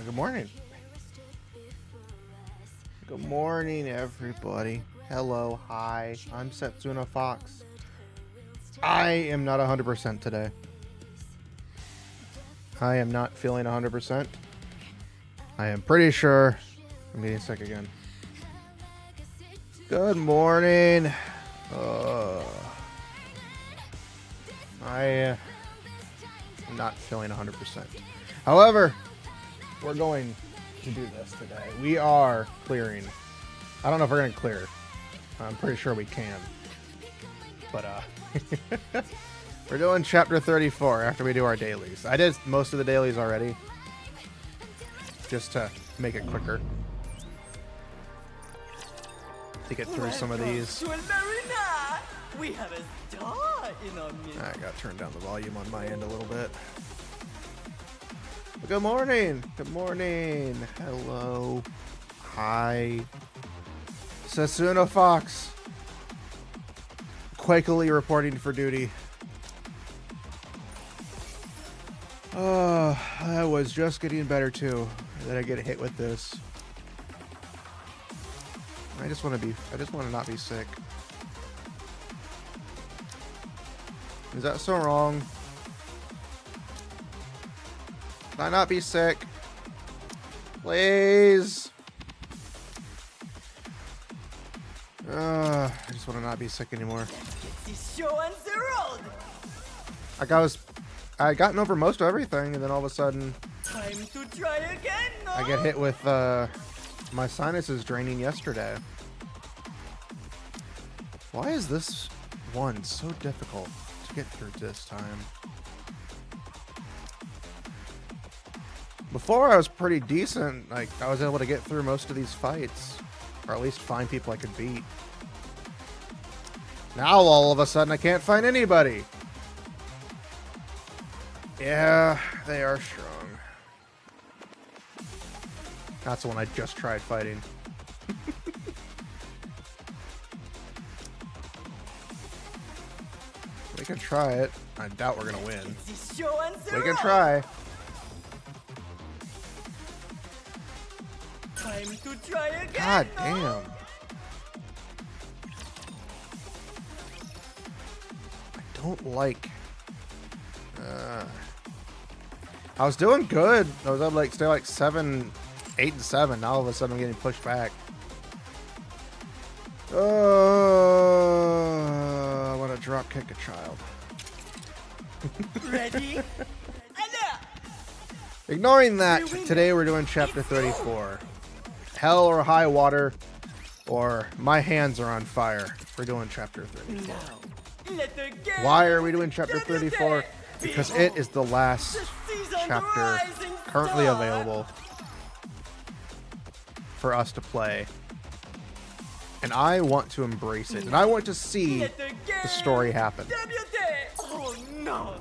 Good morning. Good morning, everybody. Hello, hi. I'm Setsuna Fox. I am not 100% today. I am not feeling 100%. I am pretty sure I'm getting sick again. Good morning. I am not feeling 100%. However, we're going to do this today. We are clearing. I don't know if we're going to clear. I'm pretty sure we can. But, we're doing chapter 34 after we do our dailies. I did most of the dailies already. Just to make it quicker. To get through some of these. We have a star in our midst. I got to turn down the volume on my end a little bit. Good morning. Good morning. Hello. Hi. Setsuna Fox. Quakily reporting for duty. I was just getting better too. Then I get hit with this. I just want to not be sick. Is that so wrong? Can I not be sick? Please. I just want to not be sick anymore. I had gotten over most of everything, and then all of a sudden, time to try again. No? I get hit with my sinuses draining yesterday. Why is this one so difficult to get through this time? Before I was pretty decent. Like, I was able to get through most of these fights, or at least find people I could beat. Now all of a sudden I can't find anybody. Yeah, they are strong. That's the one I just tried fighting. We can try it. I doubt we're gonna win. We can try. Time to try again. God damn. I don't like. I was doing good. I was able to like stay like 7, 8 and 7. Now all of a sudden I'm getting pushed back. I want to drop kick a child. Ready? Ignoring that, today we're doing chapter 34. Hell or high water, or my hands are on fire. We're doing chapter 34. Why are we doing chapter 34? Because it is the last chapter currently available for us to play. And I want to embrace it. And I want to see the story happen. Oh no!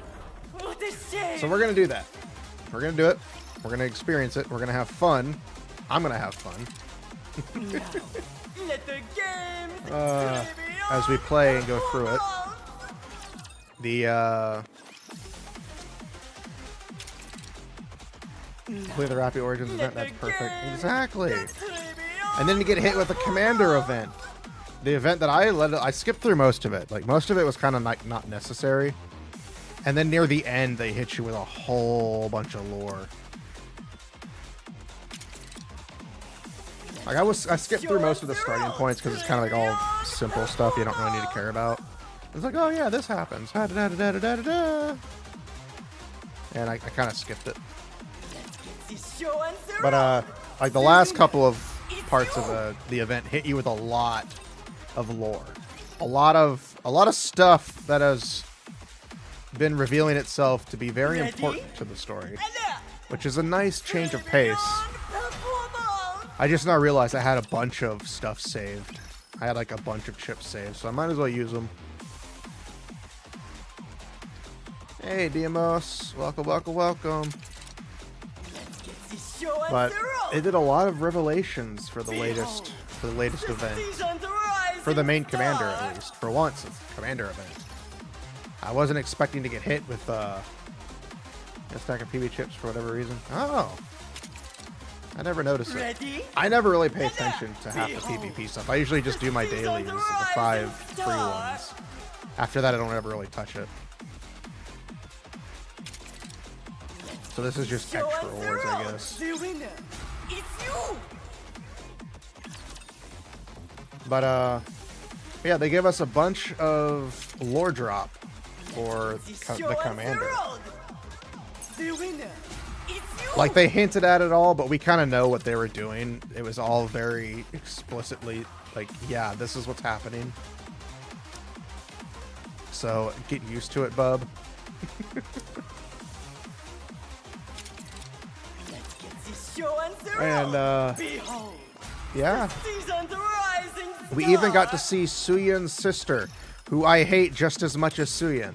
What a shame! So we're going to do that. We're going to do it. We're going to experience it. We're going to have fun. I'm going to have fun. As we play and go through it. Play the Rapi Origins event. That's perfect. Exactly. And then you get hit with a commander event. The event that I skipped through most of it. Like, most of it was kind of like not necessary. And then near the end, they hit you with a whole bunch of lore. Like, I skipped through most of the starting points because it's kind of like all simple stuff you don't really need to care about. It's like, oh yeah, this happens. And I kind of skipped it. But like the last couple of parts of the event hit you with a lot of lore, a lot of stuff that has been revealing itself to be very important to the story, which is a nice change of pace. I just now realized I had a bunch of stuff saved. I had like a bunch of chips saved, so I might as well use them. Hey, Demos. Welcome, welcome, welcome. But it did a lot of revelations for the latest event. For the main commander, at least. For once, it's a commander event. I wasn't expecting to get hit with A stack of PB chips for whatever reason. Oh. I never noticed it. Ready? I never really pay attention to half the PvP stuff. I usually just do my dailies, the 5 free ones. After that, I don't ever really touch it. So this is just extra rewards, I guess. The winner, it's you. But, yeah, they give us a bunch of lore drop for the commander. The winner, it's you. Like, they hinted at it all, but we kind of know what they were doing. It was all very explicitly, like, yeah, this is what's happening. So, get used to it, bub. Let's get this show on the And, road. Behold, yeah. season's rising We even got to star. see Suyen's sister, who I hate just as much as Suyen.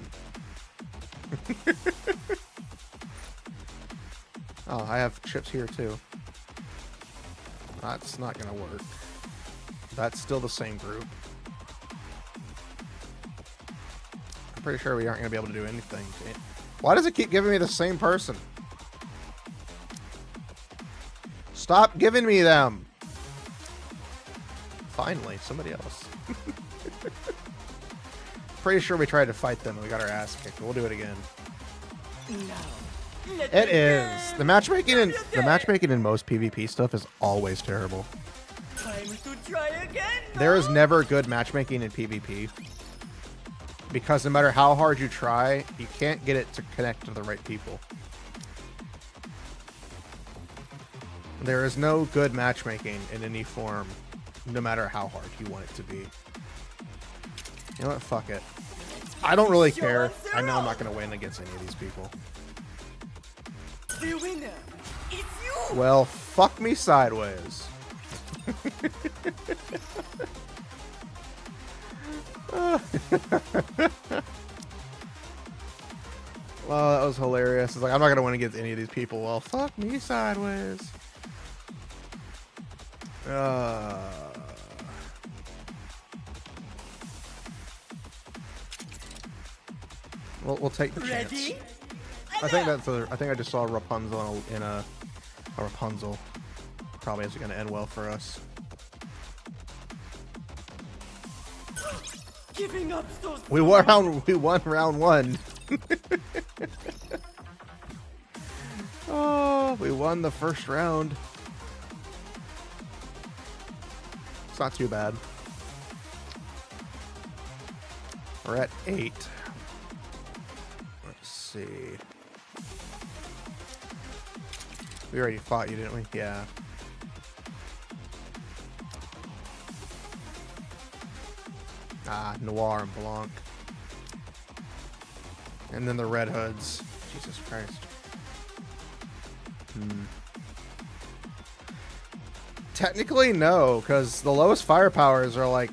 Oh, I have chips here too. That's not gonna work. That's still the same group. I'm pretty sure we aren't gonna be able to do anything. Why does it keep giving me the same person? Stop giving me them! Finally, somebody else. Pretty sure we tried to fight them and we got our ass kicked. We'll do it again. No. It is. The matchmaking in most PvP stuff is always terrible. Time to try again. There is never good matchmaking in PvP. Because no matter how hard you try, you can't get it to connect to the right people. There is no good matchmaking in any form, no matter how hard you want it to be. You know what? Fuck it. I don't really care. I know I'm not going to win against any of these people. The winner, it's you. Well, fuck me sideways. Well, that was hilarious. It's like, I'm not going to win against any of these people. Well, fuck me sideways. We'll take the chance. Ready? I think I think I just saw Rapunzel in a Rapunzel. Probably isn't going to end well for us. Giving up so We won round 1. Oh, we won the first round. It's not too bad. We're at 8. Let's see. We already fought you, didn't we? Yeah. Ah, Noir and Blanc. And then the Red Hoods. Jesus Christ. Technically, no, because the lowest firepowers are like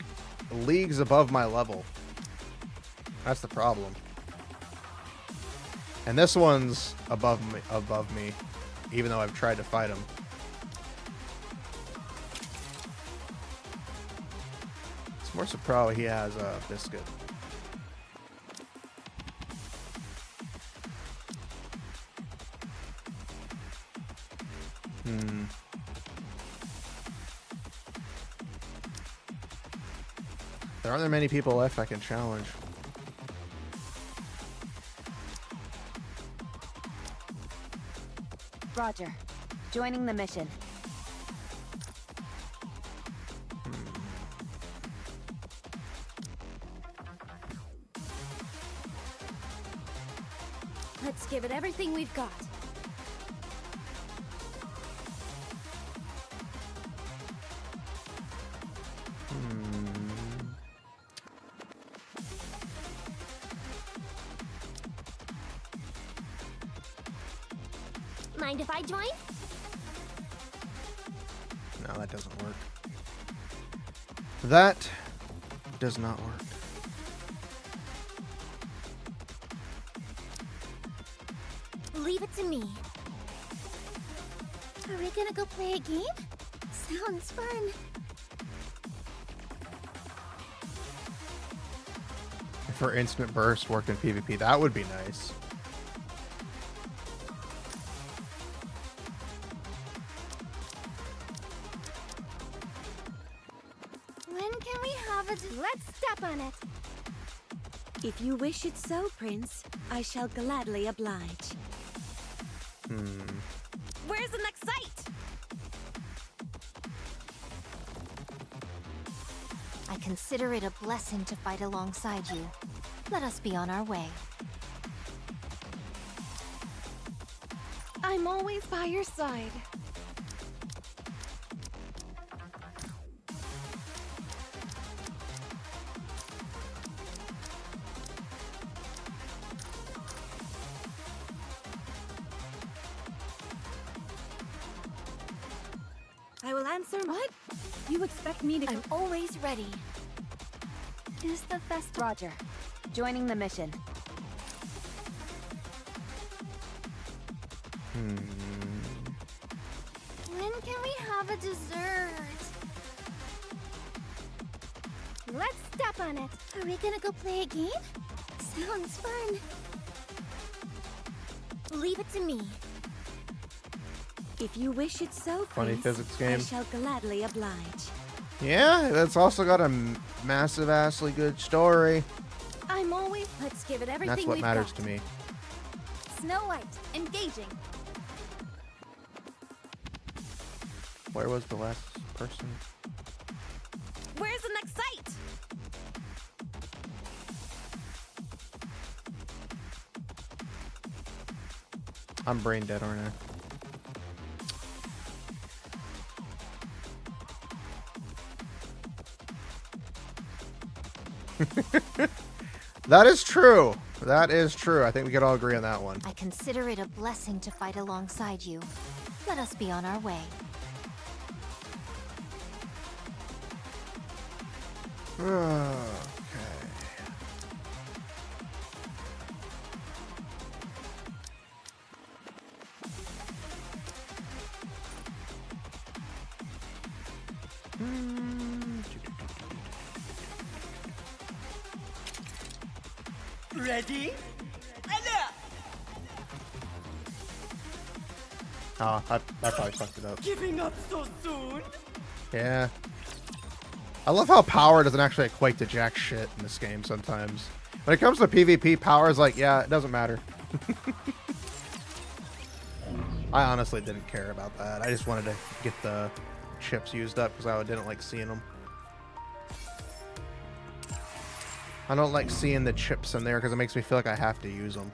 leagues above my level. That's the problem. And this one's above me, even though I've tried to fight him. It's more so probably he has a biscuit. There aren't that many people left I can challenge. Roger. Joining the mission. Let's give it everything we've got. Mind if I join? No, that doesn't work. That does not work. Leave it to me. Are we gonna go play a game? Sounds fun. For instant burst worked in PvP, that would be nice. If you wish it so, Prince, I shall gladly oblige. Where's the next site? I consider it a blessing to fight alongside you. Let us be on our way. I'm always by your side. I will answer. What? You expect me to? I'm always ready. Is the fest? Roger. Joining the mission. When can we have a dessert? Let's step on it. Are we gonna go play a game? Sounds fun. Leave it to me. If you wish it so, Funny Prince, physics game. I shall gladly oblige. Yeah, that's also got a massive assly good story. I'm always. Let's give it everything. That's what we've matters got. to me. Snow White, engaging. Where was the last person? Where's the next site? I'm brain dead, aren't I? That is true. That is true. I think we could all agree on that one. I consider it a blessing to fight alongside you. Let us be on our way. Okay. Ready? And up! Oh, I probably fucked it up. Giving up so soon? Yeah. I love how power doesn't actually equate to jack shit in this game sometimes. When it comes to PvP, power is like, yeah, it doesn't matter. I honestly didn't care about that. I just wanted to get the chips used up because I didn't like seeing them. I don't like seeing the chips in there because it makes me feel like I have to use them.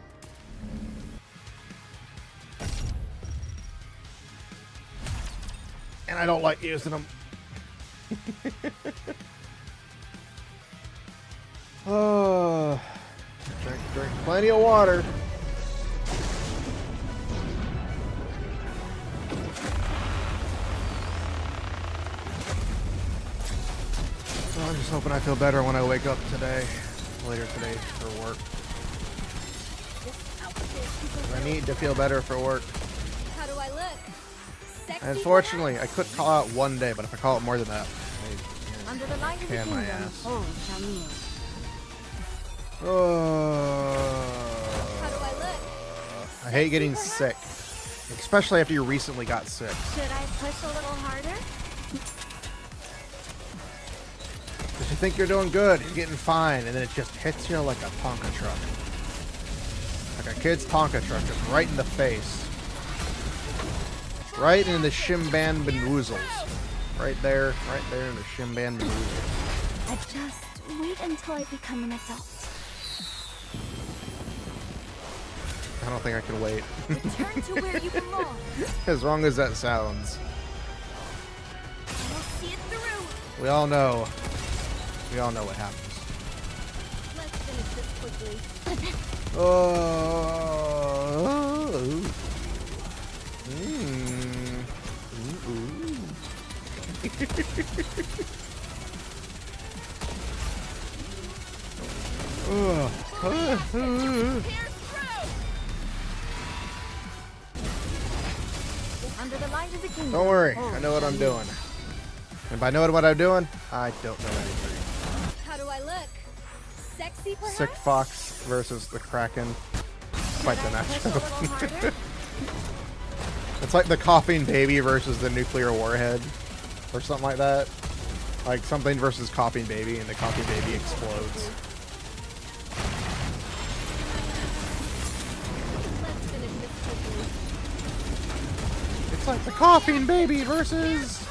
And I don't like using them. Oh, drink plenty of water. So I'm just hoping I feel better when I wake up later today for work. I need to feel better for work. How do I look? Sexy. Unfortunately, I could call out one day, but if I call it more than that, Under the light of the can my kingdom, ass. all shall kneel. How do I look? I hate getting sick, especially after you recently got sick. Should I push a little harder? Because you think you're doing good, you're getting fine, and then it just hits you like a Tonka truck. Like a kid's Tonka truck, just right in the face. Right in the shimban bamboozles. Right there in the shimban bamboozles. I just wait until I become an adult. I don't think I can wait. Return to where you belong. As wrong as that sounds. I'll see it through. We all know what happens. Let's finish this quickly. Oh. Under the light of the kingdom. Don't worry, all I know what shall I'm kneel. doing. And if I know what I'm doing, I don't know anything. How do I look? Sexy, perhaps? Sick Fox versus the Kraken. Quite the Should I push a matchup. little harder? It's like the coughing baby versus the nuclear warhead. Or something like that. Like something versus coughing baby and the coughing baby explodes. like the Coughing Baby versus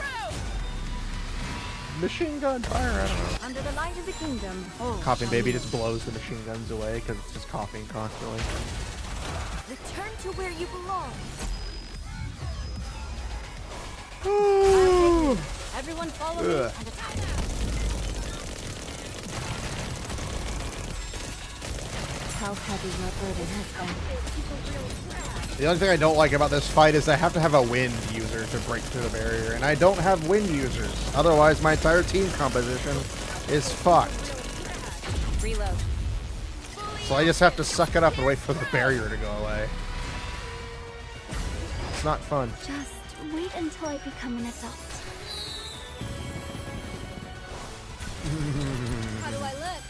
Machine Gun Fire. I don't know. Under the light of the kingdom. Oh, Coughing Baby just blows the machine guns away because it's just coughing constantly. return to where you belong. Ooh. Everyone follow me Ugh. and attack. How heavy your burden has been. The only thing I don't like about this fight is I have to have a wind user to break through the barrier, and I don't have wind users. Otherwise, my entire team composition is fucked. Reload. So I just have to suck it up and wait for the barrier to go away. It's not fun. Just wait until I become an adult. How do I look?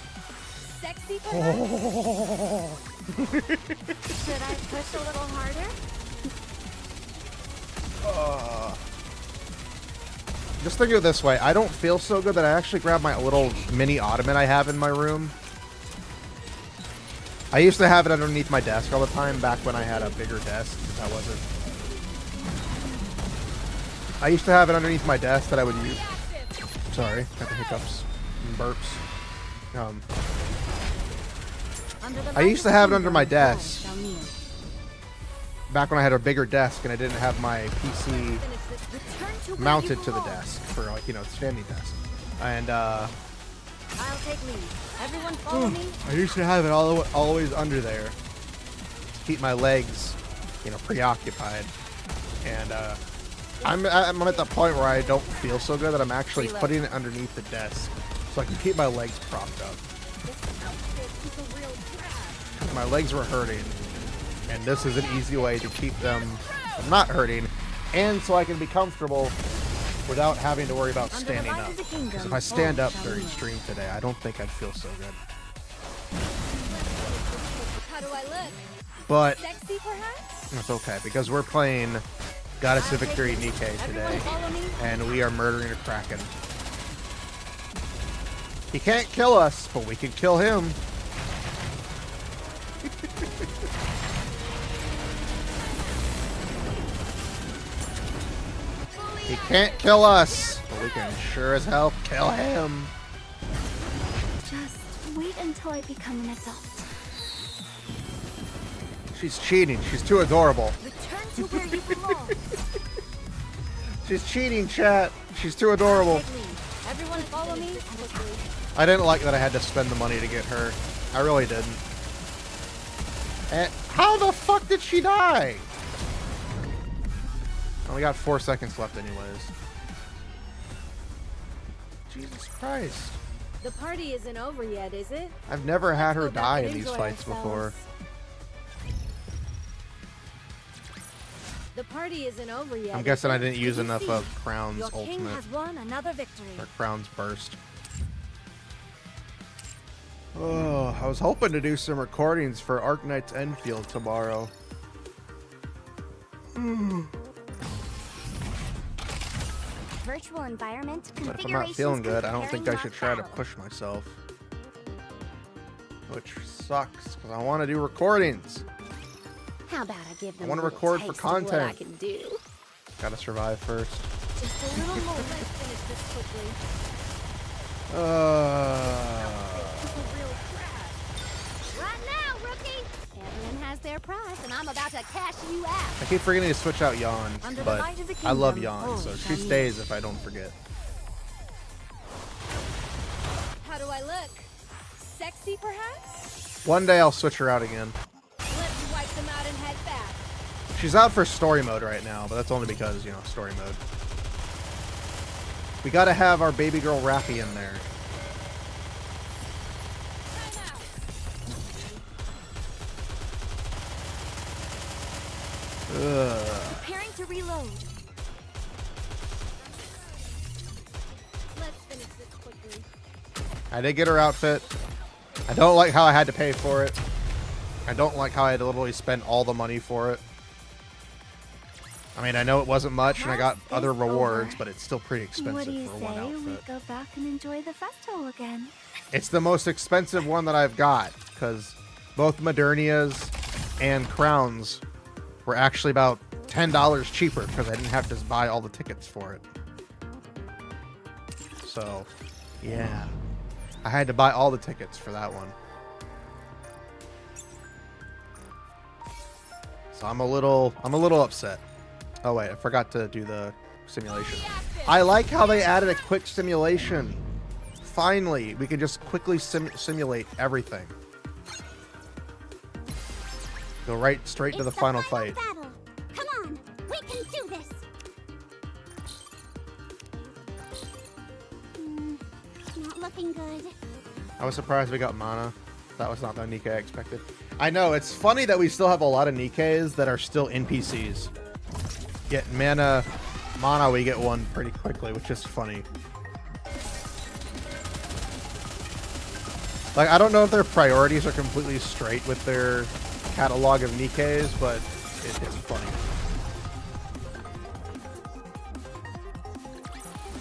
Sexy perhaps? Should I push a little harder? Just think of it this way. I don't feel so good that I actually grabbed my little mini ottoman I have in my room. I used to have it underneath my desk all the time back when I had a bigger desk. I used to have it underneath my desk that I would use. Sorry, got the hiccups and burps. I used to have it under my desk back when I had a bigger desk and I didn't have my PC mounted to the desk for, like, you know, standing desk. And I'll take lead. Everyone follow me. I used to have it always under there to keep my legs, you know, preoccupied. And I'm at the point where I don't feel so good that I'm actually putting it underneath the desk so I can keep my legs propped up. My legs were hurting, and this is an easy way to keep them from not hurting, and so I can be comfortable without having to worry about standing up. Because if I stand up during stream today, I don't think I'd feel so good. How do I look? But Sexy perhaps? it's okay, because we're playing Goddess of Victory Nikke today, and we are murdering a Kraken. He can't kill us, but we can kill him. He can't kill us, but we can sure as hell kill him. Just wait until I become an adult. She's cheating. She's too adorable. Return to where you belong. She's cheating, chat. She's too adorable. Take lead. Everyone follow me and attack. I didn't like that I had to spend the money to get her. I really didn't. And how the fuck did she die? Only got 4 seconds left anyways. Jesus Christ. The party isn't over yet, is it? I've never had her Let's go back die and in these enjoy fights before. ourselves. The party isn't over yet. I'm guessing is I it? didn't use Did you enough see? of Crown's Your king ultimate, has won another victory. or Crown's burst. Oh, I was hoping to do some recordings for Arknight's Enfield tomorrow. Virtual environment But if I'm not configurations feeling good, I don't comparing think I not should try to valid. push myself. Which sucks, because I want to do recordings. How about I give them I wanna a little record for taste of what I content. can do? Gotta survive first. Just a little more. Let's finish this quickly. Right now, rookie. Everyone has their price, and I'm about to cash you out. I keep forgetting to switch out Yawn, Under the but light of the I love kingdom. Yawn, Oh, so she Chinese. stays if I don't forget. How do I look? Sexy, perhaps? One day I'll switch her out again. Let's wipe them out and head back. She's out for story mode right now, but that's only because, you know, story mode. We gotta have our baby girl Rapi in there. Time out. Ugh. Preparing to reload. Let's finish this quickly. I did get her outfit. I don't like how I had to pay for it. I don't like how I had to literally spend all the money for it. I mean, I know it wasn't much and I got Class other is rewards, over. but it's still pretty What do expensive you for one say we outfit. go back and enjoy the festival again? It's the most expensive one that I've got, because both Modernias and Crowns were actually about $10 cheaper because I didn't have to buy all the tickets for it. So, yeah. I had to buy all the tickets for that one. So I'm a little upset. Oh wait, I forgot to do the simulation. I like how they added a quick simulation. Finally, we can just quickly simulate everything. Go right straight to the final fight. Battle. Come on, we can do this. Not looking good. I was surprised we got mana. That was not the Nikke I expected. I know, it's funny that we still have a lot of Nikkes that are still NPCs. Yet mana, we get one pretty quickly, which is funny. Like, I don't know if their priorities are completely straight with their catalog of Nikkes, but it's funny.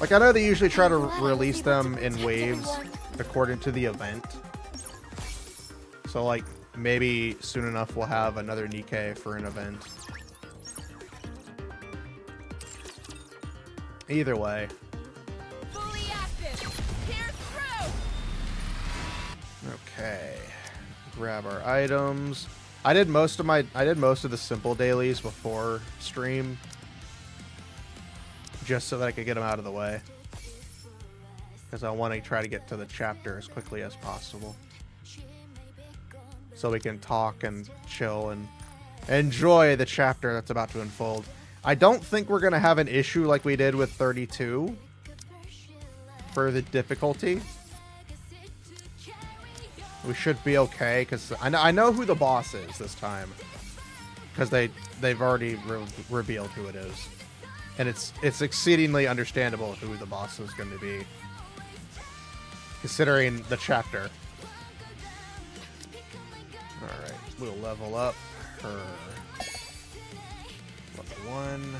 Like, I know they usually try to release them in waves according to the event. So, like, maybe soon enough we'll have another Nikke for an event. Either way. Fully active. Tear through. Okay. Grab our items. I did most of the simple dailies before stream. Just so that I could get them out of the way. Because I want to try to get to the chapter as quickly as possible. So we can talk and chill and enjoy the chapter that's about to unfold. I don't think we're going to have an issue like we did with 32 for the difficulty. We should be okay because I know who the boss is this time. Because they've already revealed who it is. And it's exceedingly understandable who the boss is going to be. Considering the chapter. Alright, we'll level up her level 1.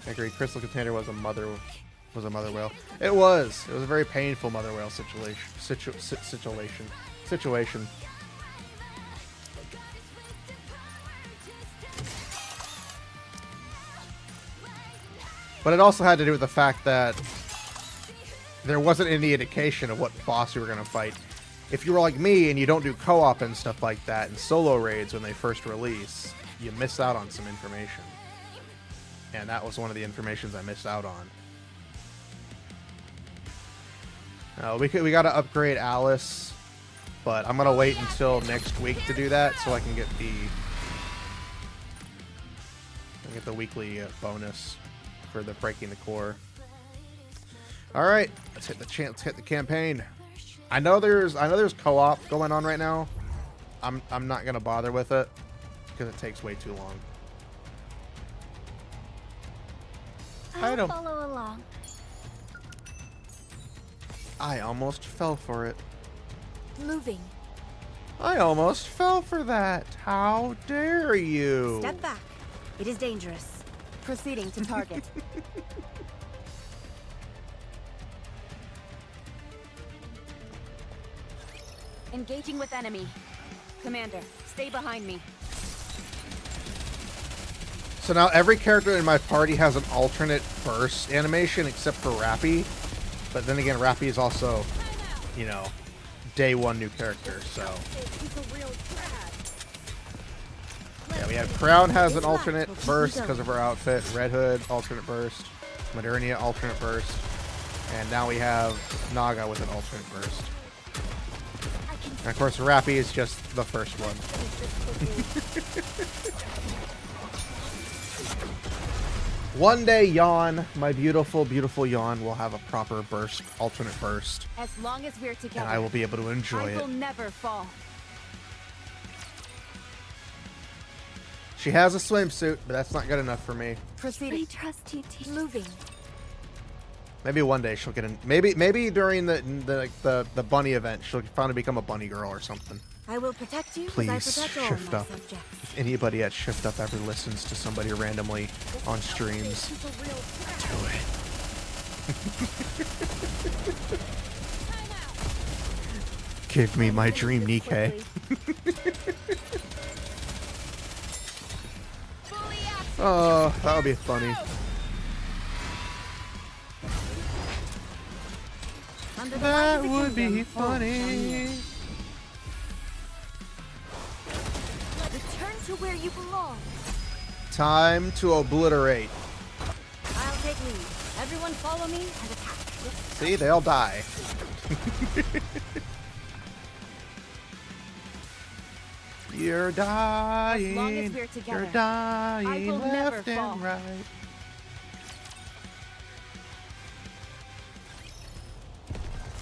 I agree, Crystal Container was a mother whale. It was a very painful mother whale situation. But it also had to do with the fact that there wasn't any indication of what boss we were going to fight. If you were like me and you don't do co-op and stuff like that and solo raids when they first release, you miss out on some information. And that was one of the informations I missed out on. We got to upgrade Alice, but I'm going to wait until next week to do that so I can get the weekly bonus for the breaking the core. All right, let's hit the campaign. I know there's co-op going on right now. I'm not gonna bother with it because it takes way too long. I'll follow along. I almost fell for it. Moving. I almost fell for that. How dare you? Step back. It is dangerous. Proceeding to target. Engaging with enemy. Commander, stay behind me. So now every character in my party has an alternate burst animation except for Rapi. But then again, Rapi is also, you know, day one new character, so. Yeah, we have Crown has an alternate burst because of her outfit. Red Hood, alternate burst. Modernia, alternate burst. And now we have Naga with an alternate burst. And of course, Rapi is just the first one. One day, Yawn, my beautiful, beautiful Yawn, will have a proper burst, alternate burst. As long as we're together, and I will be able to enjoy I will it. never fall. She has a swimsuit, but that's not good enough for me. Proceeding. I trust you, team. Moving. Maybe one day she'll get in. Maybe during the bunny event, she'll finally become a bunny girl or something. I will protect you. Please as I protect shift all up. my subjects. If anybody at Shift Up ever listens to somebody randomly on streams, do it. Give me my dream, Nikke. Oh, that would be funny. That would be funny. Return to where you belong. Time to obliterate. I'll take lead. Everyone follow me and attack. See, they'll die. You're dying. As long as we're together, You're dying I will never left fall. and right.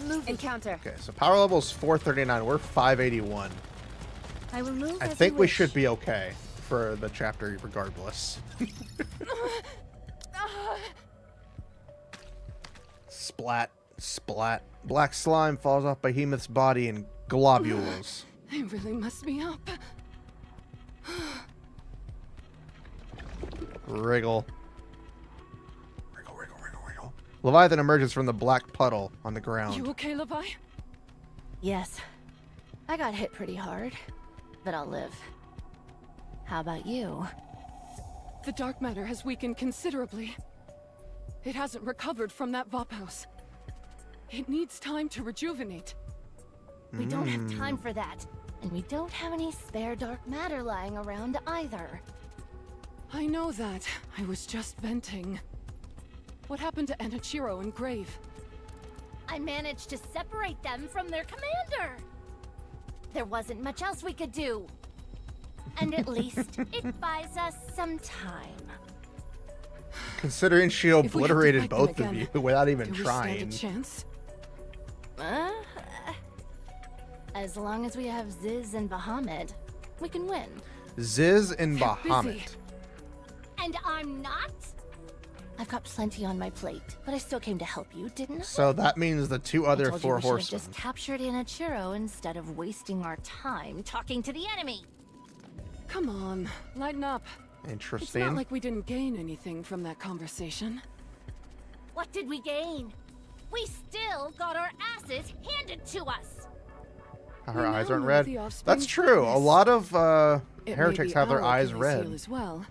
Move encounter. Okay, so power level is 439. We're 581. I will move. I as think you we wish. should be okay for the chapter regardless. Splat, splat. Black slime falls off Behemoth's body in globules. They really messed me up. Wriggle. Wriggle, wriggle, wriggle, wriggle. Leviathan emerges from the black puddle on the ground. You okay, Levi? Yes. I got hit pretty hard, but I'll live. How about you? The dark matter has weakened considerably. It hasn't recovered from that Vop house. It needs time to rejuvenate. We don't have time for that. And we don't have any spare dark matter lying around either. I know that. I was just venting. What happened to Enichiro and Grave? I managed to separate them from their commander. There wasn't much else we could do. And at least it buys us some time. Considering she If we have to obliterated fight them both of again, you without even do we trying. stand a chance? As long as we have Ziz and Bahamut, we can win. Ziz and They're Bahamut. busy. And I'm not? I've got plenty on my plate, but I still came to help you, didn't I? So that means the two I other told you four we should have horsemen. just captured Enichiro instead of wasting our time talking to the enemy. Come on, lighten up. It's Interesting. not like we didn't gain anything from that conversation. What did we gain? We still got our asses handed to us. Her We eyes now aren't know red. the That's offspring's true. A weakness. lot of It may heretics be have their our eyes Achilles heel red. as well,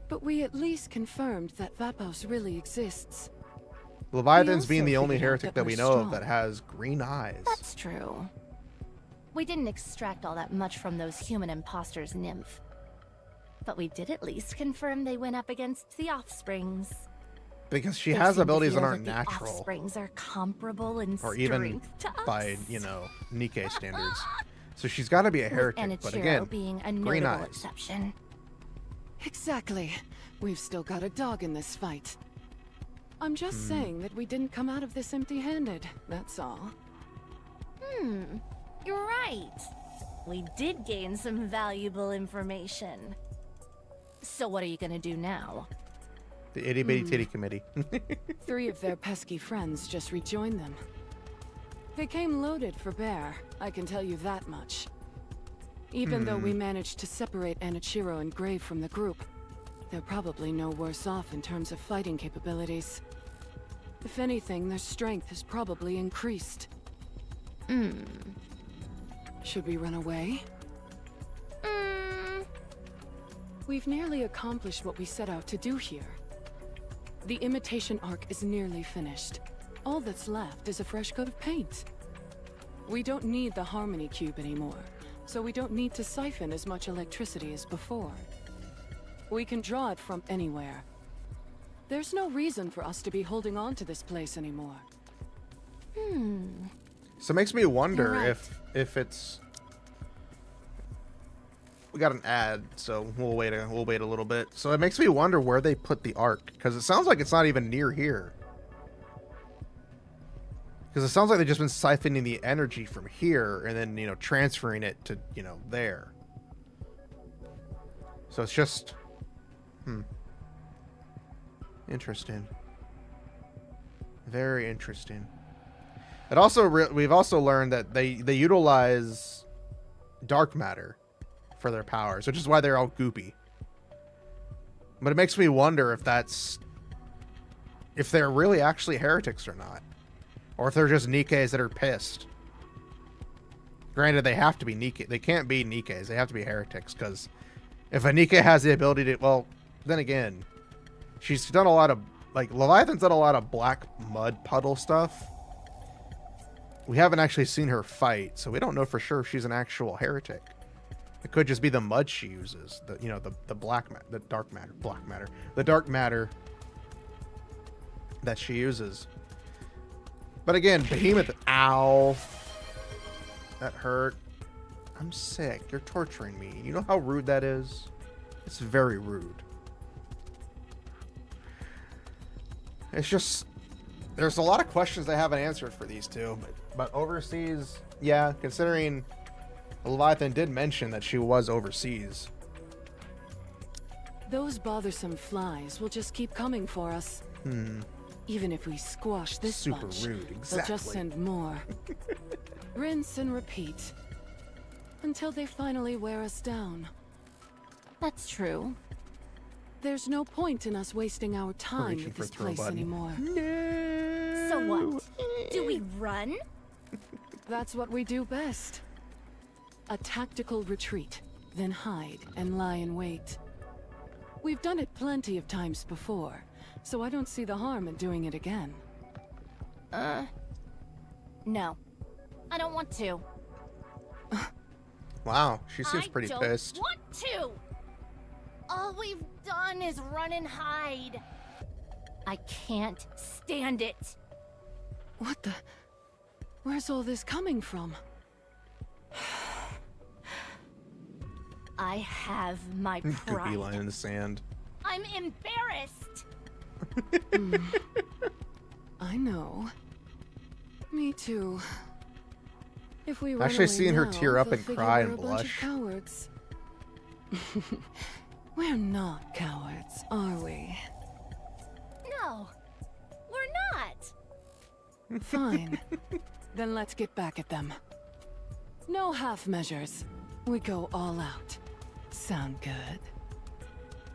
but we at least confirmed that Vapos really exists. Leviathan's We being the also only figured out heretic that that we we're know of strong. that has green eyes. That's true. We didn't extract all that much from those human imposters, Nymph. But we did at least confirm they went up against the offsprings. Because she They has seem to abilities that feel aren't the natural. Offsprings are comparable in Or even strength to by, us. you know, Nikke standards. So she's got to be a With heretic, but Enichiro again, being a green notable eyes. exception. Exactly. We've still got a dog in this fight. I'm just Hmm. saying that we didn't come out of this empty-handed, that's all. You're right. We did gain some valuable information. So what are you gonna do now? The itty bitty titty committee. 3 of their pesky friends just rejoined them. They came loaded for bear, I can tell you that much. Even though we managed to separate Enichiro and Grave from the group, they're probably no worse off in terms of fighting capabilities. If anything, their strength has probably increased. Should we run away? We've nearly accomplished what we set out to do here. The imitation arc is nearly finished. All that's left is a fresh coat of paint. We don't need the harmony cube anymore, so we don't need to siphon as much electricity as before. We can draw it from anywhere. There's no reason for us to be holding on to this place anymore. So it makes me wonder You're right. if it's. We got an ad, so we'll wait a little bit. So it makes me wonder where they put the arc, because it sounds like it's not even near here. Because it sounds like they've just been siphoning the energy from here and then, you know, transferring it to, you know, there. So it's just, interesting. Very interesting. It also we've also learned that they utilize dark matter for their powers, which is why they're all goopy. But it makes me wonder if they're really actually heretics or not, or if they're just Nikkes that are pissed. Granted, they have to be Nikke. They can't be Nikkes. They have to be heretics, because if a Nikke has the ability to, well, then again, she's done a lot of, like, Leviathan's done a lot of black mud puddle stuff. We haven't actually seen her fight, so we don't know for sure if she's an actual heretic. It could just be the mud she uses, the, you know, the black matter, the dark matter, the dark matter that she uses. But again, Behemoth, ow, that hurt. I'm sick. You're torturing me. You know how rude that is? It's very rude. It's just, there's a lot of questions they haven't answered for these two, but overseas, yeah, considering Leviathan did mention that she was overseas. Those bothersome flies will just keep coming for us. Even if we squash this Super bunch, rude, they'll just exactly. send more. Rinse and repeat. Until they finally wear us down. That's true. There's no point in us wasting our time Reaching with for this throw place button. anymore. So what? Do we run? That's what we do best. A tactical retreat, then hide and lie in wait. We've done it plenty of times before, so I don't see the harm in doing it again. No. I don't want to. Wow, she seems pretty I pissed. don't want to. All we've done is run and hide. I can't stand it. What the? Where's all this coming from? I have my Goofy pride. line in the sand. I'm embarrassed. I know. Me too. If we run Actually away seeing her now, tear up they'll and figure cry we're and a bunch of blush. Cowards. We're not cowards, are we? No, we're not. Fine. Then let's get back at them. No half measures. We go all out. Sound good?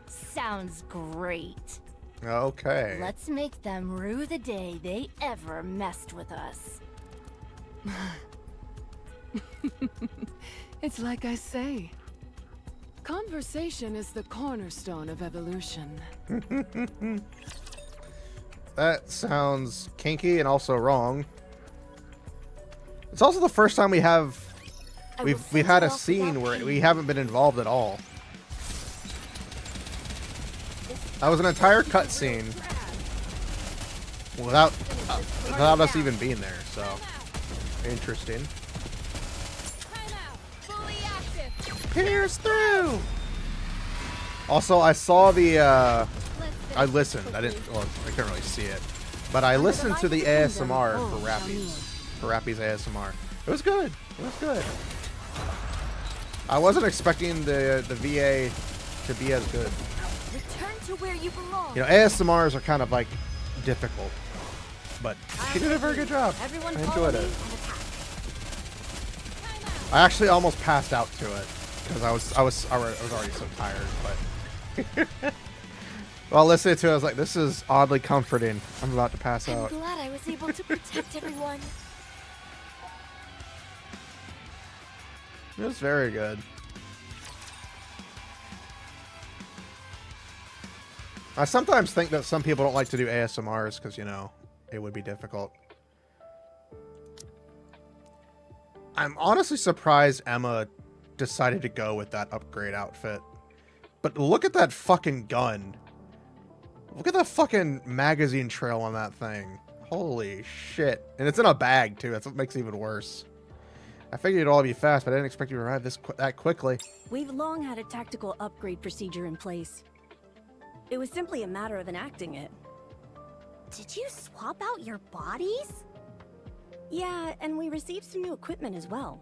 Sounds great. Okay. Let's make them rue the day they ever messed with us. It's like I say. Conversation is the cornerstone of evolution. That sounds kinky and also wrong. It's also the first time we've had a scene where we haven't been involved at all. That was an entire cutscene without us even being there. So interesting. Pierce through. Also, I saw the. I listened. I didn't. Well, I couldn't really see it, but I listened to the ASMR for Rapi's ASMR. It was good. It was good. I wasn't expecting the VA to be as good. Return to where you belong. You know, ASMRs are kind of like difficult, but she did a very good job. I enjoyed it. I actually almost passed out to it because I was already so tired. But while listening to it, I was like, "This is oddly comforting." I'm about to pass out. I'm glad I was able to protect everyone. It was very good. I sometimes think that some people don't like to do ASMRs because, you know, it would be difficult. I'm honestly surprised Emma decided to go with that upgrade outfit. But look at that fucking gun. Look at the fucking magazine trail on that thing. Holy shit. And it's in a bag, too. That's what makes it even worse. I figured it'd all be fast, but I didn't expect you to arrive that quickly. We've long had a tactical upgrade procedure in place. It was simply a matter of enacting it. Did you swap out your bodies? Yeah, and we received some new equipment as well.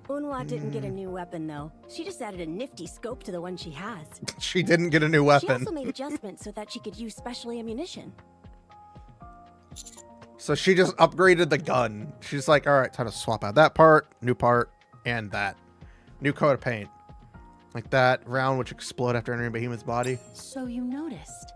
Unwa didn't get a new weapon, though. She just added a nifty scope to the one she has. She didn't get a new She weapon. also made adjustments so that she could use special ammunition. So she just upgraded the gun. She's like, all right, time to swap out that part, new part, and that. New coat of paint. Like that round which explode after entering Behemoth's body. So you noticed.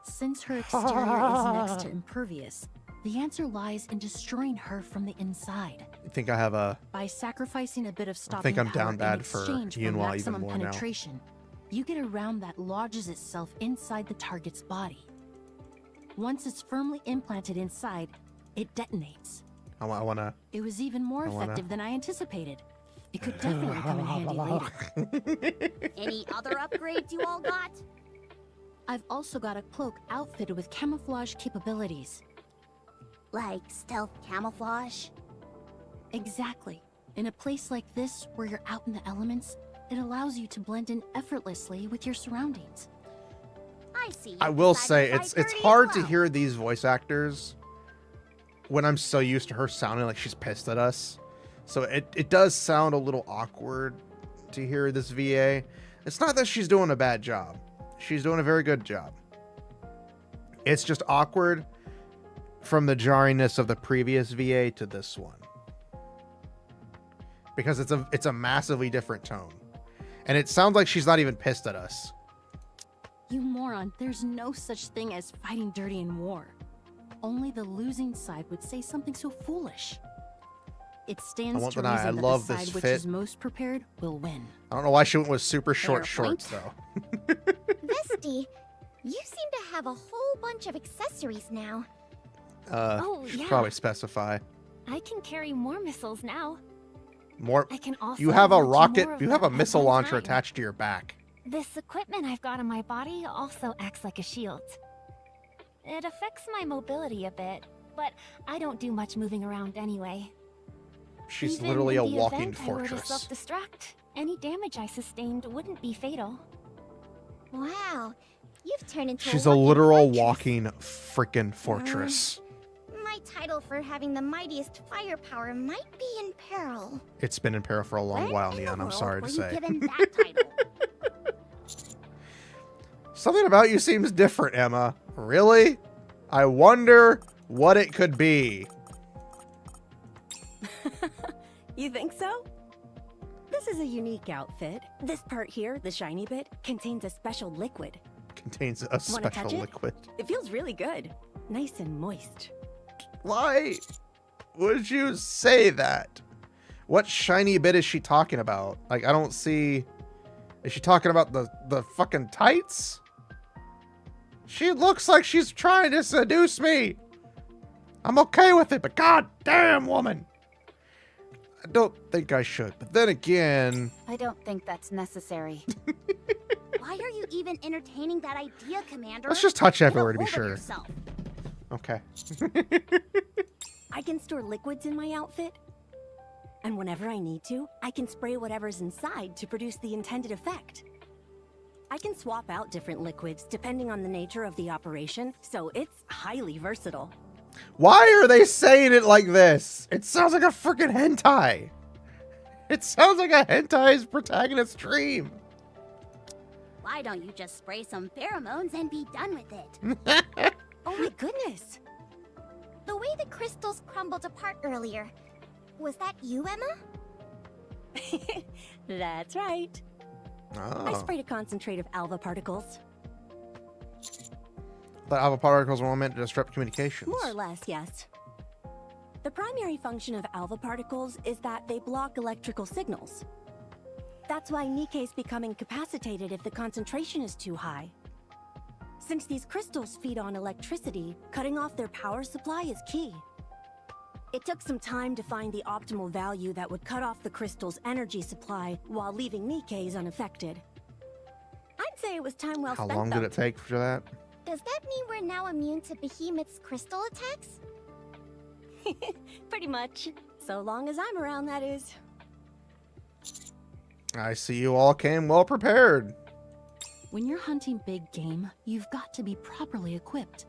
Since her exterior is next to impervious, the answer lies in destroying her from the inside. I think I have a... By sacrificing a bit of stopping think I'm power down bad in for exchange Yunhua even maximum more now. penetration, you get a round that lodges itself inside the target's body. Once it's firmly implanted inside, it detonates. I wanna. It was even more effective than I anticipated. It could definitely come in handy later. Any other upgrades you all got? I've also got a cloak outfitted with camouflage capabilities. Like stealth camouflage? Exactly. In a place like this, where you're out in the elements, it allows you to blend in effortlessly with your surroundings. I see. I will say it's hard to hear these voice actors when I'm so used to her sounding like she's pissed at us. So it does sound a little awkward to hear this VA. It's not that she's doing a bad job. She's doing a very good job. It's just awkward from the jarringness of the previous VA to this one. Because it's a massively different tone. And it sounds like she's not even pissed at us. You moron, there's no such thing as fighting dirty in war. Only the losing side would say something so foolish. It stands to reason that the side which is most prepared will win. I don't know why she went with super short shorts, though. Vesty, you seem to have a whole bunch of accessories now. Should probably specify. I can carry more missiles now. More. I can also you have a launch rocket. more of You have a them at missile one launcher time. attached to your back. This equipment I've got on my body also acts like a shield. It affects my mobility a bit, but I don't do much moving around anyway. She's Even literally a in the walking event I were to fortress. self-destruct, any damage I sustained wouldn't be fatal. Wow, you've turned into She's a walking literal fortress. walking freaking fortress. My title for having the mightiest firepower might be in peril. It's been in peril for a long When while, in the Neon. I'm world sorry to were you say. given that title? Something about you seems different, Emma. Really? I wonder what it could be. You think so? This is a unique outfit. This part here, the shiny bit, contains a special liquid. Contains a Wanna special touch it? liquid. It feels really good. Nice and moist. Why would you say that? What shiny bit is she talking about? Like, I don't see... Is she talking about the fucking tights? She looks like she's trying to seduce me. I'm okay with it, but god damn, woman. I don't think I should. But then again... I don't think that's necessary. Why are you even entertaining that idea, Commander? Let's just touch Get a everywhere to be hold of sure. yourself. Okay. I can store liquids in my outfit. And whenever I need to, I can spray whatever's inside to produce the intended effect. I can swap out different liquids depending on the nature of the operation, so it's highly versatile. Why are they saying it like this? It sounds like a freaking hentai. It sounds like a hentai's protagonist's dream. Why don't you just spray some pheromones and be done with it? Oh my goodness! The way the crystals crumbled apart earlier, was that you, Emma? That's right. I Oh. sprayed a concentrate of alpha particles. The alpha particles were meant to disrupt communications. More or less, yes. The primary function of alpha particles is that they block electrical signals. That's why Nikke's become incapacitated if the concentration is too high. Since these crystals feed on electricity, cutting off their power supply is key. It took some time to find the optimal value that would cut off the crystal's energy supply while leaving Nikke's unaffected. I'd say it was time well How spent, long though. did it take for that? Does that mean we're now immune to Behemoth's crystal attacks? Pretty much. So long as I'm around, that is. I see you all came well prepared. When you're hunting big game, you've got to be properly equipped.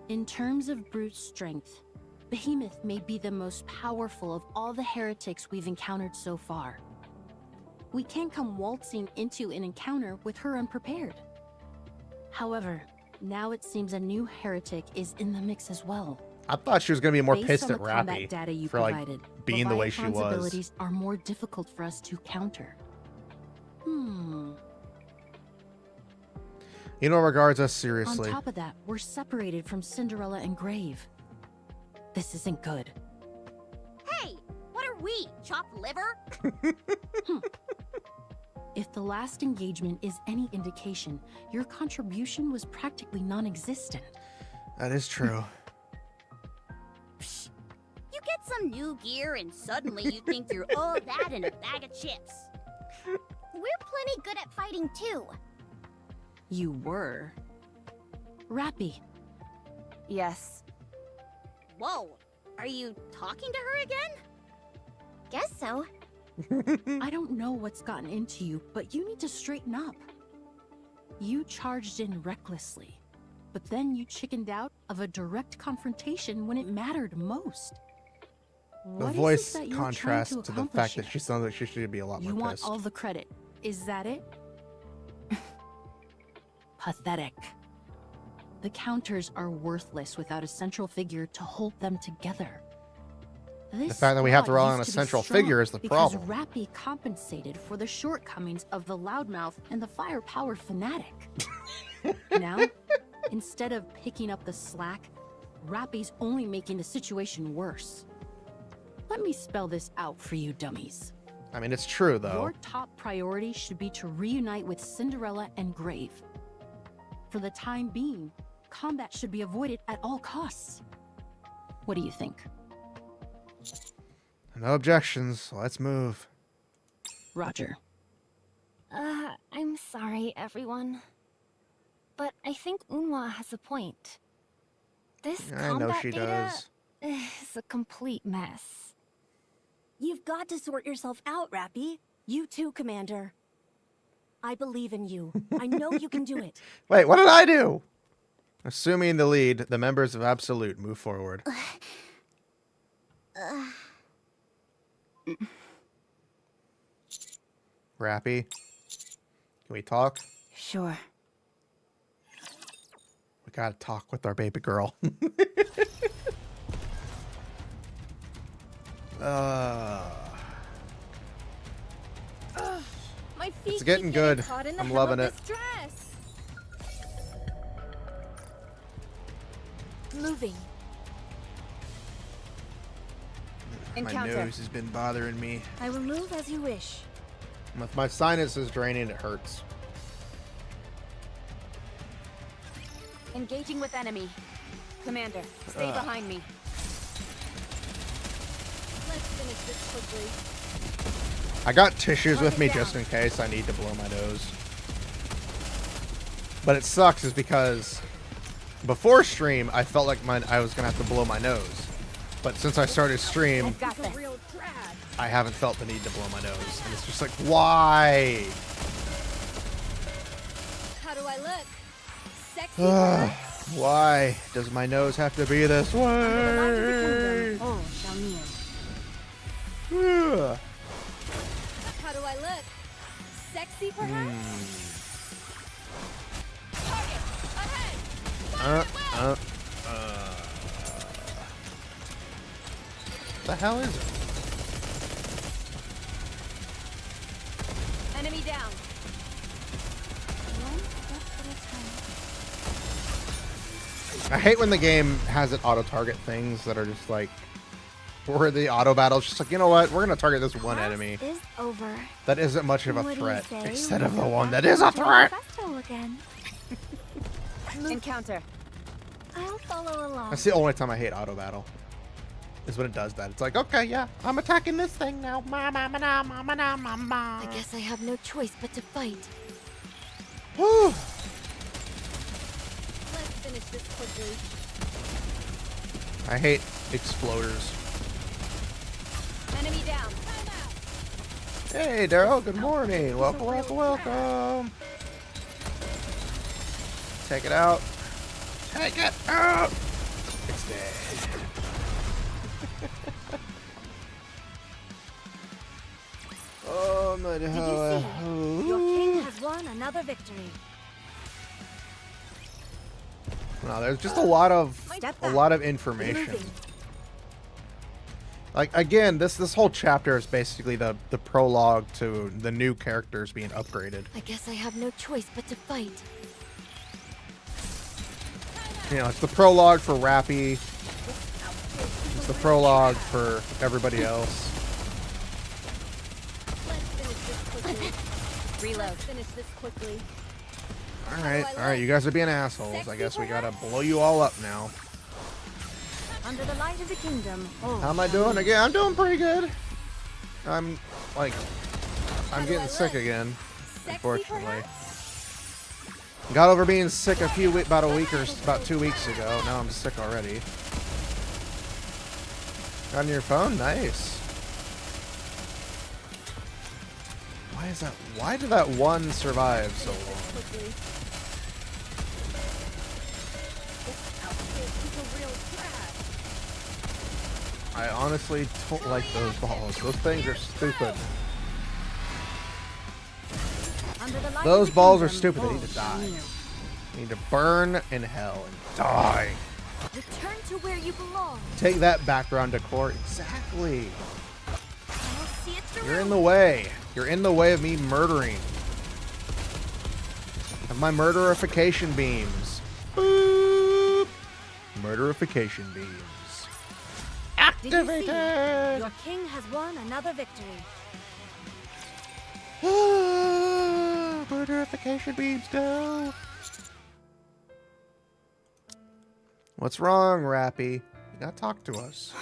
In terms of brute strength, Behemoth may be the most powerful of all the heretics we've encountered so far. We can't come waltzing into an encounter with her unprepared. However, now it seems a new heretic is in the mix as well. I thought she was going to be more Based pissed on at the combat Rapi data you for like provided, being the way she Leviathan's was. abilities are more difficult for us to counter. You know, regards us On seriously. top of that, we're separated from Cinderella and Grave. This isn't good. Hey, what are we, chopped liver? If the last engagement is any indication, your contribution was practically non-existent. That is true. You get some new gear and suddenly you think you're all that in a bag of chips. We're plenty good at fighting too. You were. Rapi, Yes. Whoa, are you talking to her again? Guess so. I don't know what's gotten into you, but you need to straighten up. You charged in recklessly, but then you chickened out of a direct confrontation when it mattered most. The What is voice it that you're contrasts trying to the accomplish fact that here? she sounds like she should be a lot You more want pissed. all the credit. Is that it? Pathetic. The counters are worthless without a central figure to hold them together. The fact that we have to rely on a central figure is the problem. Because Rapi compensated for the shortcomings of the loudmouth and the firepower fanatic. Now, instead of picking up the slack, Rapi's only making the situation worse. Let me spell this out for you dummies. I mean, it's true, though. Your top priority should be to reunite with Cinderella and Grave. For the time being, combat should be avoided at all costs. What do you think? No objections. Let's move. Roger. I'm sorry, everyone. But I think Unwa has a point. This I know combat she data does. is a complete mess. You've got to sort yourself out, Rapi. You too, Commander. I believe in you. I know you can do it. Wait, what did I do? Assuming the lead, the members of Absolute move forward. Rapi, can we talk? Sure. We gotta talk with our baby girl. My feet It's getting keep good. caught in the I'm hem loving of it. this dress. Moving. My nose has been bothering me. I will move as you wish. If my sinus is draining, it hurts. Engaging with enemy. Commander, stay behind me. Let's finish this quickly. I got tissues with me just in case I need to blow my nose. But it sucks is because before stream, I felt like I was going to have to blow my nose. But since I started stream, Got this. I haven't felt the need to blow my nose. And it's just like, why? How do I look? Sexy perhaps? Why does my nose have to be this way? Oh, Xiaomian. Ugh. How do I look? Sexy perhaps? Target! Ahead! The hell is it? Enemy down. I hate when the game has it auto-target things that are just like, where the auto battle's just like, you know what, we're gonna target this one enemy Is over. that isn't much of a What do you threat, say? instead We of the go one back that is a to the threat. festival again. Encounter. I'll follow along. That's the only time I hate auto battle. Is when it does that. It's like, okay, yeah, I'm attacking this thing now. I guess I have no choice but to fight. Whew. Let's finish this quickly. I hate exploders. Enemy down. Hey, Daryl, good morning. Welcome, welcome, welcome. Take it out. Take it out. It's dead. Oh, my Did you see? Your king has won another victory. No, there's just a lot of information. Moving. Like, again, this whole chapter is basically the prologue to the new characters being upgraded. I guess I have no choice but to fight. You know, it's the prologue for Rapi. It's the prologue for everybody else. Let's finish this quickly. Reload. Finish this quickly. Alright, you guys are being assholes. I guess we gotta blow you all up now. Under the light of the kingdom. How am I doing? Again, I'm doing pretty good. I'm getting sick again, unfortunately. Got over being sick about 2 weeks ago. Now I'm sick already. Got on your phone? Nice. Why did that one survive so long? I honestly don't like those balls. Those things are stupid. Those balls are stupid. They need to die. They need to burn in hell and die. Return to where you belong. Take that, background decor. Exactly. I'll see it through. You're in the way. You're in the way of me murdering. Of my murderification beams. Boop. Murderification beams. Activated! Your king has won another victory. Murderification beams go. What's wrong, Rapi? You gotta talk to us.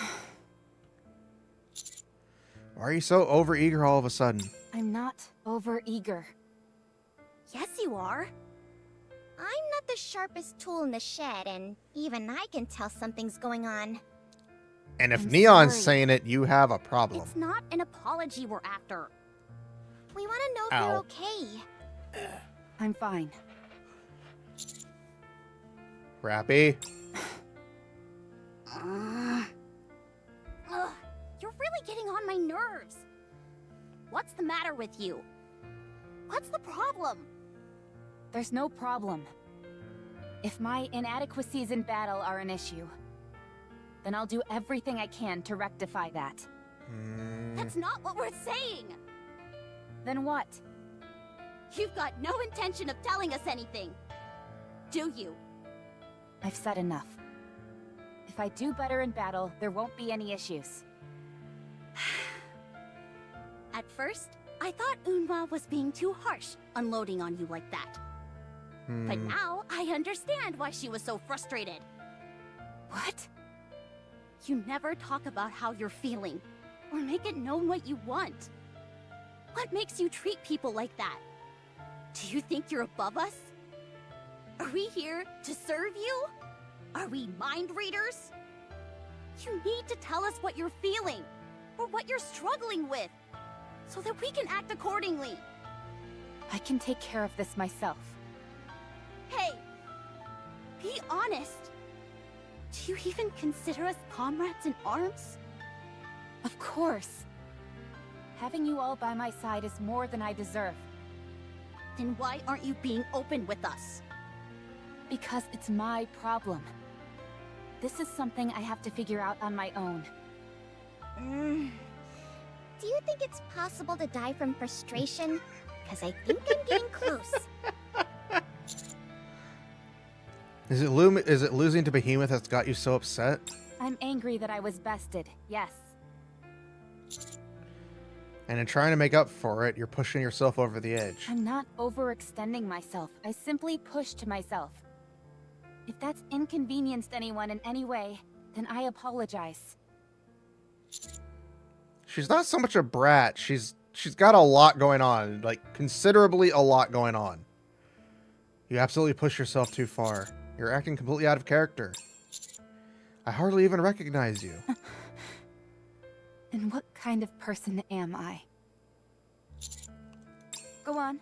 Why are you so overeager all of a sudden? I'm not overeager. Yes, you are. I'm not the sharpest tool in the shed, and even I can tell something's going on. And if I'm Neon's sorry. saying it, you have a problem. It's not an apology we're after. We want to know if Ow. you're okay. I'm fine. Rapi? Ugh, you're really getting on my nerves. What's the matter with you? What's the problem? There's no problem. If my inadequacies in battle are an issue, then I'll do everything I can to rectify that. That's not what we're saying. Then what? You've got no intention of telling us anything. Do you? I've said enough. If I do better in battle, there won't be any issues. At first, I thought Unwa was being too harsh, unloading on you like that. But now, I understand why she was so frustrated. What? You never talk about how you're feeling, or make it known what you want. What makes you treat people like that? Do you think you're above us? Are we here to serve you? Are we mind readers? You need to tell us what you're feeling, or what you're struggling with, so that we can act accordingly. I can take care of this myself. Hey, be honest. Do you even consider us comrades in arms? Of course. Having you all by my side is more than I deserve. Then why aren't you being open with us? Because it's my problem. This is something I have to figure out on my own. Do you think it's possible to die from frustration? Because I think I'm getting close. Is it losing to Behemoth that's got you so upset? I'm angry that I was bested, yes. And in trying to make up for it, you're pushing yourself over the edge. I'm not overextending myself. I simply pushed myself. If that's inconvenienced anyone in any way, then I apologize. She's not so much a brat. She's got a lot going on, like considerably a lot going on. You absolutely push yourself too far. You're acting completely out of character. I hardly even recognize you. And what kind of person am I? Go on.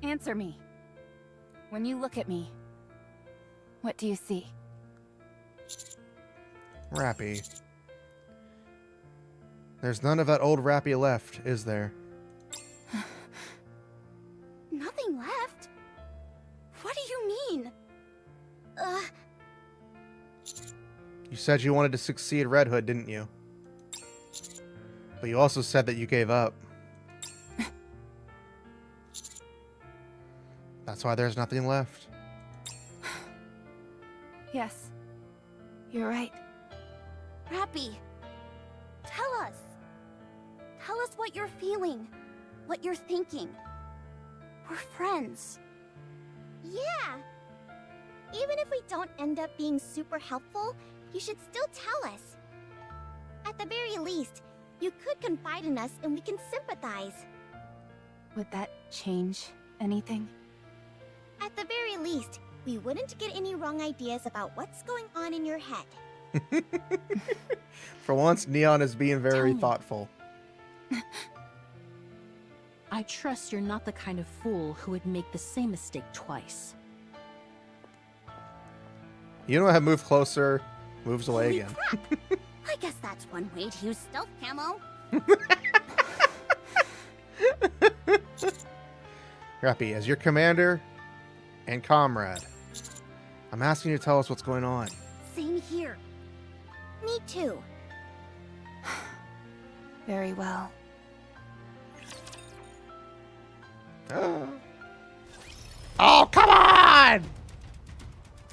Answer me. When you look at me, what do you see? Rapi. There's none of that old Rapi left, is there? Nothing left? What do you mean? You said you wanted to succeed Red Hood, didn't you? But you also said that you gave up. That's why there's nothing left. Yes. You're right. Rapi, tell us. Tell us what you're feeling, what you're thinking. We're friends. Yeah. Even if we don't end up being super helpful, you should still tell us. At the very least, you could confide in us and we can sympathize. Would that change anything? At the very least, we wouldn't get any wrong ideas about what's going on in your head. For once, Neon is being very Tell me. thoughtful. I trust you're not the kind of fool who would make the same mistake twice. You know how move closer, moves away Holy again. crap! I guess that's one way to use stealth camo. Rapi, as your commander and comrade, I'm asking you to tell us what's going on. Same here. Me too. Very well. Oh, come on!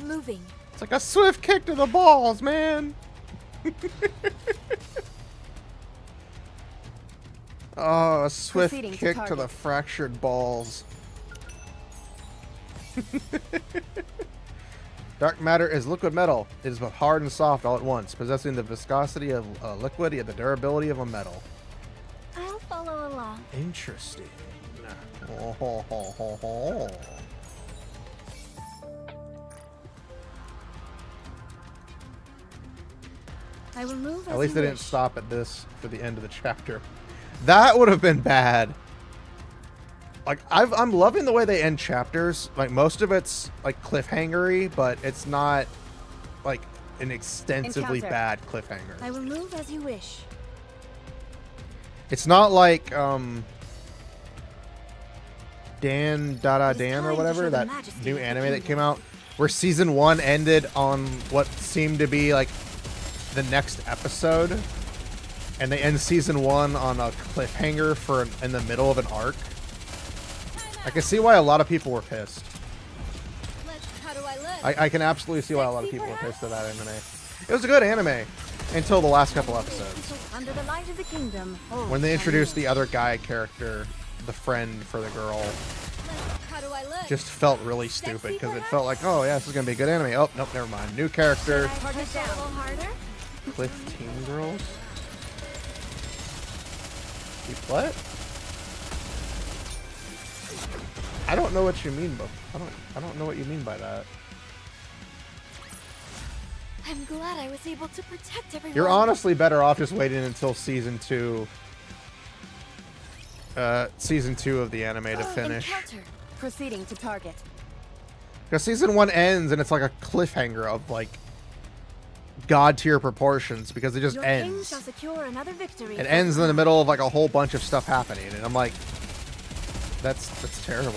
Moving. It's like a swift kick to the balls, man. Oh, a swift Proceeding to kick to target. the fractured balls. Dark matter is liquid metal. It is both hard and soft all at once, possessing the viscosity of a liquid and the durability of a metal. I'll follow along. Interesting. Oh, ho, ho, ho, ho. I will move At least they didn't stop at this for the end of the chapter. That would have been bad. Like, I'm loving the way they end chapters. Like, most of it's like cliffhangery, but it's not like an extensively Encounter. bad cliffhanger. I will move as you wish. It's not like Dan Dada It is Dan or time to whatever, show the that majesty new of the anime that came kingdom. out, where season 1 ended on what seemed to be like the next episode, and they end season 1 on a cliffhanger for in the middle of an arc. I can see why a lot of people were pissed. How do I look? I can absolutely see why a lot of people were pissed at that anime. It was a good anime until the last couple episodes. Under the light of the kingdom. When they introduced the other guy character, the friend for the girl, How do I look? just felt really stupid because it felt like, oh yeah, this is gonna be a good anime. Oh nope, never mind. New character. Push a little harder. Cliff Teen Girls. What? I don't know what you mean, but I don't know what you mean by that. I'm glad I was able to protect everyone. You're honestly better off just waiting until season 2 of the anime to finish. Encounter. Proceeding to target. Because season 1 ends and it's like a cliffhanger of like god tier proportions because it just Your king ends. shall secure another victory. It ends in the middle of like a whole bunch of stuff happening, and I'm like, that's terrible.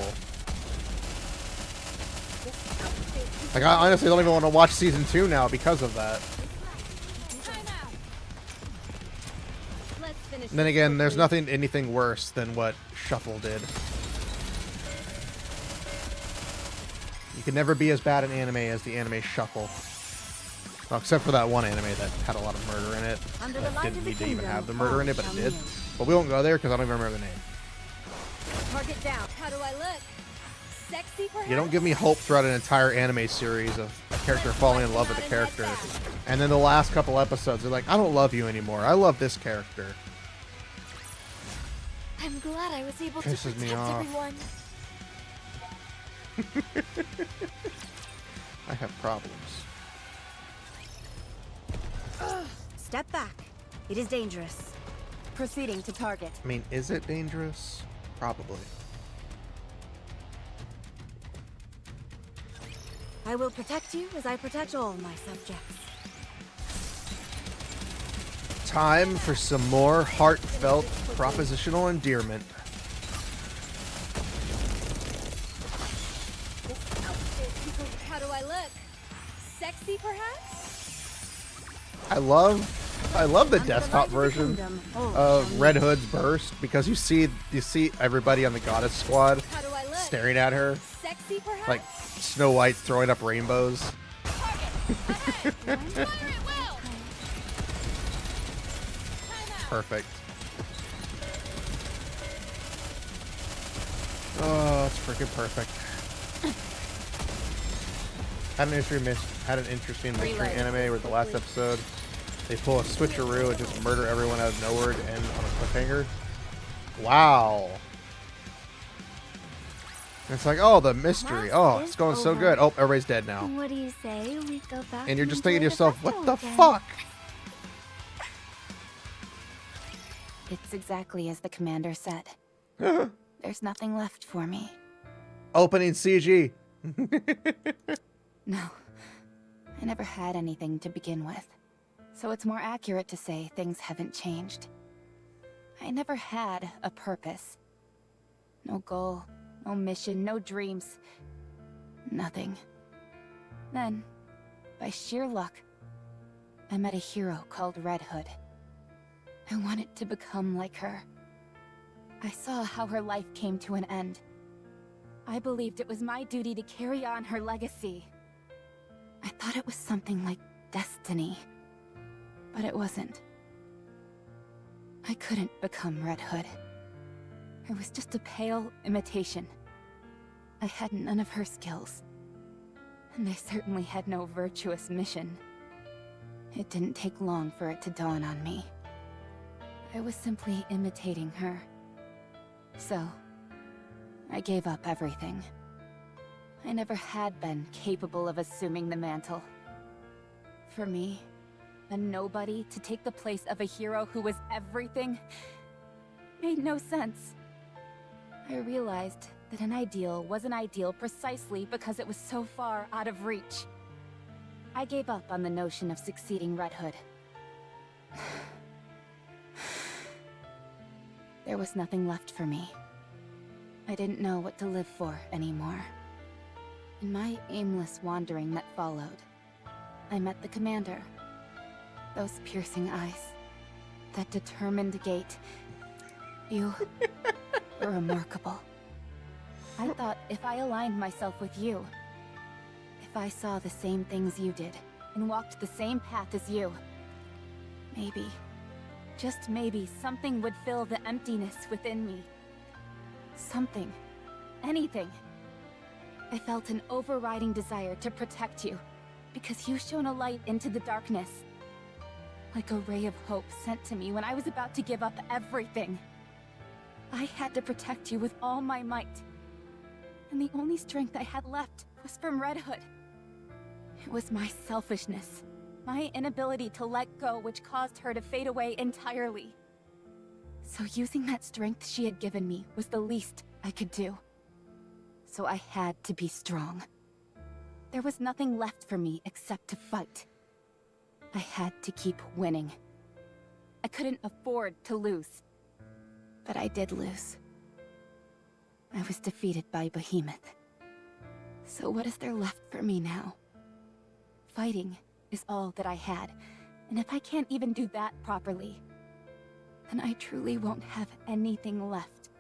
Like, I honestly don't even want to watch season 2 now because of that. Let's finish. And then again, there's anything worse than what Shuffle did. You can never be as bad an anime as the anime Shuffle. Well, except for that one anime that had a lot of murder in it. Under the That light didn't of the need to even kingdom, have the murder in it, but all it did. shall kneel. But we won't go there because I don't even remember the name. Target down. How do I look? Sexy perhaps? You don't give me hope throughout an entire anime series of a character falling in love with a character. And then the last couple episodes, they're like, I don't love you anymore. I love this character. I'm glad I was able to Pisses me protect off. everyone. I have problems. Step back. It is dangerous. Proceeding to target. I mean, is it dangerous? Probably. I will protect you as I protect all my subjects. Time for some more heartfelt propositional endearment. How do I look? Sexy perhaps? I love the desktop version of Red Hood's Burst because you see everybody on the Goddess Squad How do I look? staring at her Sexy perhaps? like Snow White throwing up rainbows. Perfect. Oh, that's freaking perfect. Had an interesting mystery anime where the last episode they pull a switcheroo and just murder everyone out of nowhere to end on a cliffhanger. Wow. And it's like, oh, the mystery. Oh, it's going so good. Oh, everybody's dead now. What do you say we go back? And you're just thinking to enjoy yourself, the what the festival again? fuck? It's exactly as the commander said. There's nothing left for me. Opening CG. No. I never had anything to begin with. So it's more accurate to say things haven't changed. I never had a purpose. No goal, no mission, no dreams. Nothing. Then, by sheer luck, I met a hero called Red Hood. I wanted to become like her. I saw how her life came to an end. I believed it was my duty to carry on her legacy. I thought it was something like destiny. But it wasn't. I couldn't become Red Hood. I was just a pale imitation. I had none of her skills. And I certainly had no virtuous mission. It didn't take long for it to dawn on me. I was simply imitating her. So, I gave up everything. I never had been capable of assuming the mantle. For me, a nobody to take the place of a hero who was everything made no sense. I realized that an ideal was an ideal precisely because it was so far out of reach. I gave up on the notion of succeeding Red Hood. There was nothing left for me. I didn't know what to live for anymore. In my aimless wandering that followed, I met the commander. Those piercing eyes, that determined gait. You were remarkable. I thought if I aligned myself with you, if I saw the same things you did, and walked the same path as you, maybe, just maybe, something would fill the emptiness within me. Something. Anything. I felt an overriding desire to protect you, because you shone a light into the darkness. Like a ray of hope sent to me when I was about to give up everything. I had to protect you with all my might. And the only strength I had left was from Red Hood. It was my selfishness, my inability to let go, which caused her to fade away entirely. So using that strength she had given me was the least I could do. So I had to be strong. There was nothing left for me except to fight. I had to keep winning. I couldn't afford to lose. But I did lose. I was defeated by Behemoth. So what is there left for me now? Fighting is all that I had, and if I can't even do that properly, then I truly won't have anything left.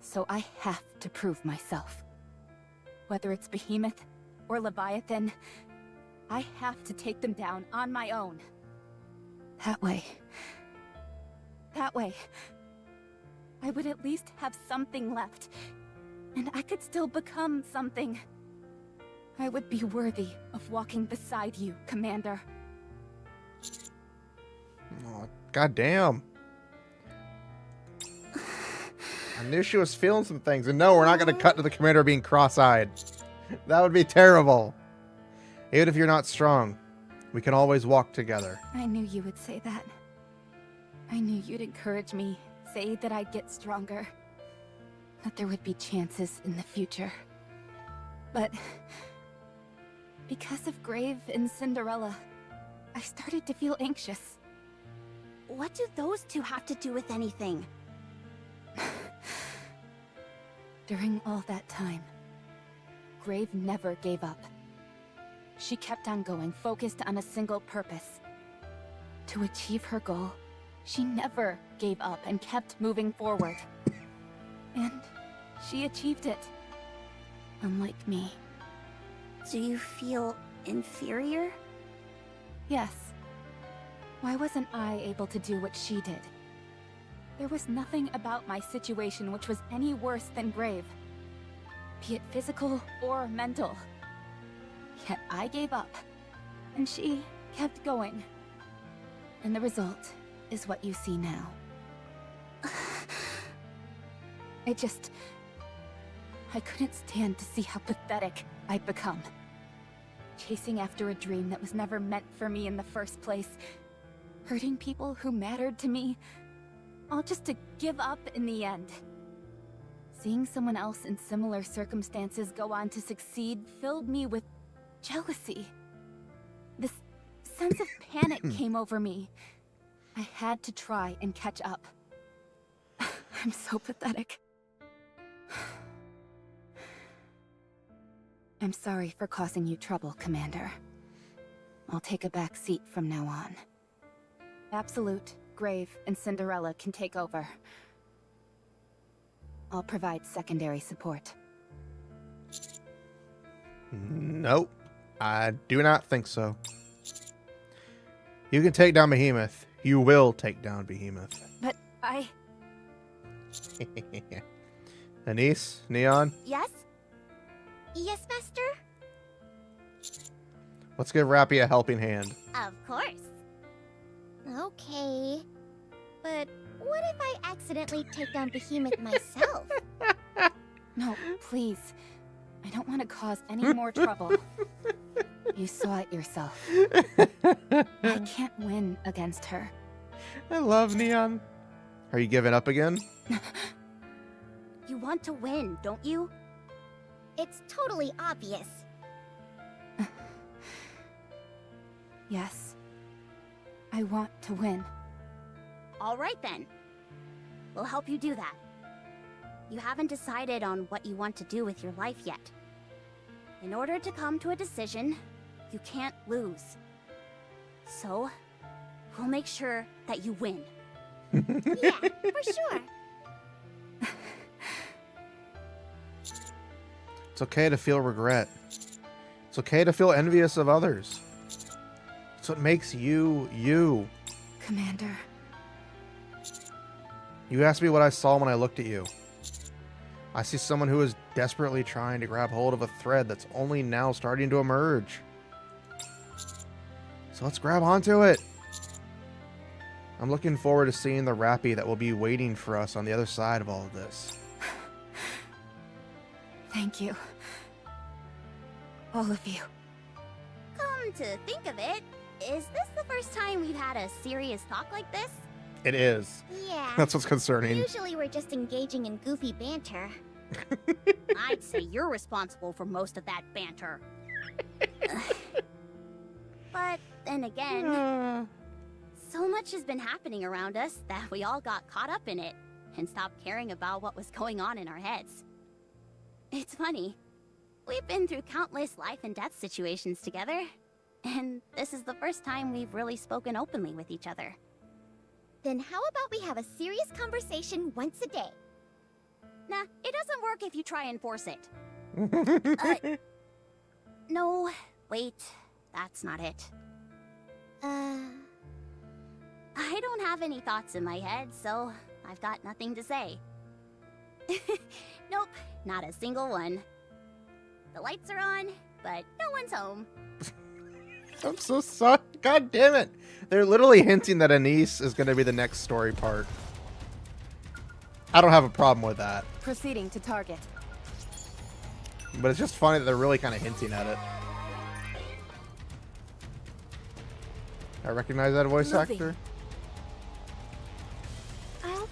So I have to prove myself. Whether it's Behemoth or Leviathan, I have to take them down on my own. That way, I would at least have something left, and I could still become something. I would be worthy of walking beside you, Commander. Oh, goddamn. I knew she was feeling some things, and no, we're not going to cut to the commander being cross-eyed. That would be terrible. Even if you're not strong, we can always walk together. I knew you would say that. I knew you'd encourage me, say that I'd get stronger, that there would be chances in the future. But because of Grave and Cinderella, I started to feel anxious. What do those two have to do with anything? During all that time, Grave never gave up. She kept on going, focused on a single purpose. To achieve her goal, she never gave up and kept moving forward. And she achieved it. Unlike me. Do you feel inferior? Yes. Why wasn't I able to do what she did? There was nothing about my situation which was any worse than Grave. be it physical or mental. Yet I gave up, and she kept going. And the result is what you see now. I couldn't stand to see how pathetic I'd become. Chasing after a dream that was never meant for me in the first place. Hurting people who mattered to me. All just to give up in the end. Seeing someone else in similar circumstances go on to succeed filled me with jealousy. This sense of panic came over me. I had to try and catch up. I'm so pathetic. I'm sorry for causing you trouble, Commander. I'll take a back seat from now on. Absolute, Grave, and Cinderella can take over. I'll provide secondary support. Nope. I do not think so. You can take down Behemoth. You will take down Behemoth. But I... Anise? Neon? Yes? Yes, Master? Let's give Rapi a helping hand. Of course. Okay. But what if I accidentally take down Behemoth myself? No, please. I don't want to cause any more trouble. You saw it yourself. I can't win against her. I love Neon. Are you giving up again? You want to win, don't you? It's totally obvious. Yes. I want to win. All right then. We'll help you do that. You haven't decided on what you want to do with your life yet. In order to come to a decision, you can't lose. So, we'll make sure that you win. Yeah, for sure. It's okay to feel regret. It's okay to feel envious of others. It's what makes you, you. Commander. You asked me what I saw when I looked at you. I see someone who is desperately trying to grab hold of a thread that's only now starting to emerge. So let's grab onto it. I'm looking forward to seeing the Rapi that will be waiting for us on the other side of all of this. Thank you. All of you. Come to think of it, is this the first time we've had a serious talk like this? It is. Yeah. That's what's concerning. Usually we're just engaging in goofy banter. I'd say you're responsible for most of that banter. But then again, so much has been happening around us that we all got caught up in it and stopped caring about what was going on in our heads. It's funny. We've been through countless life and death situations together, and this is the first time we've really spoken openly with each other. Then how about we have a serious conversation once a day? Nah, it doesn't work if you try and force it. No, wait, that's not it. I don't have any thoughts in my head, so I've got nothing to say. Nope, not a single one. The lights are on, but no one's home. I'm so sorry. God damn it. They're literally hinting that Anise is going to be the next story part. I don't have a problem with that. Proceeding to target. But it's just funny that they're really kind of hinting at it. I recognize that voice actor.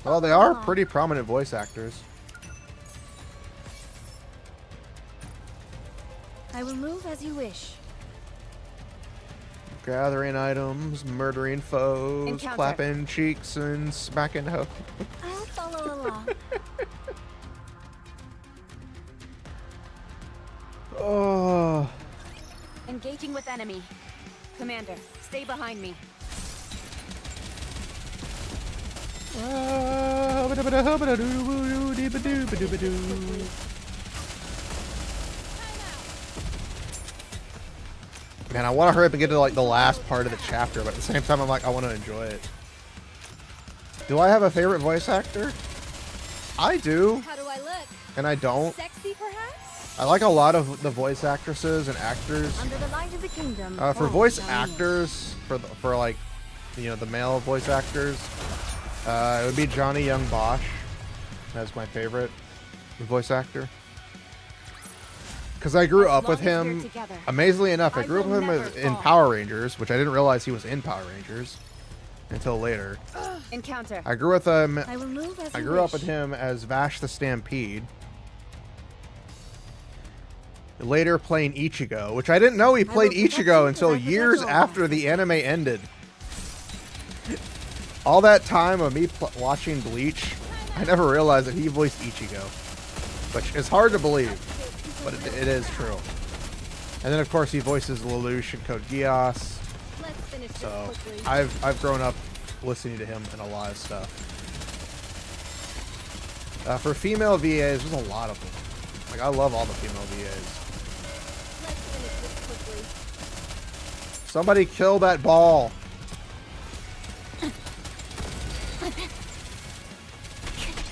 Well, they are pretty prominent voice actors. I will move as you wish. Gathering items, murdering foes, Encounter. clapping cheeks, and smacking hoes. I'll follow along. Oh. Engaging with enemy. Commander, stay behind me. Man, I want to hurry up and get to like the last part of the chapter, but at the same time, I'm like, I want to enjoy it. Do I have a favorite voice actor? I do. How do I look? And I don't. Sexy, perhaps? I like a lot of the voice actresses and actors. Under the light of the kingdom. For voice actors, for like, you know, the male voice actors, it would be Johnny Young Bosch. That's my favorite voice actor. Because I grew up with him. Amazingly enough, I grew up with him in Power Rangers, which I didn't realize he was in Power Rangers until later. Encounter. I grew with him. I will move as I you grew up wish. with him as Vash the Stampede. Later playing Ichigo, which I didn't know he played Ichigo until years after the anime ended. All that time of me watching Bleach, I never realized that he voiced Ichigo, which is hard to believe, but it is true. And then of course he voices Lelouch and Code Geass. So I've grown up listening to him in a lot of stuff. For female VAs, there's a lot of them. Like I love all the female VAs. Somebody kill that ball.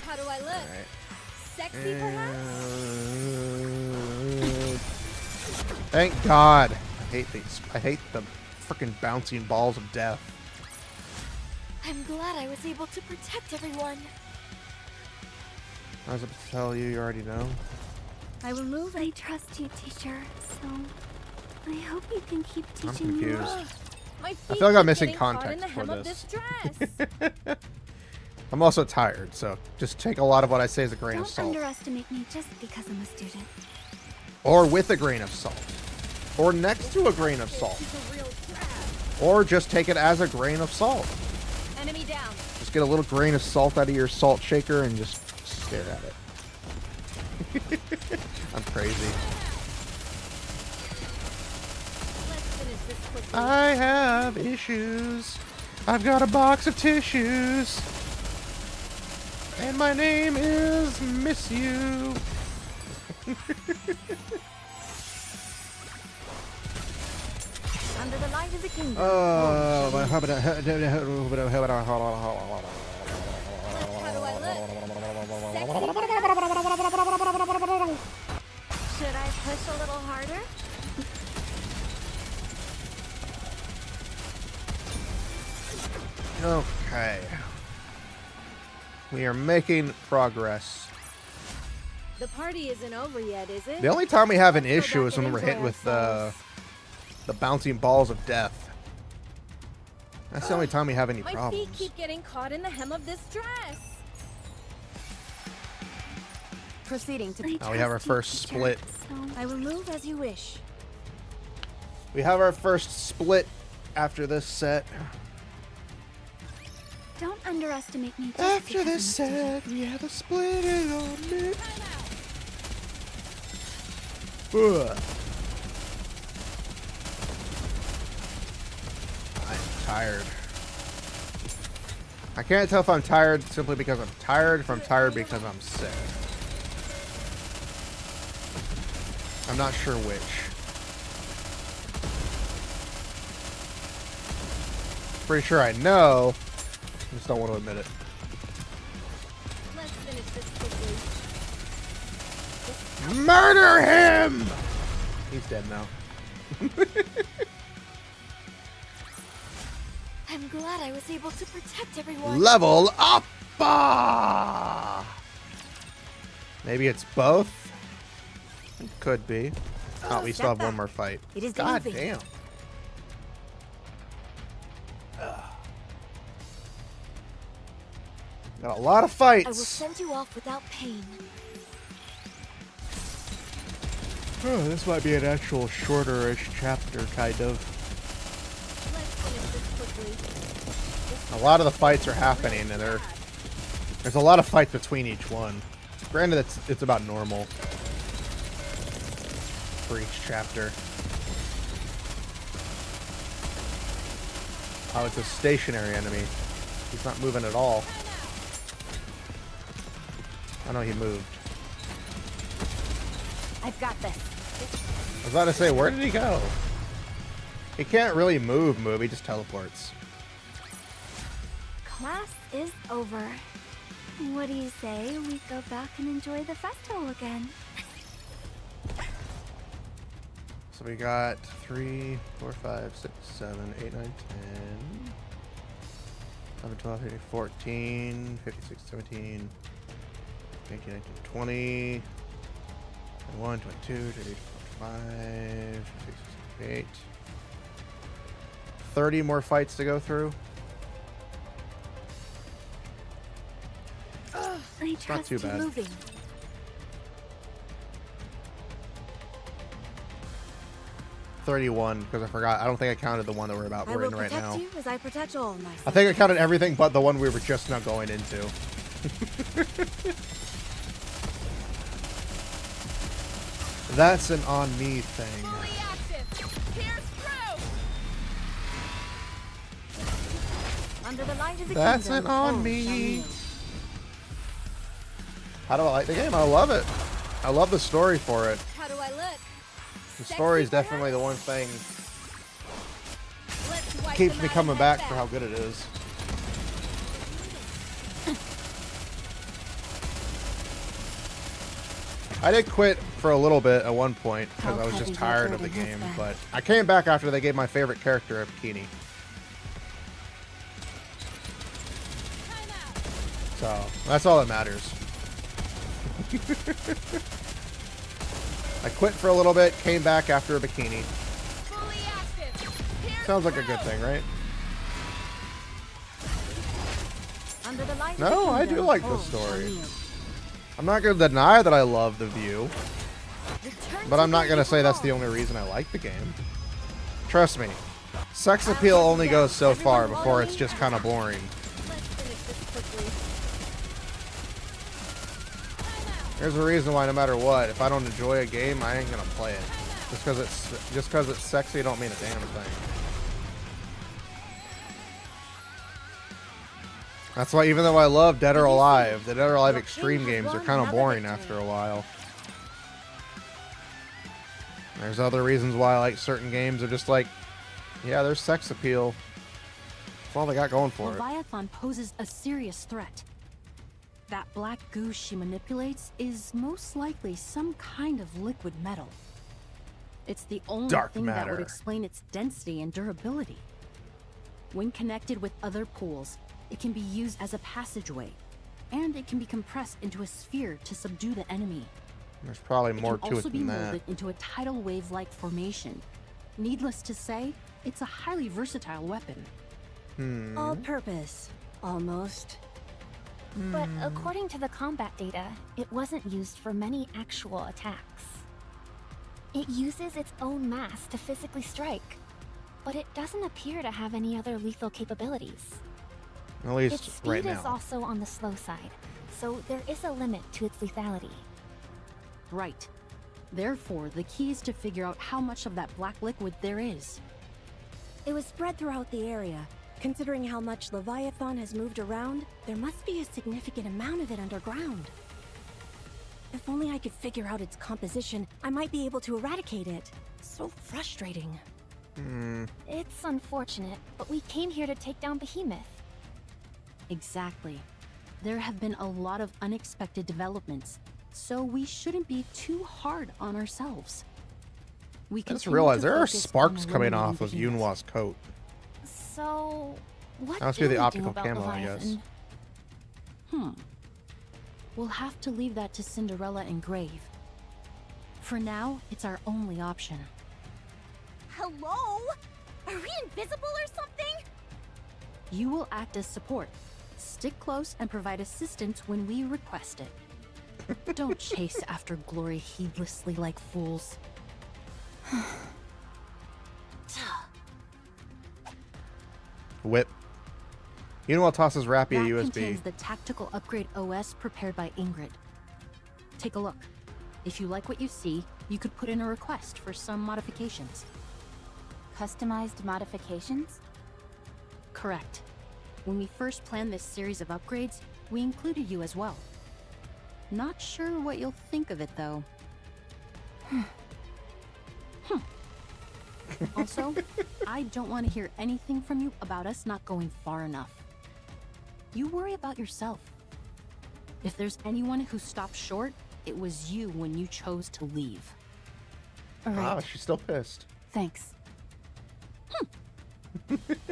How do I look? Right. Sexy, perhaps? Thank God. I hate these. I hate the freaking bouncing balls of death. I'm glad I was able to protect everyone. I was about to tell you, you already know. I will move. I trust you, teacher, so I hope you can keep I'm teaching me. confused. My I feet feel like I'm keep missing getting caught context in the for hem of this. dress. I'm also tired, so just take a lot of what I say as a grain of Don't salt. underestimate me just because I'm a student. Or with a grain of salt. Or next to a grain of salt. Or just take it as a grain of salt. Enemy down. Just get a little grain of salt out of your salt shaker and just stare at it. I'm crazy. Let's finish this quickly. I have issues. I've got a box of tissues. And my name is Miss You. Under the light of the kingdom. Oh, How do I look? Should I push a little harder? Okay. We are making progress. The party isn't over yet, is it? The only time we have an Let's go issue back is when and we're hit enjoy with ourselves. the bouncing balls of death. That's the only time we have any My problems. feet keep getting caught in the hem of this dress. Proceeding to. Now we have our first split. I will move as you wish. We have our first split after this set. Don't underestimate me just After because this I'm a student. set, we have a split on it. Ugh. I'm tired. I can't tell if I'm tired simply because I'm tired, if I'm tired because I'm sick. I'm not sure which. Pretty sure I know. I just don't want to admit it. Let's finish this quickly. Murder him! He's dead now. I'm glad I was able to protect everyone. Level up! Ah! Maybe it's both? It could be. Oh, we still have one more fight. It is God moving. damn. Got a lot of I will fights. send you off without pain. Oh, this might be an actual shorter-ish chapter, kind of. Let's finish this quickly. A lot of the fights are happening, and there's a lot of fights between each one. Granted, it's about normal for each chapter. Oh, it's a stationary enemy. He's not moving at all. I know he moved. I've got this. I was about to say, where did he go? He can't really move, he just teleports. Class is over. What do you say we go back and enjoy the festival again? So we got 3, 4, 5, 6, 7, 8, 9, 10, 11, 12, 13, 14, 15, 16, 17, 18, 19, 20, 21, 22, 23, 25, 26, 28. 30 more fights to go through. It's not too bad. Moving. 31, because I forgot. I don't think I counted the one that we're in right now. You as I protect all my I think I counted everything but the one we were just now going into. That's an on me thing. Under the light of the That's kingdom, an on all me. shall kneel. How do I like the game? I love it. I love the story for it. How do I look? The story is definitely the one thing Let's wipe keeps them me out coming of back my for how good it is. I did quit for a little bit at one point because I was just tired of the game, but I came back after they gave my favorite character a bikini. So that's all that matters. I quit for a little bit, came back after a bikini. Sounds like a good thing, right? Under the light of No, the I do kingdom, like the all shall story. kneel. I'm not going to deny that I love the view, Return but to I'm not where going you to say that's the belong. only reason I like the game. Trust me, sex appeal only goes so far before it's just kind of boring. Let's finish this quickly. There's a reason why no matter what, if I don't enjoy a game, I ain't going to play it. Just because it's sexy don't mean a damn thing. That's why even though I love Dead or Alive, the Dead or Alive Extreme games are kind of boring after a while. There's other reasons why I like certain games are just like, yeah, there's sex appeal. That's all they got going for it. Leviathan poses a serious threat. That black goo she manipulates is most likely some kind of liquid metal. It's the only Dark thing that matter. would explain its density and durability. When connected with other pools, it can be used as a passageway, and it can be compressed into a sphere to subdue the enemy. There's probably more It can to also it be than that. molded into a tidal wave-like formation. Needless to say, it's a highly versatile weapon. All purpose, almost. But according to the combat data, it wasn't used for many actual attacks. It uses its own mass to physically strike, but it doesn't appear to have any other lethal capabilities. At least Its speed right is now. also on the slow side, so there is a limit to its lethality. Right. Therefore, the key is to figure out how much of that black liquid there is. It was spread throughout the area. Considering how much Leviathan has moved around, there must be a significant amount of it underground. If only I could figure out its composition, I might be able to eradicate it. So frustrating. It's unfortunate, but we came here to take down Behemoth. Exactly. There have been a lot of unexpected developments, so we shouldn't be too hard on ourselves. We I just continue realized to there are focus on sparks coming eliminating off of Behemoth. Yunwa's coat. So, what That must do be the we do optical about camo, I guess. Leviathan? We'll have to leave that to Cinderella and Grave. For now, it's our only option. Hello? Are we invisible or something? You will act as support. Stick close and provide assistance when we request it. Don't chase after glory heedlessly like fools. Whip. Yunwa tosses Rapi That a USB. contains the tactical upgrade OS prepared by Ingrid. Take a look. If you like what you see, you could put in a request for some modifications. Customized modifications? Correct. When we first planned this series of upgrades, we included you as well. Not sure what you'll think of it, though. Also, I don't want to hear anything from you about us not going far enough. You worry about yourself. If there's anyone who stopped short, it was you when you chose to leave. Wow, Right. she's still pissed. Thanks.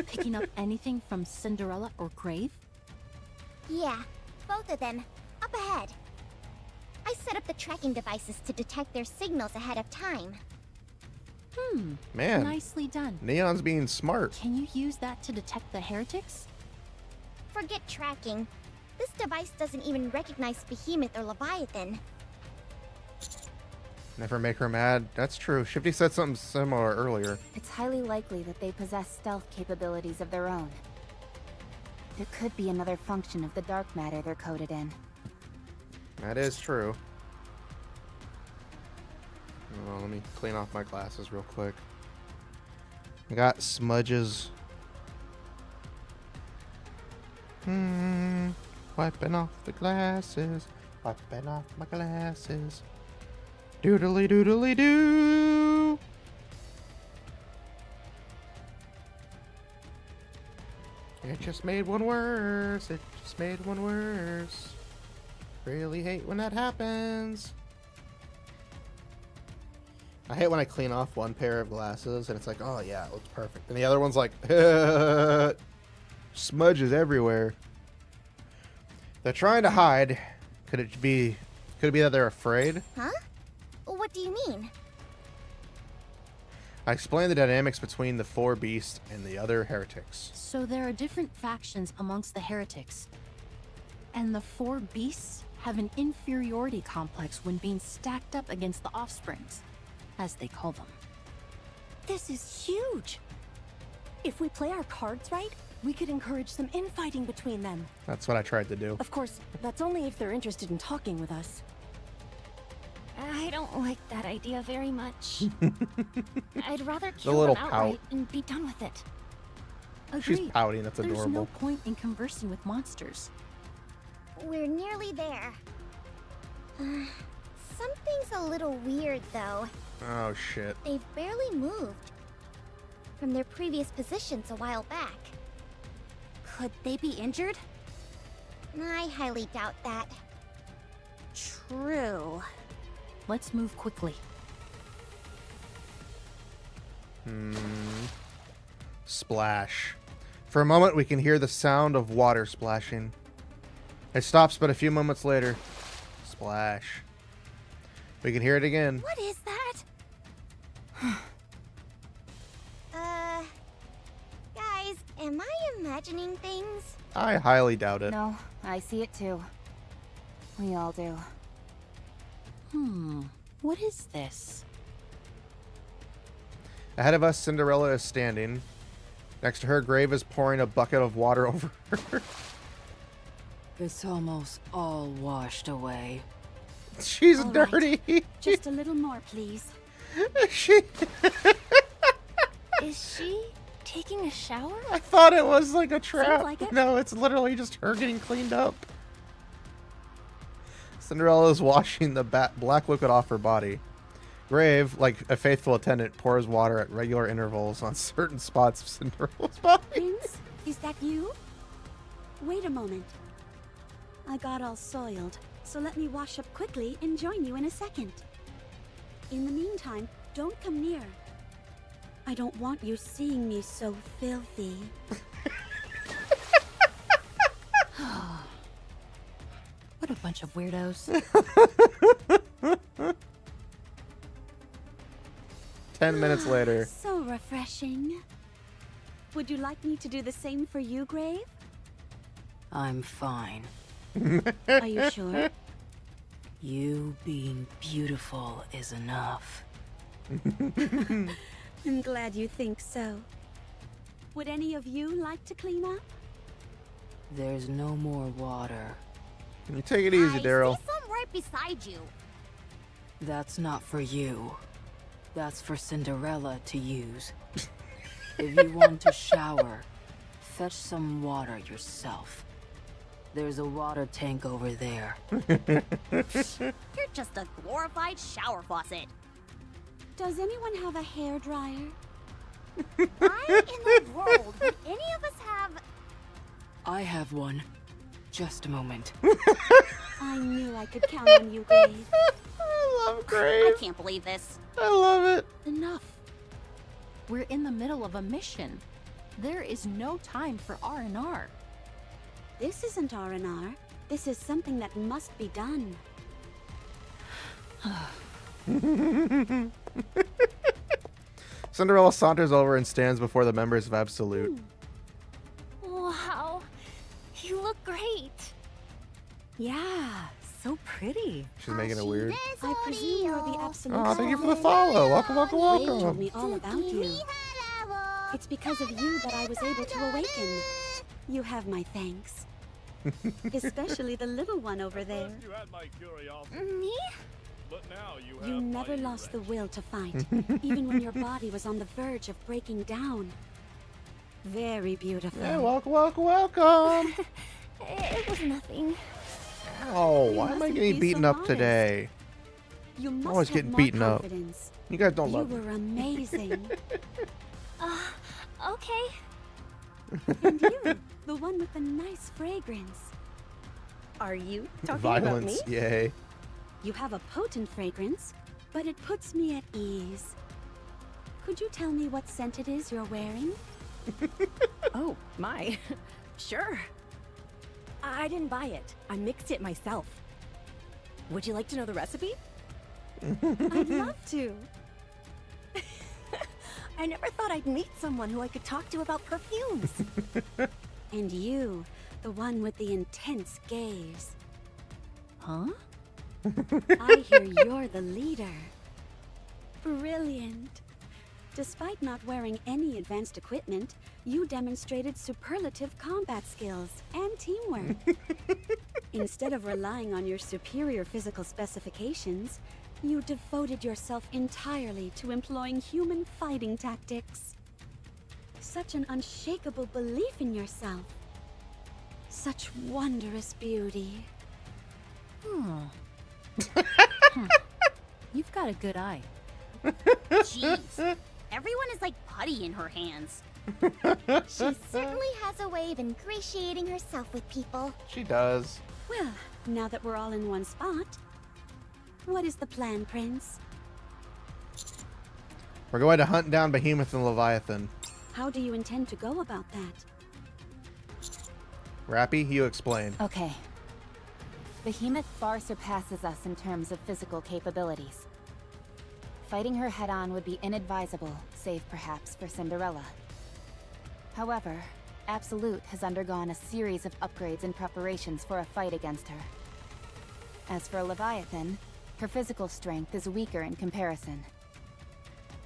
Picking up anything from Cinderella or Grave? Yeah, both of them. Up ahead. I set up the tracking devices to detect their signals ahead of time. Man, Nicely done. Neon's being smart. Can you use that to detect the heretics? Forget tracking. This device doesn't even recognize Behemoth or Leviathan. Never make her mad. That's true. Shifty said something similar earlier. It's highly likely that they possess stealth capabilities of their own. There could be another function of the dark matter they're coded in. That is true. Oh, let me clean off my glasses real quick. I got smudges. Wiping off the glasses. Wiping off my glasses. Doodly doodly doo. It just made one worse. It just made one worse. Really hate when that happens. I hate when I clean off one pair of glasses and it's like, oh yeah, it looks perfect. And the other one's like, smudges everywhere. They're trying to hide. Could it be that they're afraid? Huh? What do you mean? I explained the dynamics between the four beasts and the other heretics. So there are different factions amongst the heretics. And the four beasts have an inferiority complex when being stacked up against the offsprings, as they call them. This is huge. If we play our cards right, we could encourage some infighting between them. That's what I tried to do. Of course, that's only if they're interested in talking with us. I don't like that idea very much. I'd rather kill little them pout. outright and be done with it. Agreed. She's pouting. That's There's adorable. no point in conversing with monsters. We're nearly there. Something's a little weird, though. Oh shit. They've barely moved from their previous positions a while back. Could they be injured? I highly doubt that. True. Let's move quickly. Splash. For a moment, we can hear the sound of water splashing. It stops, but a few moments later, splash. We can hear it again. What is that? Guys, am I imagining things? I highly doubt it. No, I see it too. We all do. What is this? Ahead of us, Cinderella is standing. Next to her, Grave is pouring a bucket of water over her. It's almost all washed away. She's All right. dirty. Just a little more, please. She. Is she taking a shower? I thought it was like a trap. like it. No, it's literally just her getting cleaned up. Cinderella is washing the black liquid off her body. Grave, like a faithful attendant, pours water at regular intervals on certain spots of Cinderella's body. Prince, is that you? Wait a moment. I got all soiled, so let me wash up quickly and join you in a second. In the meantime, don't come near. I don't want you seeing me so filthy. What a bunch of weirdos. 10 minutes later. So refreshing. Would you like me to do the same for you, Grave? I'm fine. Are you sure? You being beautiful is enough. I'm glad you think so. Would any of you like to clean up? There's no more water. Can you take it easy, Daryl? see some right beside you. That's not for you. That's for Cinderella to use. If you want to shower, fetch some water yourself. There's a water tank over there. You're just a glorified shower faucet. Does anyone have a hair dryer? Why in the world would any of us have... I have one. Just a moment. I knew I could count on you, Grave. I love I Grave. can't believe this. I love it. Enough. We're in the middle of a mission. There is no time for R&R. This isn't R&R. This is something that must be done. Cinderella saunters over and stands before the members of Absolute. Wow. You look great. Yeah, so pretty. She's making it weird. I presume you're the Absolute. Oh, thank you for the follow. Welcome, welcome, Wade told welcome. me all about you. It's because of you that I was able to awaken. You have my thanks. Especially the little one over there. You had my curiosity, Me? but now you have You never my lost the interest. will to fight, even when your body was on the verge of breaking down. Very beautiful. Yeah, welcome, welcome, welcome. It was nothing. Oh, You why am I mustn't getting be beaten so up modest. today? You must always have getting more beaten up. confidence. You guys don't You love me. were amazing. Okay. And you, the one with the nice fragrance. Are you talking about me? Violence, yay. You have a potent fragrance, but it puts me at ease. Could you tell me what scent it is you're wearing? Oh, my. Sure. I didn't buy it. I mixed it myself. Would you like to know the recipe? I'd love to. I never thought I'd meet someone who I could talk to about perfumes. And you, the one with the intense gaze. Huh? I hear you're the leader. Brilliant. Despite not wearing any advanced equipment, you demonstrated superlative combat skills and teamwork. Instead of relying on your superior physical specifications, you devoted yourself entirely to employing human fighting tactics. Such an unshakable belief in yourself. Such wondrous beauty. You've got a good eye. Jeez. Everyone is like putty in her hands. She certainly has a way of ingratiating herself with people. She does. Well, now that we're all in one spot, what is the plan, Prince? We're going to hunt down Behemoth and Leviathan. How do you intend to go about that? Rapi, you explain. Okay. Behemoth far surpasses us in terms of physical capabilities. Fighting her head-on would be inadvisable, save perhaps for Cinderella. However, Absolute has undergone a series of upgrades and preparations for a fight against her. As for Leviathan, her physical strength is weaker in comparison.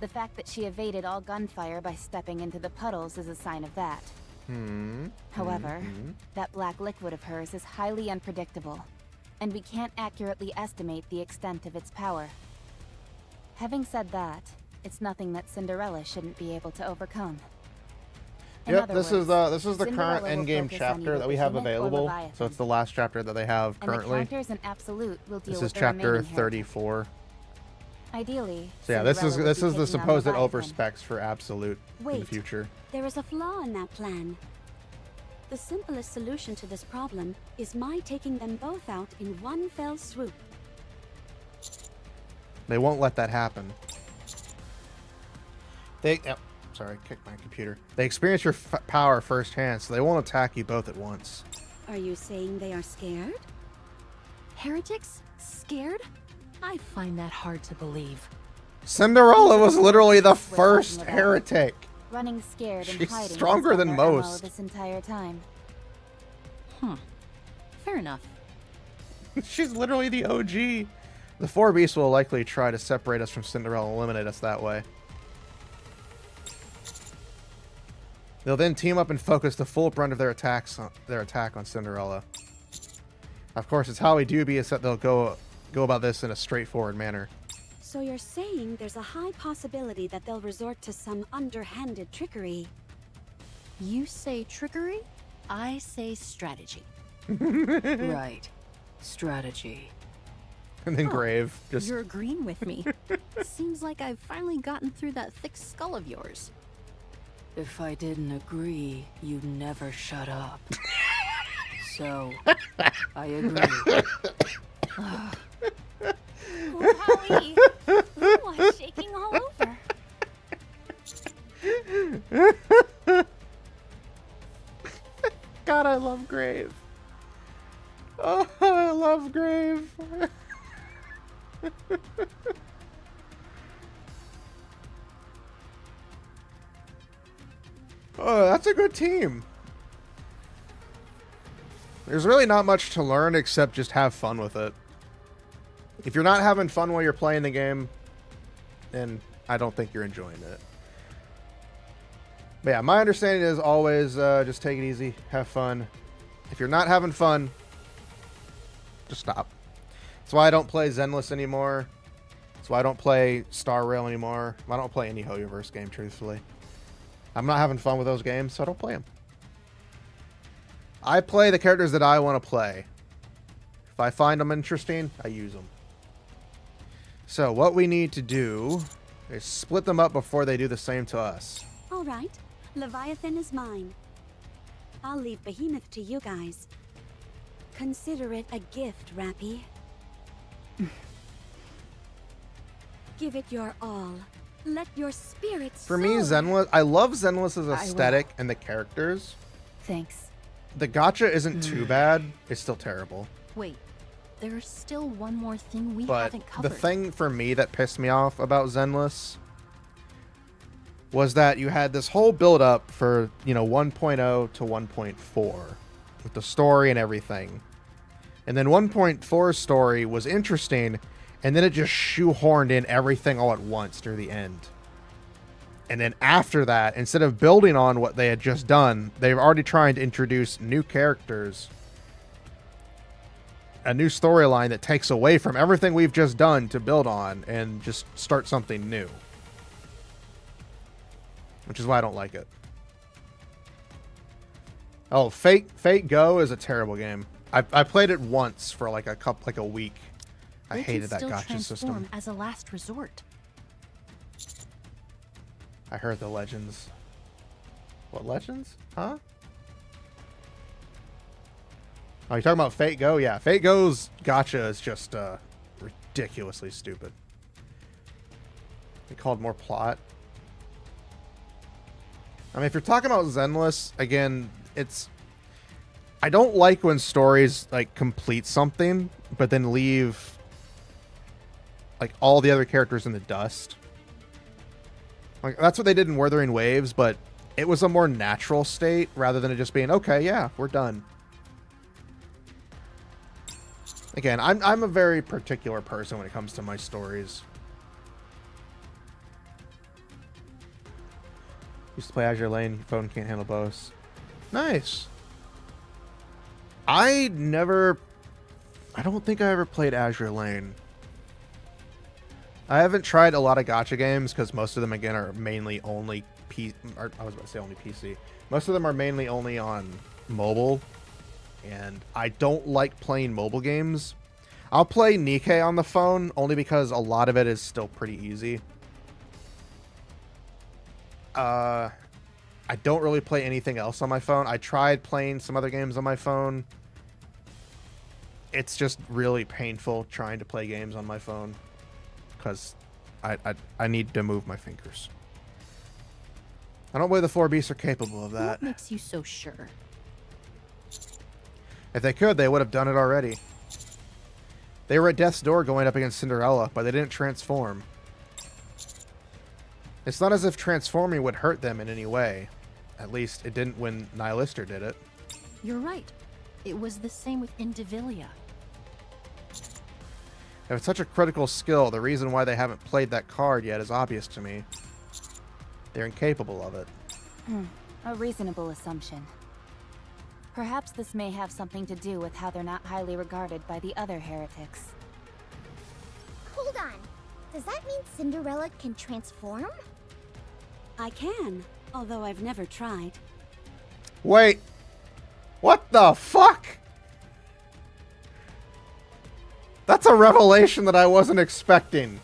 The fact that she evaded all gunfire by stepping into the puddles is a sign of that. However, that black liquid of hers is highly unpredictable, and we can't accurately estimate the extent of its power. Having said that, it's nothing that Cinderella shouldn't be able to overcome. In Yep, other this words, is the Cinderella current will endgame focus on chapter either that we have Behemoth or available. Leviathan, So it's the last chapter that they have and the currently. counters in Absolute will deal This with is the chapter remaining heretics. 34. Ideally, So yeah, this is Cinderella would be the taking on supposed Leviathan. overspecs for Absolute in the Wait. future. There is a flaw in that plan. The simplest solution to this problem is my taking them both out in one fell swoop. They won't let that happen. Sorry, kicked my computer. They experience your power firsthand, so they won't attack you both at once. Are you saying they are scared? Heretics? Scared? I find that hard to believe. Cinderella was literally the We're first talking about. heretic. Running scared and She's hiding stronger has than been their MO most. this entire time. Fair enough. She's literally the OG. The four beasts will likely try to separate us from Cinderella and eliminate us that way. They'll then team up and focus the full brunt of their attack on Cinderella. Of course, it's how we do be is that they'll go about this in a straightforward manner. So you're saying there's a high possibility that they'll resort to some underhanded trickery. You say trickery, I say strategy. Right. Strategy. And then Grave just You're agreeing with me. Seems like I've finally gotten through that thick skull of yours. If I didn't agree, you'd never shut up. So, I agree. Oh, Howie, who was shaking Oh, that's a good team. There's really not much to learn except just have fun with it. If you're not having fun while you're playing the game, then I don't think you're enjoying it. But yeah, my understanding is always just take it easy, have fun. If you're not having fun, just stop. That's why I don't play Zenless anymore. That's why I don't play Star Rail anymore. I don't play any Hoyoverse game, truthfully. I'm not having fun with those games, so I don't play them. I play the characters that I want to play. If I find them interesting, I use them. So what we need to do is split them up before they do the same to us. All right. Leviathan is mine. I'll leave Behemoth to you guys. Consider it a gift, Rapi. Give it your all. Let your spirit For me, Zenless, I love Zenless's aesthetic and the characters. Thanks. The gacha isn't too bad. It's still terrible. Wait, there's still one more thing we But haven't covered. the thing for me that pissed me off about Zenless was that you had this whole build up for, 1.0 to 1.4 with the story and everything. And then 1.4's story was interesting, and then it just shoehorned in everything all at once near the end. And then after that, instead of building on what they had just done, they've already trying to introduce new characters, a new storyline that takes away from everything we've just done to build on and just start something new. Which is why I don't like it. Oh, Fate Go is a terrible game. I played it once for like a week. I hated that gacha system. As a last resort. I heard the legends. What legends? Huh? Oh, you talking about Fate Go? Yeah, Fate Go's gacha is just ridiculously stupid. They called more plot. I mean, if you're talking about Zenless, again, it's... I don't like when stories, like, complete something, but then leave, like, all the other characters in the dust. Like, that's what they did in Wuthering Waves, but it was a more natural state, rather than it just being, okay, yeah, we're done. Again, I'm a very particular person when it comes to my stories. Used to play Azure Lane, your phone can't handle both. Nice. I don't think I ever played Azure Lane. I haven't tried a lot of gacha games because most of them, again, are mainly only I was about to say only PC. Most of them are mainly only on mobile, and I don't like playing mobile games. I'll play Nikke on the phone only because a lot of it is still pretty easy. I don't really play anything else on my phone. I tried playing some other games on my phone. It's just really painful trying to play games on my phone because I need to move my fingers. I don't believe the 4 beasts are capable of that. What makes you so sure? If they could, they would have done it already. They were at death's door going up against Cinderella, but they didn't transform. It's not as if transforming would hurt them in any way. At least it didn't when Nihilister did it. You're right. It was the same with Indivilia. If it's such a critical skill, the reason why they haven't played that card yet is obvious to me. They're incapable of it. A reasonable assumption. Perhaps this may have something to do with how they're not highly regarded by the other heretics. Hold on. Does that mean Cinderella can transform? I can, although I've never tried. Wait. What the fuck? That's a revelation that I wasn't expecting.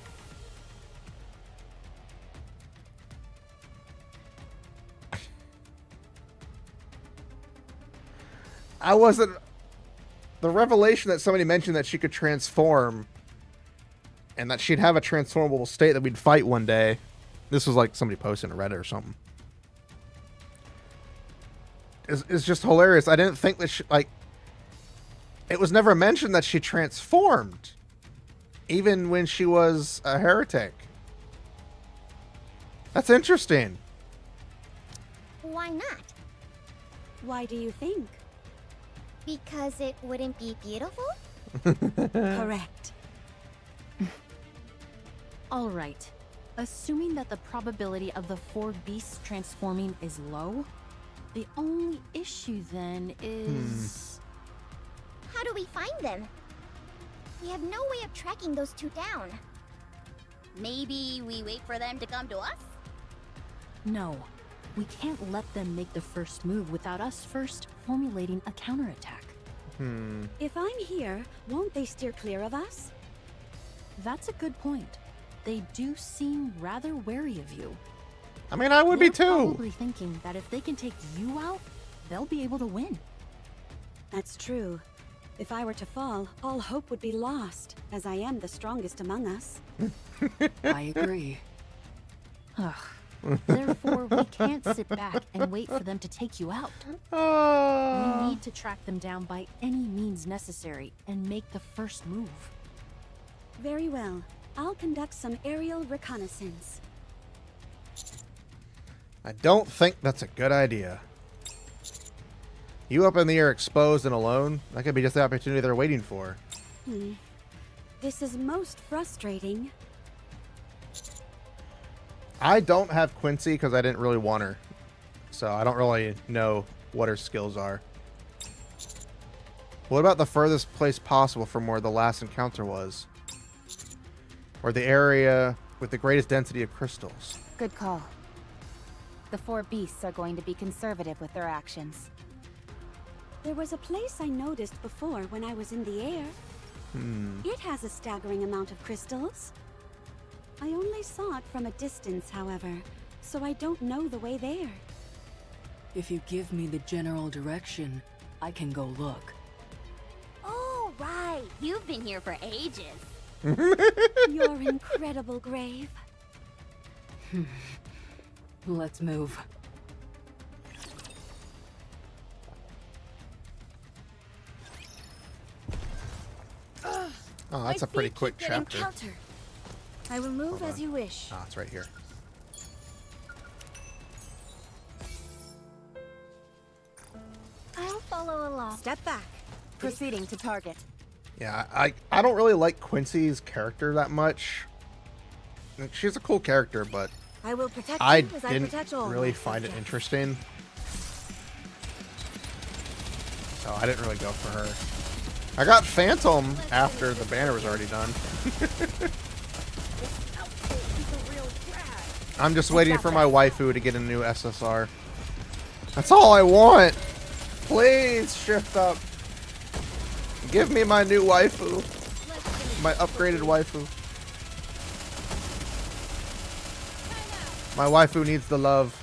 I wasn't... The revelation that somebody mentioned that she could transform and that she'd have a transformable state that we'd fight one day. This was like somebody posting on Reddit or something. It's just hilarious. I didn't think that she, like... it was never mentioned that she transformed, even when she was a heretic. That's interesting. Why not? Why do you think? Because it wouldn't be beautiful? Correct. Alright. Assuming that the probability of the 4 beasts transforming is low, the only issue then is... How do we find them? We have no way of tracking those two down. Maybe we wait for them to come to us? No. We can't let them make the first move without us first formulating a counterattack. If I'm here, won't they steer clear of us? That's a good point. They do seem rather wary of you. I mean, I would be They're too. probably thinking that if they can take you out, they'll be able to win. That's true. If I were to fall, all hope would be lost, as I am the strongest among us. I agree. Ugh. Therefore, we can't sit back and wait for them to take you out. We need to track them down by any means necessary and make the first move. Very well. I'll conduct some aerial reconnaissance. I don't think that's a good idea. You up in the air exposed and alone? That could be just the opportunity they're waiting for. This is most frustrating. I don't have Quincy because I didn't really want her. So I don't really know what her skills are. What about the furthest place possible from where the last encounter was? Or the area with the greatest density of crystals? Good call. The 4 beasts are going to be conservative with their actions. There was a place I noticed before when I was in the air. It has a staggering amount of crystals. I only saw it from a distance, however, so I don't know the way there. If you give me the general direction, I can go look. Oh, right. You've been here for ages. Your incredible grave. Let's move. Oh, that's a pretty quick chapter. I will move Hold as on. you wish. Ah, it's right here. I'll follow along. Step back. Proceeding to target. Yeah, I don't really like Quincy's character that much. Like, she's a cool character, but I will protect I you as I didn't protect all really my find it subjects. interesting. So I didn't really go for her. I got Phantom after the banner was already done. I'm just waiting for my waifu to get a new SSR. That's all I want. Please shift up. Give me my new waifu. My upgraded waifu. My waifu needs the love.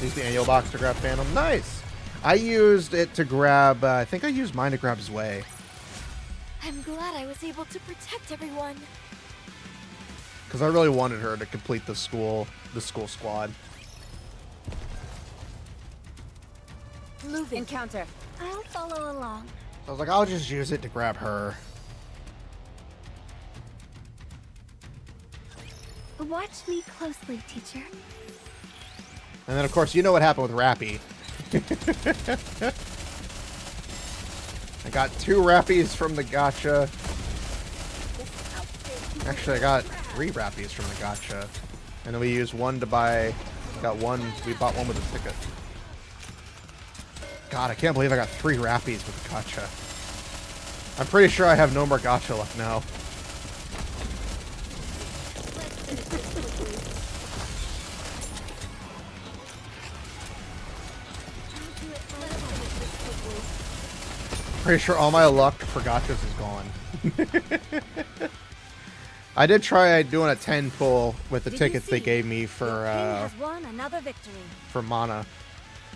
Use the annual box to grab Phantom. Nice. I used it to grab, I think I used mine to grab Zwei. I'm glad I was able to protect everyone. Because I really wanted her to complete the school squad. Move encounter. I'll follow along. So I was like, I'll just use it to grab her. Watch me closely, teacher. And then, of course, you know what happened with Rapi. I got 2 Rappies from the gacha. Actually, I got 3 Rappies from the gacha. And then we used one to buy... we bought one with a ticket. God, I can't believe I got 3 Rappies with the gacha. I'm pretty sure I have no more gacha left now. Pretty sure all my luck for gachas is gone. I did try doing a 10 pull with the tickets they gave me for won another victory. for mana,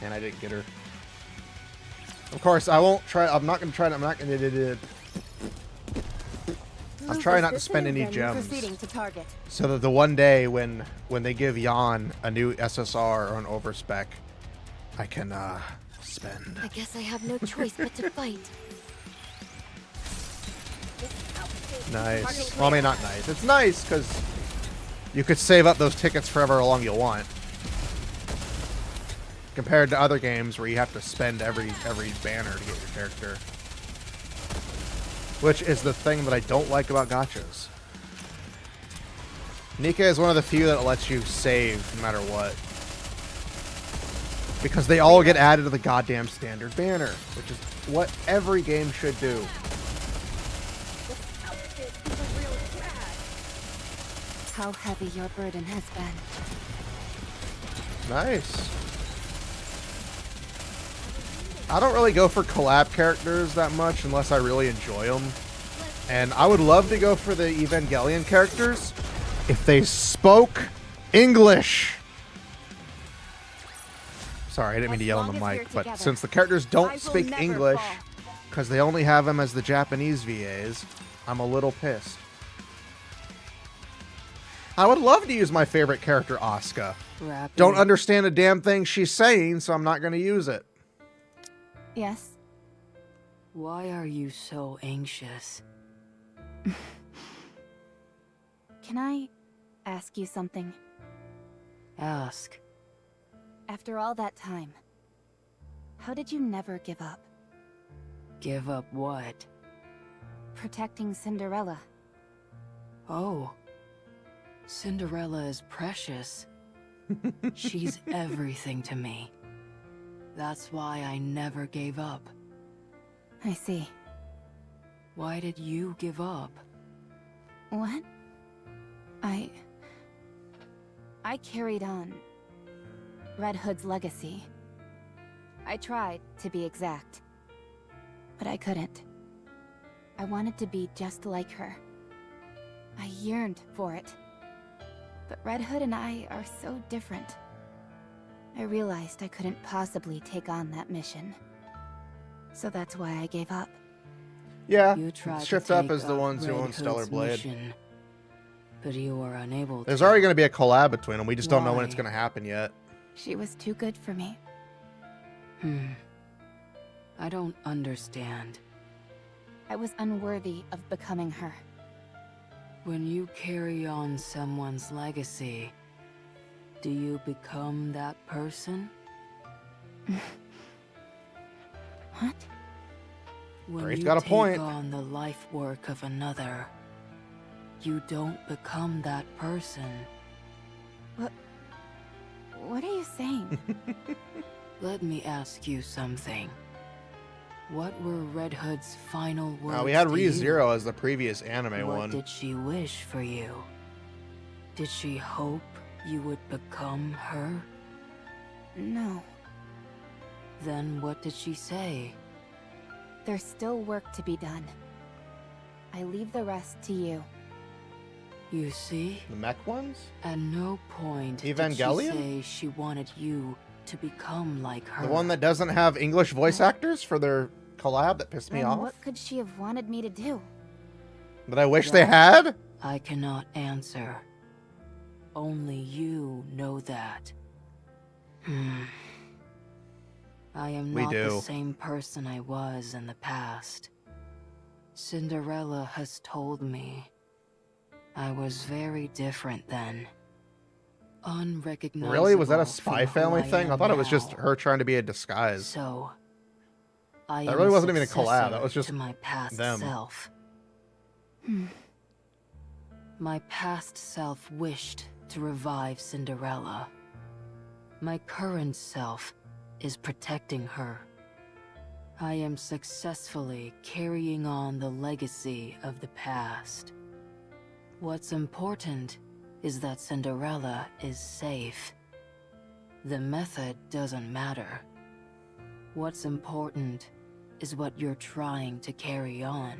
and I didn't get her. Of course, I won't try. I'm not gonna try. I'm not gonna. I'm trying not to spend any gems, Proceeding to target. so that the one day when they give Jan a new SSR or an overspec, I can spend. I guess I have no choice but to fight. Nice. Well, I mean, not nice. It's nice because you could save up those tickets for however long you want. Compared to other games where you have to spend every banner to get your character. Which is the thing that I don't like about gachas. Nikke is one of the few that lets you save no matter what. Because they all get added to the goddamn standard banner, which is what every game should do. How heavy your burden has been. Nice. I don't really go for collab characters that much unless I really enjoy them. And I would love to go for the Evangelion characters if they spoke English. Sorry, I didn't mean to yell on the mic, but since the characters don't speak English, because they only have them as the Japanese VAs, I'm a little pissed. I would love to use my favorite character, Asuka. Don't understand a damn thing she's saying, so I'm not going to use it. Yes? Why are you so anxious? Can I ask you something? Ask. After all that time, how did you never give up? Give up what? Protecting Cinderella. Oh. Cinderella is precious. She's everything to me. That's why I never gave up. I see. Why did you give up? What? I carried on Red Hood's legacy. I tried, to be exact. But I couldn't. I wanted to be just like her. I yearned for it. But Red Hood and I are so different. I realized I couldn't possibly take on that mission. So that's why I gave up. Yeah, You tried Shift to Up take is the up ones who Red own Stellar Hood's Blade. mission, but you were unable There's to. already going to be a collab between them. We just don't know when it's Why? going to happen yet. She was too good for me. I don't understand. I was unworthy of becoming her. When you carry on someone's legacy, do you become that person? What? When Grace you got a take point. on the life work of another, you don't become that person. What are you saying? Let me ask you something. What were Red Hood's final words? We had to you? ReZero as the previous anime What one. did she wish for you? Did she hope you would become her? No. Then what did she say? There's still work to be done. I leave the rest to you. You see? The mech ones? At no point Evangelion? did she say she wanted you to become like her. The one that doesn't have English voice actors for their collab that pissed me Then off? what could she have wanted me to do? That I wish they had? I cannot answer. Only you know that. I am We not do. the same person I was in the past. Cinderella has told me I was very different then. Unrecognizable. Really? Was that a from Spy who Family I thing? I am thought it was just now. her trying to be a disguise. So, I That am really a wasn't even a collab, that successor was just to my past them. self. My past self wished to revive Cinderella. My current self is protecting her. I am successfully carrying on the legacy of the past. What's important is that Cinderella is safe. The method doesn't matter. What's important is what you're trying to carry on.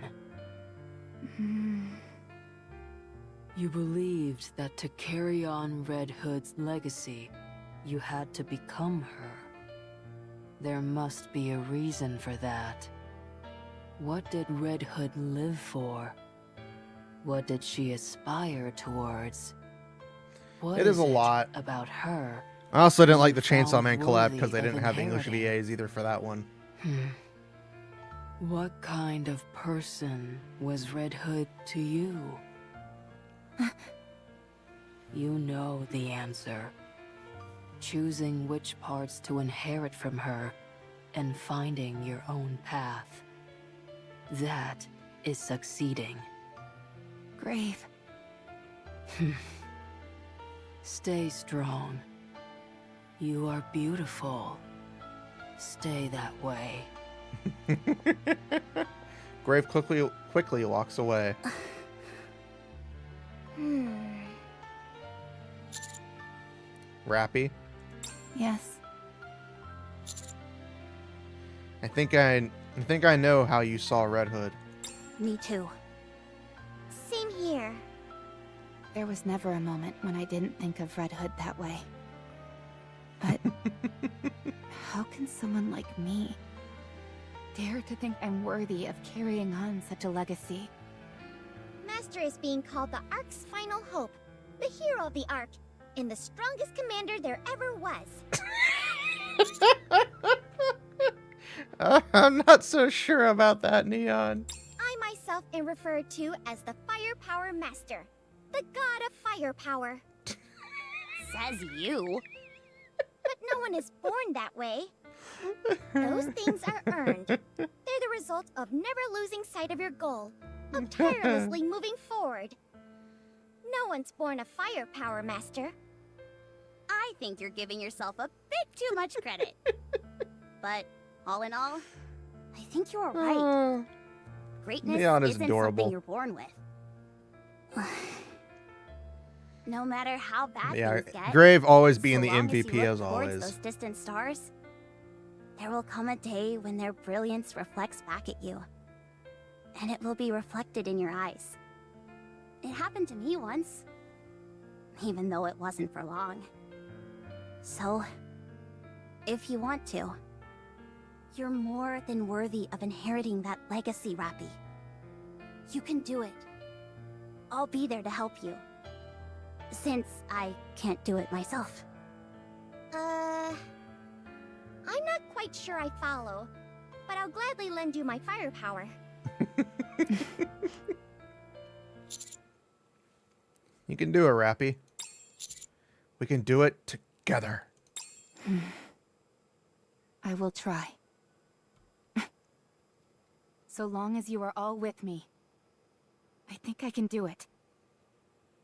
You believed that to carry on Red Hood's legacy, you had to become her. There must be a reason for that. What did Red Hood live for? What did she aspire towards? What It is a it lot. about her I also didn't like the Chainsaw Man collab because they didn't have English VAs either for that one. What kind of person was Red Hood to you? You know the answer. Choosing which parts to inherit from her and finding your own path. That is succeeding. Grave. Stay strong. You are beautiful. Stay that way. Grave quickly walks away. Rapi? Yes. I think I know how you saw Red Hood. Me too. Same here. There was never a moment when I didn't think of Red Hood that way. But how can someone like me dare to think I'm worthy of carrying on such a legacy? Master is being called the Ark's final hope, the hero of the Ark, and the strongest commander there ever was. I'm not so sure about that, Neon. I myself am referred to as the Firepower Master, the god of firepower. Says you. But no one is born that way. Those things are earned. They're the result of never losing sight of your goal, of tirelessly moving forward. No one's born a firepower master. I think you're giving yourself a bit too much credit. But all in all, I think you're right. Greatness Neon is isn't adorable. something you're born with. No matter how bad Yeah, things get, Grave always being so the long MVP you look as towards always. those distant stars, there will come a day when their brilliance reflects back at you. And it will be reflected in your eyes. It happened to me once, even though it wasn't for long. So, if you want to, you're more than worthy of inheriting that legacy, Rapi. You can do it. I'll be there to help you. Since I can't do it myself. I'm not quite sure I follow, but I'll gladly lend you my firepower. You can do it, Rapi. We can do it together. I will try. So long as you are all with me, I think I can do it.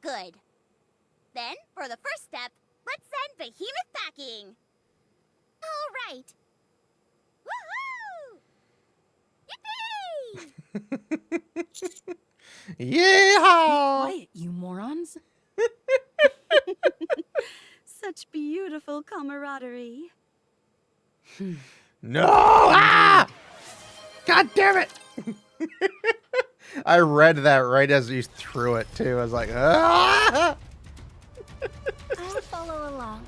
Good. Then, for the first step, let's send Behemoth packing! All right. Woohoo! Yippee! Yeehaw! Quiet, you morons. Such beautiful camaraderie. No! Ah! God damn it! I read that right as you threw it too. I was like, ah! I'll follow along.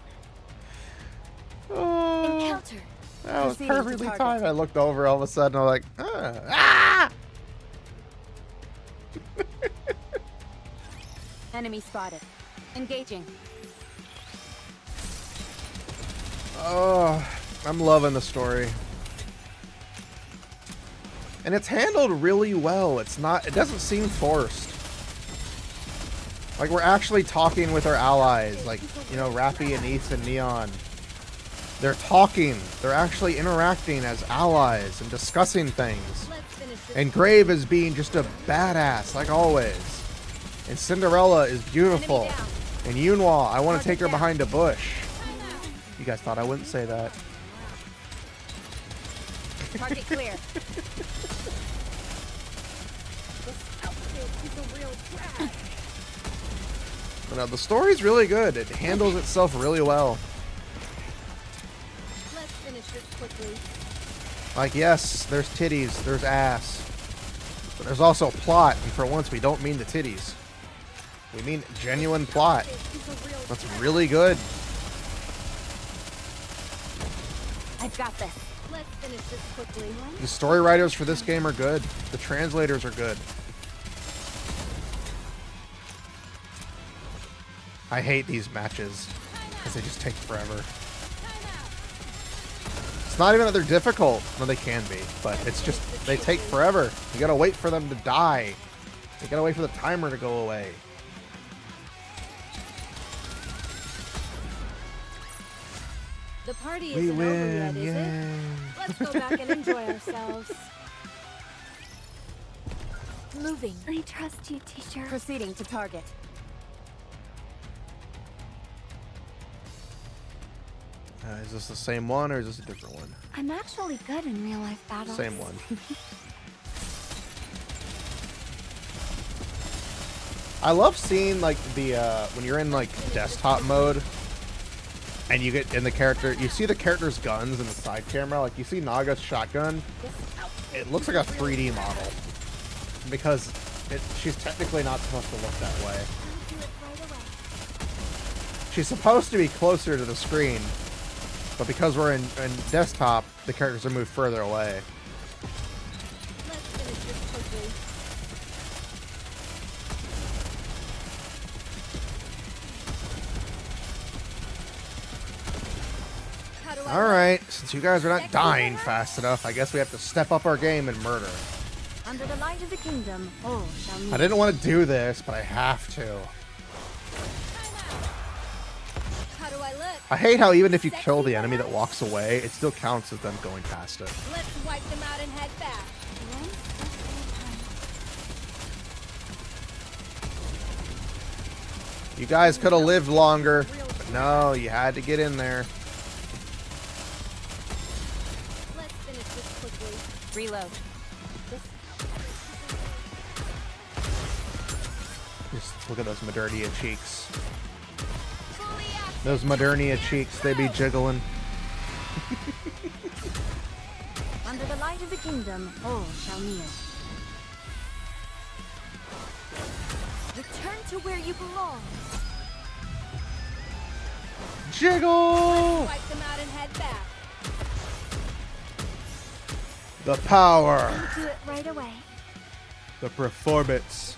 Oh, Encounter. that was Proceeding to perfectly target. timed. I looked over all of a sudden. I was like, ah! Enemy spotted. Engaging. Oh, I'm loving the story. And it's handled really well. It doesn't seem forced. Like, we're actually talking with our allies. Like, you know, Rapi and East and Neon. They're talking. They're actually interacting as allies and discussing things. And Grave is being just a badass, like always. And Cinderella is beautiful. And Yunhua, I want to take her behind a bush. You guys thought I wouldn't say that. Target clear. But no, the story's really good. It handles itself really well. Let's finish this quickly. Like, yes, there's titties, there's ass. But there's also plot, and for once we don't mean the titties. We mean genuine plot. That's really good. I've got this. Let's finish this quickly. The story writers for this game are good. The translators are good. I hate these matches. Because they just take forever. It's not even that they're difficult. No, they can be. But it's just, they take forever. You gotta wait for them to die. You gotta wait for the timer to go away. The party We isn't over yet, win, is it? yay. Let's go back and enjoy ourselves. Moving. I trust you, teacher. Proceeding to target. Is this the same one or is this a different one? I'm actually good in real life battles. Same one. I love seeing like the when you're in like desktop mode and you get in the character, you see the character's guns in the side camera. Like you see Naga's shotgun, it looks like a 3D model because she's technically not supposed to look that way. She's supposed to be closer to the screen, but because we're in desktop, the characters are moved further away. Let's finish this quickly. How do I All right, since you guys are not dying fast enough, I guess we have to step up our game and murder. Under the light of the kingdom, all shall meet. I didn't want to do this, but I have to. How do I look? I hate how even if you kill the enemy that walks away, it still counts as them going past it. Let's wipe them out and head back. You guys could have lived longer, but no, you had to get in there. Let's finish this quickly. Reload. Just look at those Modernia cheeks. Those Modernia cheeks, they be jiggling. Under the light of the kingdom, all shall kneel. Return to where you belong. Jiggle! Wipe them out and head back. The power. Do it right away. The performance.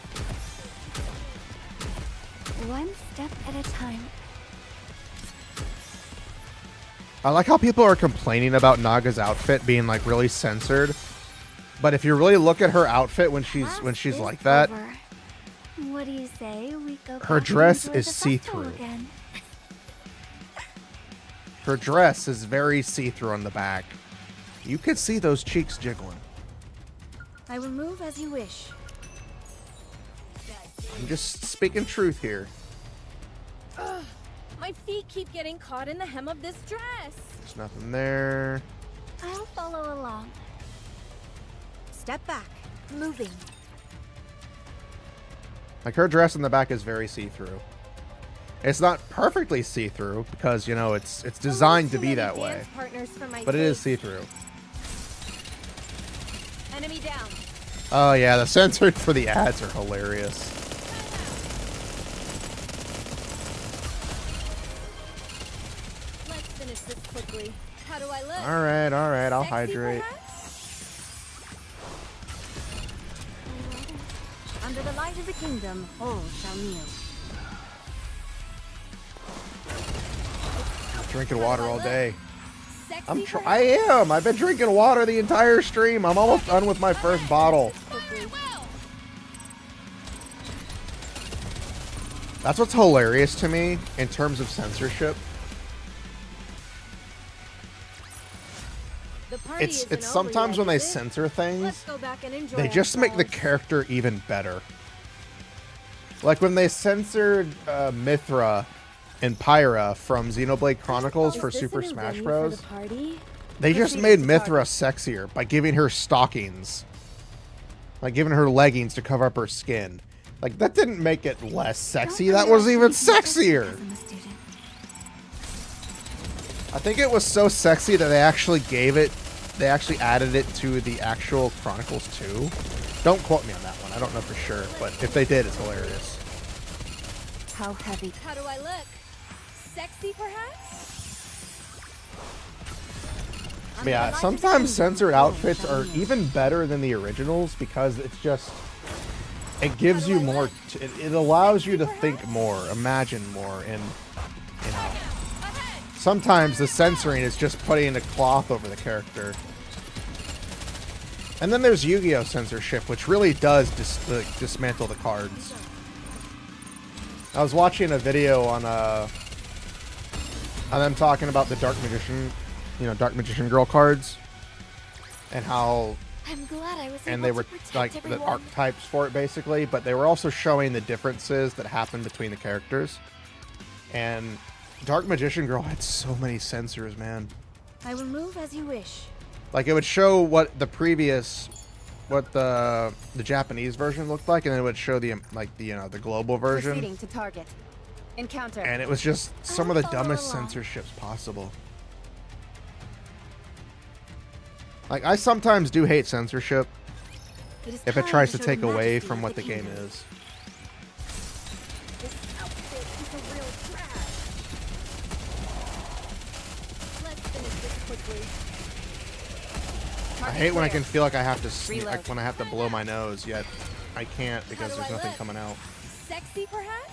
One step at a time. I like how people are complaining about Naga's outfit being like really censored. But if you really look at her outfit when she's like that, Over. What do you say we go her back dress and enjoy is the festival see-through. again? Her dress is very see-through on the back. You could see those cheeks jiggling. I will move as you wish. I'm just speaking truth here. Ugh, my feet keep getting caught in the hem of this dress. There's nothing there. I'll follow along. Step back. Moving. Like her dress in the back is very see-through. It's not perfectly see-through because, you know, it's designed to be that way. Partners for my But it is taste. see-through. Enemy down. Oh yeah, the censored for the ads are hilarious. Let's finish this quickly. How do I look? Alright, I'll Sexy, hydrate. perhaps? Under the light of the kingdom, all shall kneel. Drinking water all day. Sexy, I am. I've been drinking water the entire stream. I'm almost done with my first bottle. That's what's hilarious to me in terms of censorship. It's sometimes when they censor things, they just make the character even better. Like when they censored Mithra and Pyra from Xenoblade Chronicles for Super Smash Bros. They just made Mithra sexier by giving her stockings. Like giving her leggings to cover up her skin. Like that didn't make it less sexy, that was even sexier. I think it was so sexy that they actually added it to the actual Chronicles 2. Don't quote me on that one, I don't know for sure, but if they did, it's hilarious. How heavy? How do I look? Sexy, perhaps? But yeah, sometimes censored outfits are even better than the originals because it's just, it gives you more, it allows you to think more, imagine more, and, you know, sometimes the censoring is just putting a cloth over the character. And then there's Yu-Gi-Oh! Censorship, which really does dismantle the cards. I was watching a video on them talking about the Dark Magician, Dark Magician Girl cards, and how, I'm glad I was and they were like the archetypes for it basically, but they were also showing the differences that happened between the characters. And Dark Magician Girl had so many censors, man. I will move as you wish. Like it would show what the Japanese version looked like, and then it would show the the global version. Proceeding to target. Encounter. And it was just some of the dumbest censorships possible. Like I sometimes do hate censorship if it tries to take away from what the game is. This outfit is a real trash. Let's finish this quickly. I hate when I can feel like I have to like when I have to blow my nose, yet I can't because there's nothing coming out. Sexy, perhaps?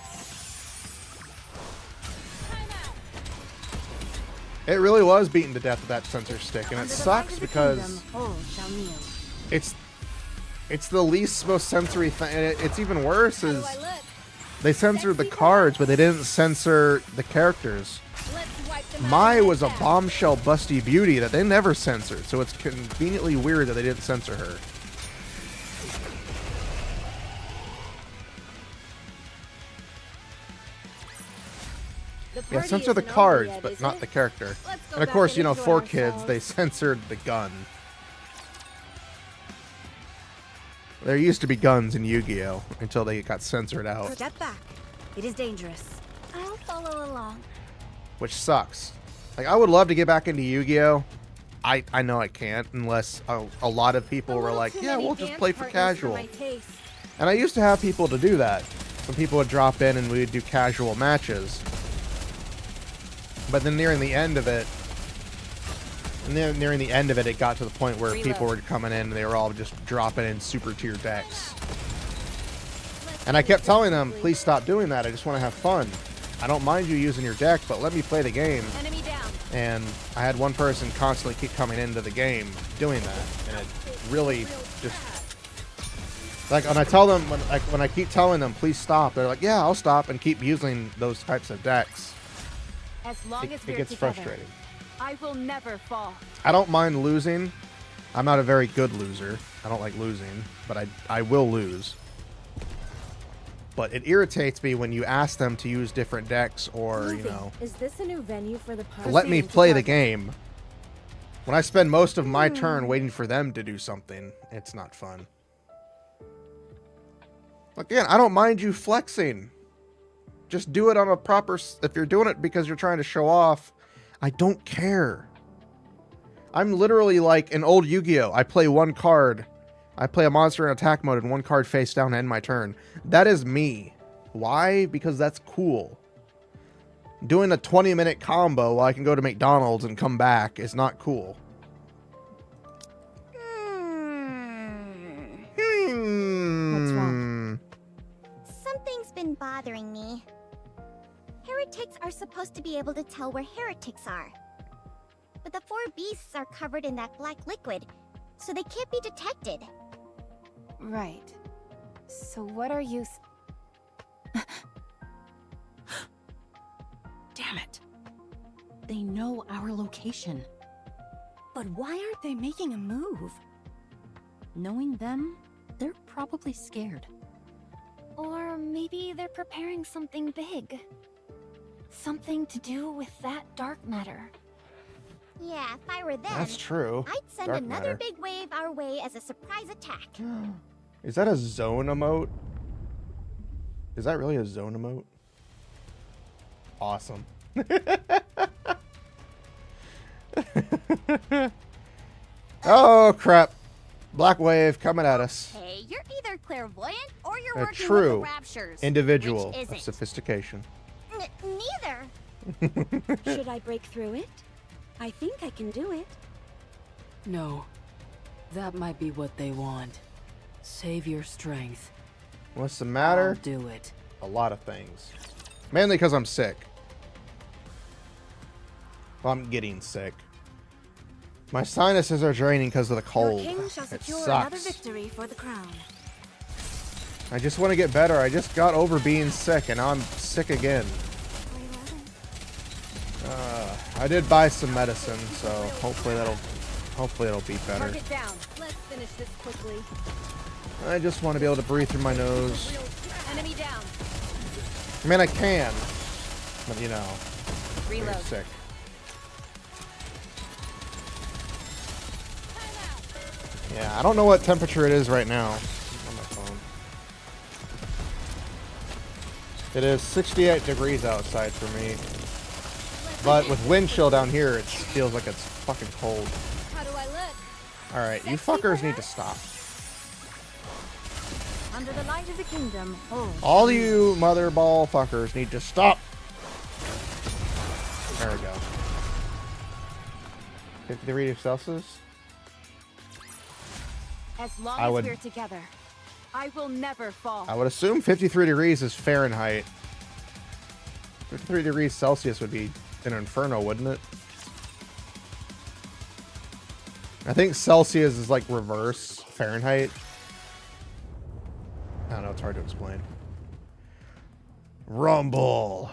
It really was beaten to death with that censor stick, and it sucks because it's the least most sensory thing. And it's even worse is they censored the cards, but they didn't censor the characters. Mai was a bombshell busty beauty that they never censored, so it's conveniently weird that they didn't censor her. Yeah, censor the cards, but not the character. And of course, for kids, they censored the gun. There used to be guns in Yu-Gi-Oh! Until they got censored out. Step back. It is dangerous. I'll follow along. Which sucks. Like, I would love to get back into Yu-Gi-Oh! I know I can't unless a lot of people were like, yeah, we'll just play for casual. And I used to have people to do that. Some people would drop in and we would do casual matches. But then nearing the end of it, it got to the point where people were coming in and they were all just dropping in super tier decks. And I kept telling them, please stop doing that. I just want to have fun. I don't mind you using your deck, but let me play the game. Enemy down. And I had one person constantly keep coming into the game doing that, and it really just like when I tell them when I keep telling them please stop, they're like, yeah, I'll stop, and keep using those types of decks. As long as It gets frustrating. I will never fall. I don't mind losing. I'm not a very good loser. I don't like losing, but I will lose. But it irritates me when you ask them to use different decks or, Is this a new venue for the party? let me play the game. When I spend most of my turn waiting for them to do something, it's not fun. Again, I don't mind you flexing. Just do it on a proper... If you're doing it because you're trying to show off, I don't care. I'm literally like an old Yu-Gi-Oh! I play one card. I play a monster in attack mode and one card face down to end my turn. That is me. Why? Because that's cool. Doing a 20-minute combo while I can go to McDonald's and come back is not cool. What's wrong? Something's been bothering me. Heretics are supposed to be able to tell where heretics are. But the 4 beasts are covered in that black liquid, so they can't be detected. Right. So what are you... Damn it. They know our location. But why aren't they making a move? Knowing them, they're probably scared. Or maybe they're preparing something big. Something to do with that dark matter. Yeah, if I were them, That's true. I'd send Dark another matter. big wave our way as a surprise attack. Is that a zone emote? Is that really a zone emote? Awesome. Oh, crap. Black wave coming at us. Hey, you're either clairvoyant or you're A working true with the Raptures. individual Which of isn't? sophistication. Neither. Should I break through it? I think I can do it. No. That might be what they want. Save your strength. What's the matter? I'll do it. A lot of things. Mainly because I'm sick. Well, I'm getting sick. My sinuses are draining because of the cold. Your king shall It secure another sucks. victory for the crown. I just want to get better. I just got over being sick, and now I'm sick again. I did buy some medicine, so hopefully it'll be better. Target down. Let's finish this quickly. I just want to be able to breathe through my nose. Enemy down. I mean, I can, but you know, I'm Reload. sick. Yeah, I don't know what temperature it is right now on my phone. It is 68 degrees outside for me. But with wind chill down here, it feels like it's fucking cold. How do I look? Alright, you fuckers need to stop. Under the light of the kingdom, hold. All you mother ball fuckers need to stop. There we go. 50 degrees Celsius? As long I as would- we're together, I will never fall. I would assume 53 degrees is Fahrenheit. 53 degrees Celsius would be an inferno, wouldn't it? I think Celsius is like reverse Fahrenheit. I don't know, it's hard to explain. Rumble.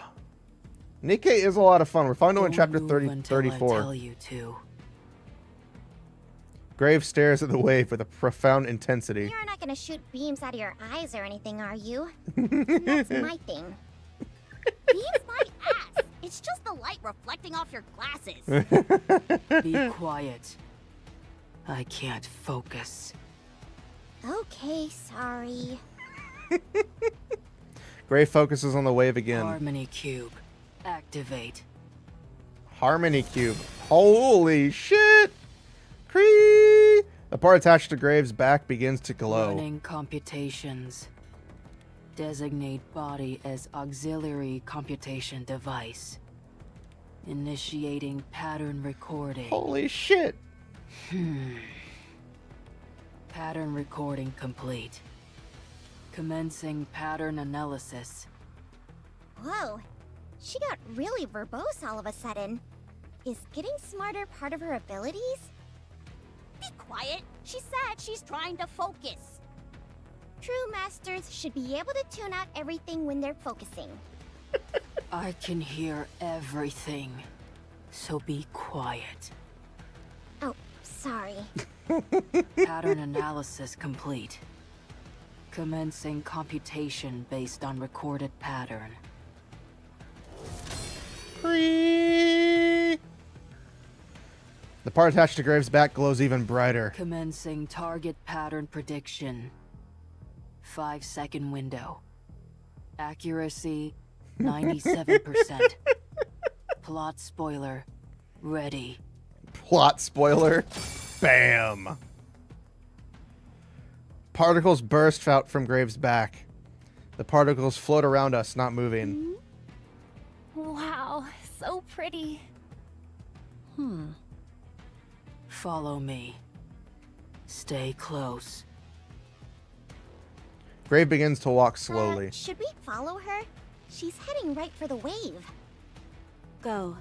Nikke is a lot of fun. We're finally in chapter 34. Tell you to. Grave stares at the wave with a profound intensity. You're not gonna shoot beams out of your eyes or anything, are you? That's my thing. Beams my ass. It's just the light reflecting off your glasses. Be quiet. I can't focus. Okay, sorry. Grave focuses on the wave again. Harmony cube. Activate. Harmony cube. Holy shit! Cree! The part attached to Grave's back begins to glow. Running computations. Designate body as auxiliary computation device. Initiating pattern recording. Holy shit! Pattern recording complete. Commencing pattern analysis. Whoa. She got really verbose all of a sudden. Is getting smarter part of her abilities? Be quiet. She said she's trying to focus. True masters should be able to tune out everything when they're focusing. I can hear everything. So be quiet. Oh, sorry. Pattern analysis complete. Commencing computation based on recorded pattern. Cree! The part attached to Grave's back glows even brighter. Commencing target pattern prediction. 5-second window. Accuracy 97%. Plot spoiler ready. Plot spoiler. Bam! Particles burst out from Grave's back. The particles float around us, not moving. Wow, so pretty. Follow me. Stay close. Grave begins to walk slowly. Should we follow her? She's heading right for the wave. Go.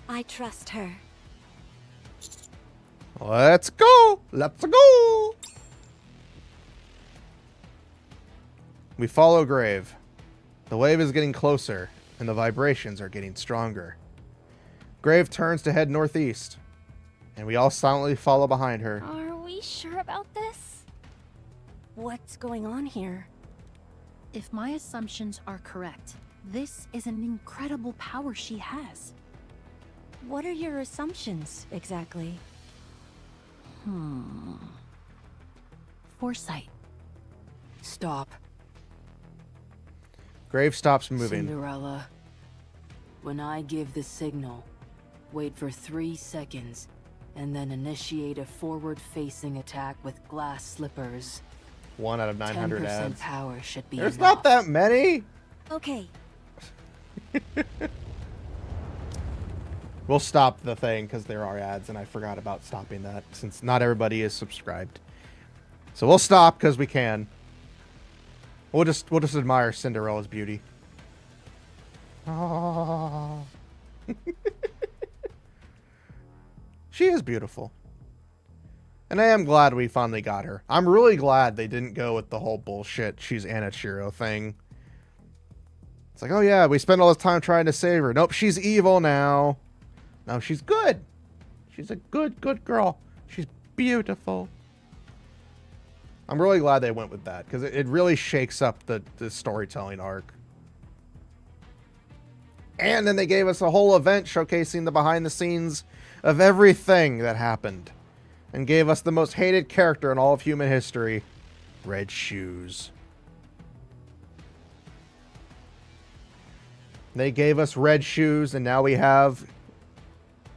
I trust her. Let's go! Let's go! We follow Grave. The wave is getting closer, and the vibrations are getting stronger. Grave turns to head northeast, and we all silently follow behind her. Are we sure about this? What's going on here? If my assumptions are correct, this is an incredible power she has. What are your assumptions, exactly? Foresight. Stop. Grave stops moving. Cinderella. When I give the signal, wait for 3 seconds, and then initiate a forward-facing attack with glass slippers. 1 out of 900 10% ads. power should be There's enough. not that many. Okay. We'll stop the thing because there are ads, and I forgot about stopping that since not everybody is subscribed. So we'll stop because we can. We'll just admire Cinderella's beauty. Ah. She is beautiful. And I am glad we finally got her. I'm really glad they didn't go with the whole bullshit she's Anichiro thing. It's like, oh yeah, we spent all this time trying to save her. Nope, she's evil now. No, she's good. She's a good girl. She's beautiful. I'm really glad they went with that, because it really shakes up the storytelling arc. And then they gave us a whole event showcasing the behind the scenes of everything that happened. And gave us the most hated character in all of human history, Red Shoes. They gave us Red Shoes, and now we have...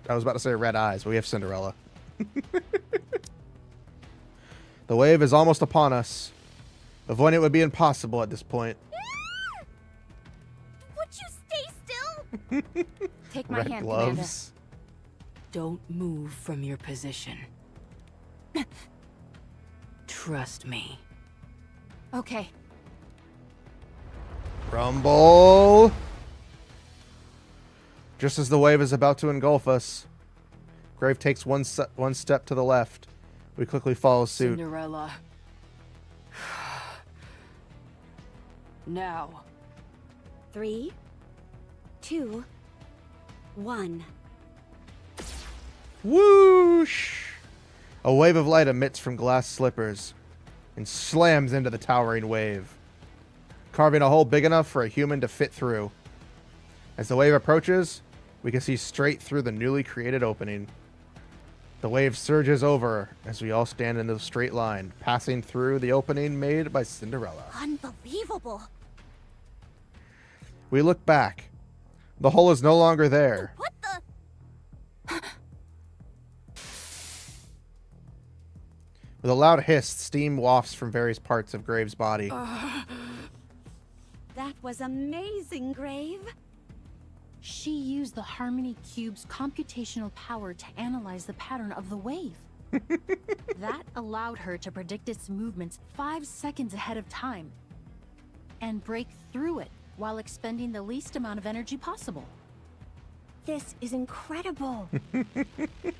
I was about to say Red Eyes, but we have Cinderella. The wave is almost upon us. Avoiding it would be impossible at this point. Would you stay still? Take my Red hand, gloves. Don't move from your position. Trust me. Commander. Okay. Rumble. Just as the wave is about to engulf us, Grave takes one step to the left. We quickly follow suit. Cinderella. Now. 3, 2, 1. Whoosh! A wave of light emits from glass slippers and slams into the towering wave, carving a hole big enough for a human to fit through. As the wave approaches, we can see straight through the newly created opening. The wave surges over as we all stand in a straight line, passing through the opening made by Cinderella. Unbelievable. We look back. The hole is no longer there. What the? With a loud hiss, steam wafts from various parts of Grave's body. That was amazing, Grave. She used the Harmony Cube's computational power to analyze the pattern of the wave. That allowed her to predict its movements 5 seconds ahead of time and break through it while expending the least amount of energy possible. This is incredible.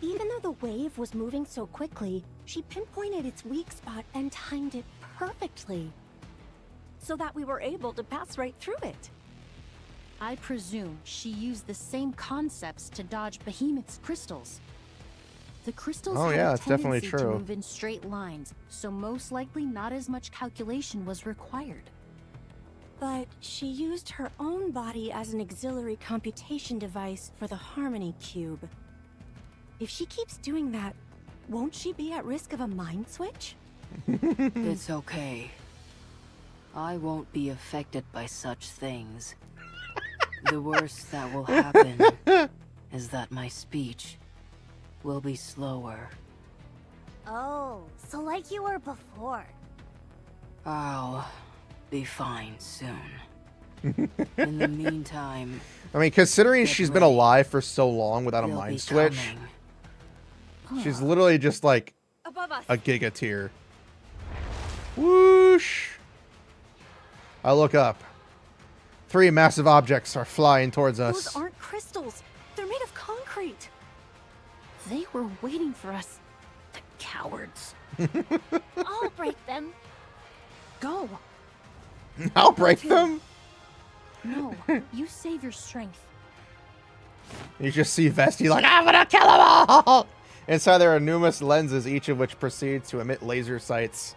Even though the wave was moving so quickly, she pinpointed its weak spot and timed it perfectly, so that we were able to pass right through it. I presume she used the same concepts to dodge Behemoth's crystals. The crystals Oh, had yeah, a that's definitely tendency true. to move in straight lines, so most likely not as much calculation was required. But she used her own body as an auxiliary computation device for the Harmony Cube. If she keeps doing that, won't she be at risk of a mind switch? It's okay. I won't be affected by such things. The worst that will happen is that my speech will be slower. Oh, so like you were before. I'll be fine soon. In the meantime, I mean, considering get she's been ready. alive for so long without a They'll mind be switch, coming. she's literally just like Above us. a giga tier. Whoosh! I look up. 3 massive objects are flying towards us. Those aren't crystals. They're made of concrete. They were waiting for us. The cowards. I'll break them. Go! I'll break them. No, you save your strength. You just see Vesti like, I'm gonna kill them all! Inside there are numerous lenses, each of which proceeds to emit laser sights.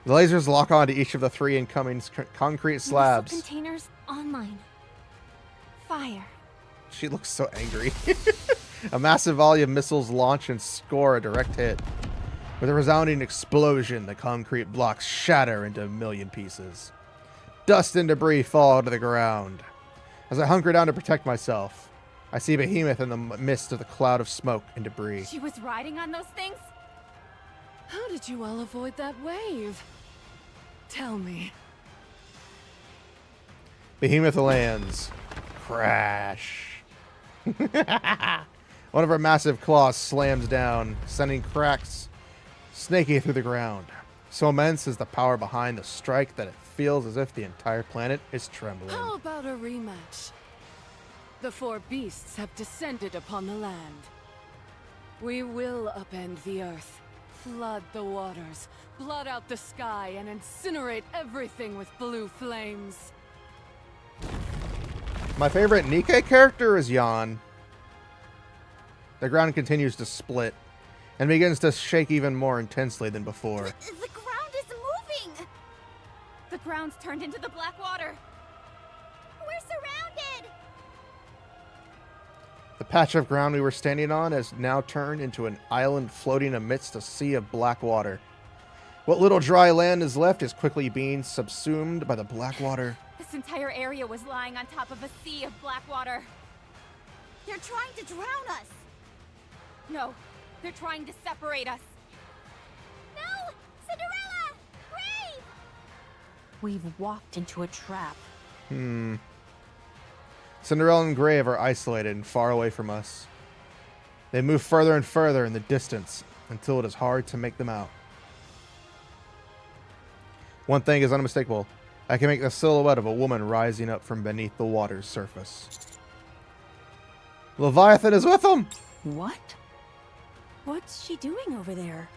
The lasers lock onto each of the 3 incoming concrete slabs. Missile containers online. Fire. She looks so angry. A massive volley of missiles launch and score a direct hit. With a resounding explosion, the concrete blocks shatter into a million pieces. Dust and debris fall to the ground. As I hunker down to protect myself, I see Behemoth in the midst of the cloud of smoke and debris. She was riding on those things? How did you all avoid that wave? Tell me. Behemoth lands. Crash. One of her massive claws slams down, sending cracks snaking through the ground. So immense is the power behind the strike that it feels as if the entire planet is trembling. How about a rematch? The 4 beasts have descended upon the land. We will upend the earth, flood the waters, blot out the sky, and incinerate everything with blue flames. My favorite Nikke character is Jan. The ground continues to split and begins to shake even more intensely than before. The ground is moving! The ground's turned into the black water. We're surrounded! The patch of ground we were standing on has now turned into an island floating amidst a sea of black water. What little dry land is left is quickly being subsumed by the black water. This entire area was lying on top of a sea of black water. They're trying to drown us! No, they're trying to separate us. No! Cinderella! Brave! We've walked into a trap. Cinderella and Grave are isolated and far away from us. They move further and further in the distance until it is hard to make them out. One thing is unmistakable. I can make the silhouette of a woman rising up from beneath the water's surface. Leviathan is with them! What? What's she doing over there?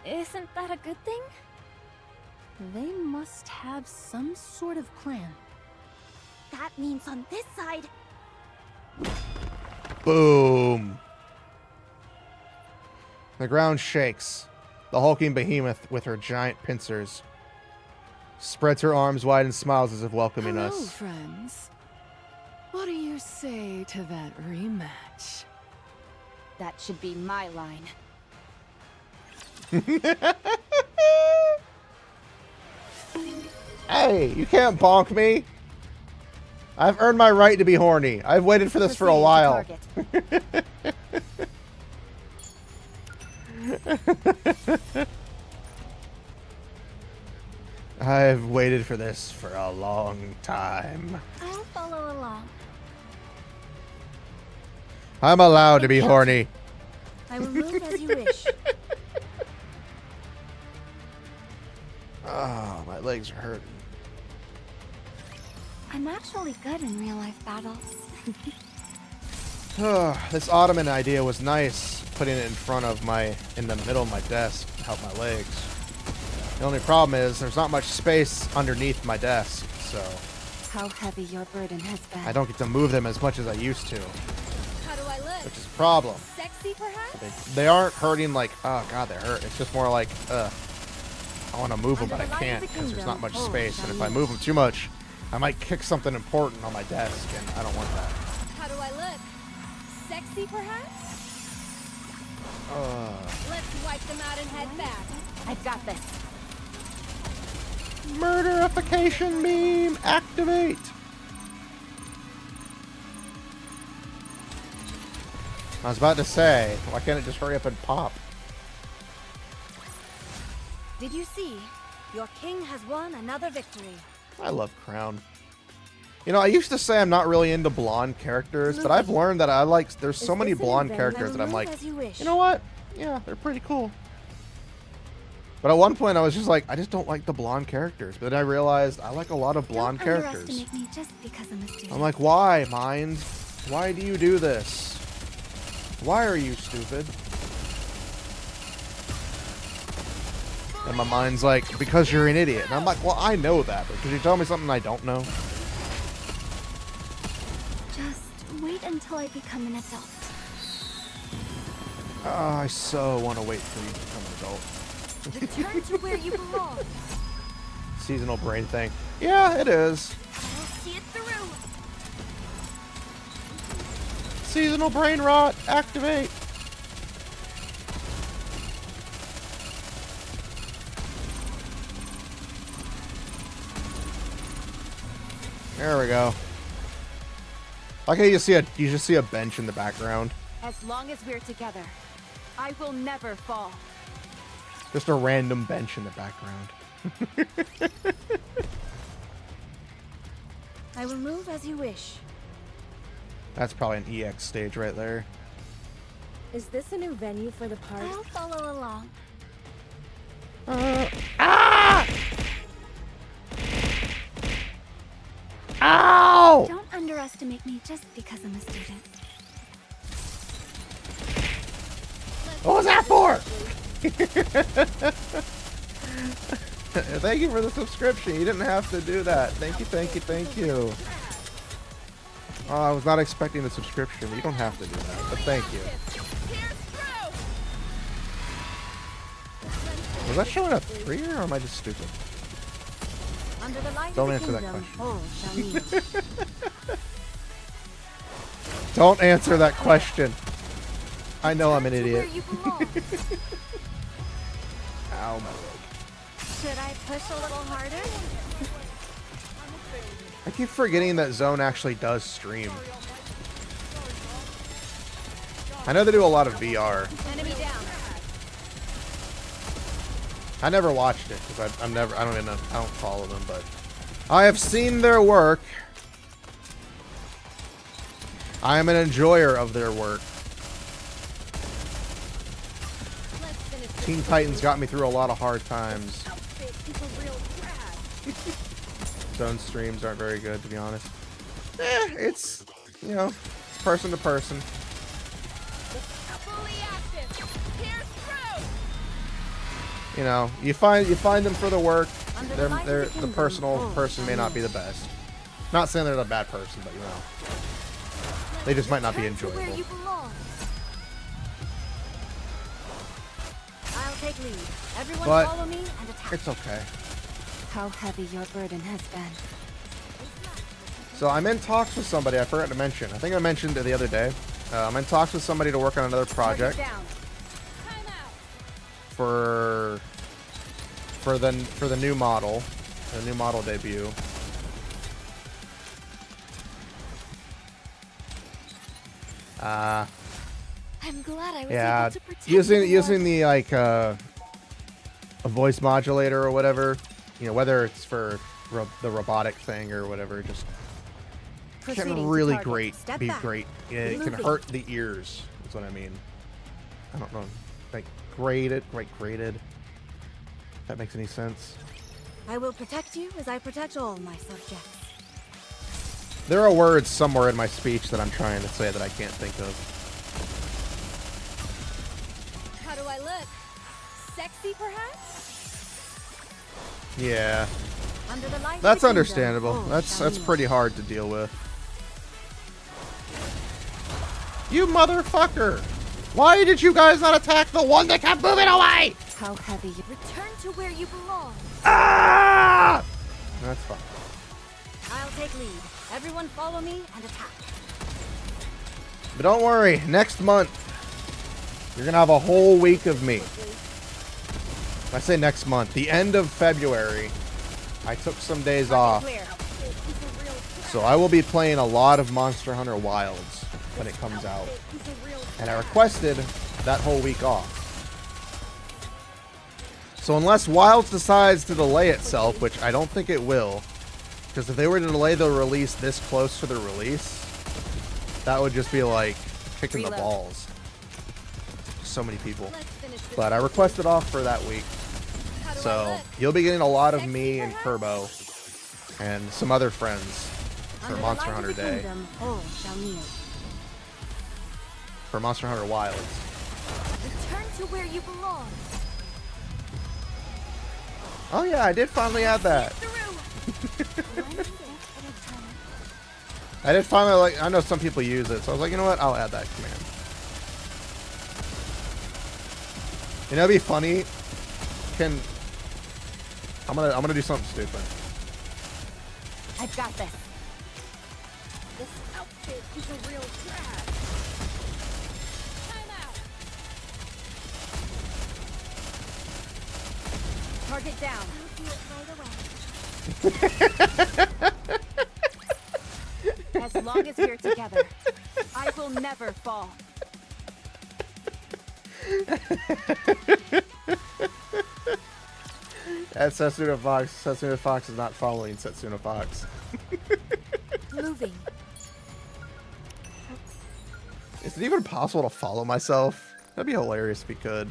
Isn't that a good thing? They must have some sort of plan. That means on this side. Boom! The ground shakes. The hulking behemoth with her giant pincers spreads her arms wide and smiles as if welcoming Hello, us. friends. What do you say to that rematch? That should be my line. Hey, you can't bonk me. I've earned my right to be horny. I've waited for this for a while. I've waited for this for a long time. I'll follow along. I'm allowed to be horny. I will move as you wish. Oh, my legs are hurting. I'm actually good in real life battles. This ottoman idea was nice, putting it in the middle of my desk to help my legs. The only problem is there's not much space underneath my desk, so How heavy your burden has been. I don't get to move them as much as I used to, How do I look? which is a problem. Sexy, perhaps? They aren't hurting like, oh god, they hurt. It's just more like, I want to move them, but I can't because there's not much space. And if I move them too much, I might kick something important on my desk, and I don't want that. How do I look? Sexy, perhaps? Let's wipe them out and head back. I've got this. Murderification beam, activate! I was about to say, why can't it just hurry up and pop? Did you see? Your king has won another victory. I love Crown. You know, I used to say I'm not really into blonde characters, but I've learned that there's so many blonde characters that I'm like, you know what? Yeah, they're pretty cool. But at one point I was just like, I just don't like the blonde characters. But then I realized I like a lot of blonde characters. Underestimate me just because I'm a student. I'm like, why, Mind? Why do you do this? Why are you stupid? And my mind's like, because you're an idiot. And I'm like, well, I know that, but could you tell me something I don't know? Just wait until I become an adult. I so want to wait for you to become an adult. Return to where you belong. Seasonal brain thing. Yeah, it is. I'll see it through. Seasonal brain rot, activate. There we go. Like how you just see a bench in the background. As long as we're together, I will never fall. Just a random bench in the background. I will move as you wish. That's probably an EX stage right there. Is this a new venue for the party? I'll follow along. Ow! Don't underestimate me just because I'm a student. What was that for? Thank you for the subscription. You didn't have to do that. Thank you, thank you, thank you. Oh, I was not expecting the subscription. You don't have to do that, but thank you. Was that showing up 3 or am I just stupid? Don't answer that question. Don't answer that question. I know I'm an idiot. Ow, my leg. Should I push a little harder? I keep forgetting that Zone actually does stream. I know they do a lot of VR. Enemy down. I never watched it because I don't even know, I don't follow them, but I have seen their work. I am an enjoyer of their work. Teen Titans got me through a lot of hard times. Zone streams aren't very good, to be honest. It's, you know, it's person to person. You know, you find them for the work. They're the personal person may not be the best. Not saying they're the bad person, but you know, they just might not be enjoyable. I'll take lead. Everyone But follow me and attack. it's okay. How heavy your burden has been. So I'm in talks with somebody. I forgot to mention. I think I mentioned it the other day. I'm in talks with somebody to work on another project for the new model, debut. I'm glad I was Yeah, able to protect using the like a voice modulator or whatever, you know, whether it's for the robotic thing or whatever, just can really be great. Yeah, it can hurt the ears. That's what I mean. I don't know, like graded. If that makes any sense. I will protect you as I protect all my subjects. There are words somewhere in my speech that I'm trying to say that I can't think of. How do I look? Sexy, perhaps? Yeah, Under the light of that's the kingdom, understandable. all That's shall kneel. pretty hard to deal with. You motherfucker! Why did you guys not attack the one that kept moving away? How heavy you... Return to where you belong. Ah! That's fine. I'll take lead. Everyone follow me and attack. But don't worry, next month you're gonna have a whole week of me. I say next month, the end of February, I took some days off. So I will be playing a lot of Monster Hunter Wilds when it comes out. And I requested that whole week off. So unless Wilds decides to delay itself, which I don't think it will, because if they were to delay the release this close to the release, that would just be like kicking the balls. So many people. But I requested off for that week. So you'll be getting a lot of me and Kerbo and some other friends for Monster Hunter Day. Kingdom, all shall kneel. For Monster Hunter Wilds. Return to where you belong. Oh yeah, I did finally add that. I did finally, like, I know some people use it, so I was like, you know what, I'll add that command. You know, it'd be funny. I'm gonna do something stupid. I've got this. This outfit is a real drag. Time out. Target down. I'll do it right away. As long as we're together, I will never fall. That's Setsuna Fox. Setsuna Fox is not following Setsuna Fox. Moving. Is it even possible to follow myself? That'd be hilarious if we could.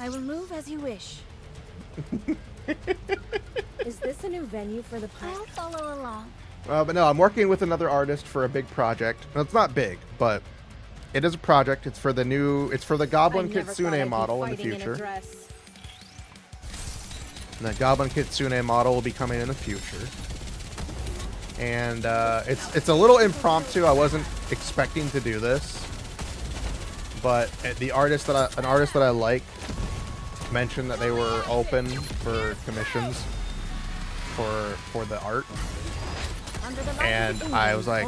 I will move as you wish. Is this a new venue for the park? I'll follow along. But no, I'm working with another artist for a big project. No, it's not big, but It is a project. It's for the new. It's for the Goblin I never thought I'd Kitsune be model in the fighting a future. dress. And the Goblin Kitsune model will be coming in the future. And it's a little impromptu. I wasn't expecting to do this, but an artist that I like mentioned that they were open for commissions for the art, and I was like,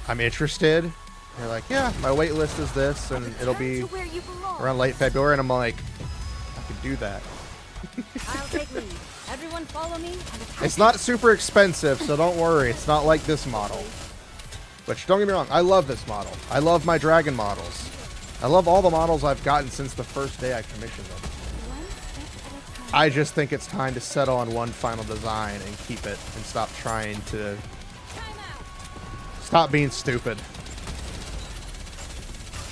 I'm interested. They're like, yeah, my wait list is this, and it'll be around late February, and I'm like, I could do that. I'll take lead. Everyone follow me. It's not super expensive, so don't worry. It's not like this model. Which, don't get me wrong, I love this model. I love my dragon models. I love all the models I've gotten since the first day I commissioned them. I just think it's time to settle on one final design and keep it, and stop trying to... Stop being stupid.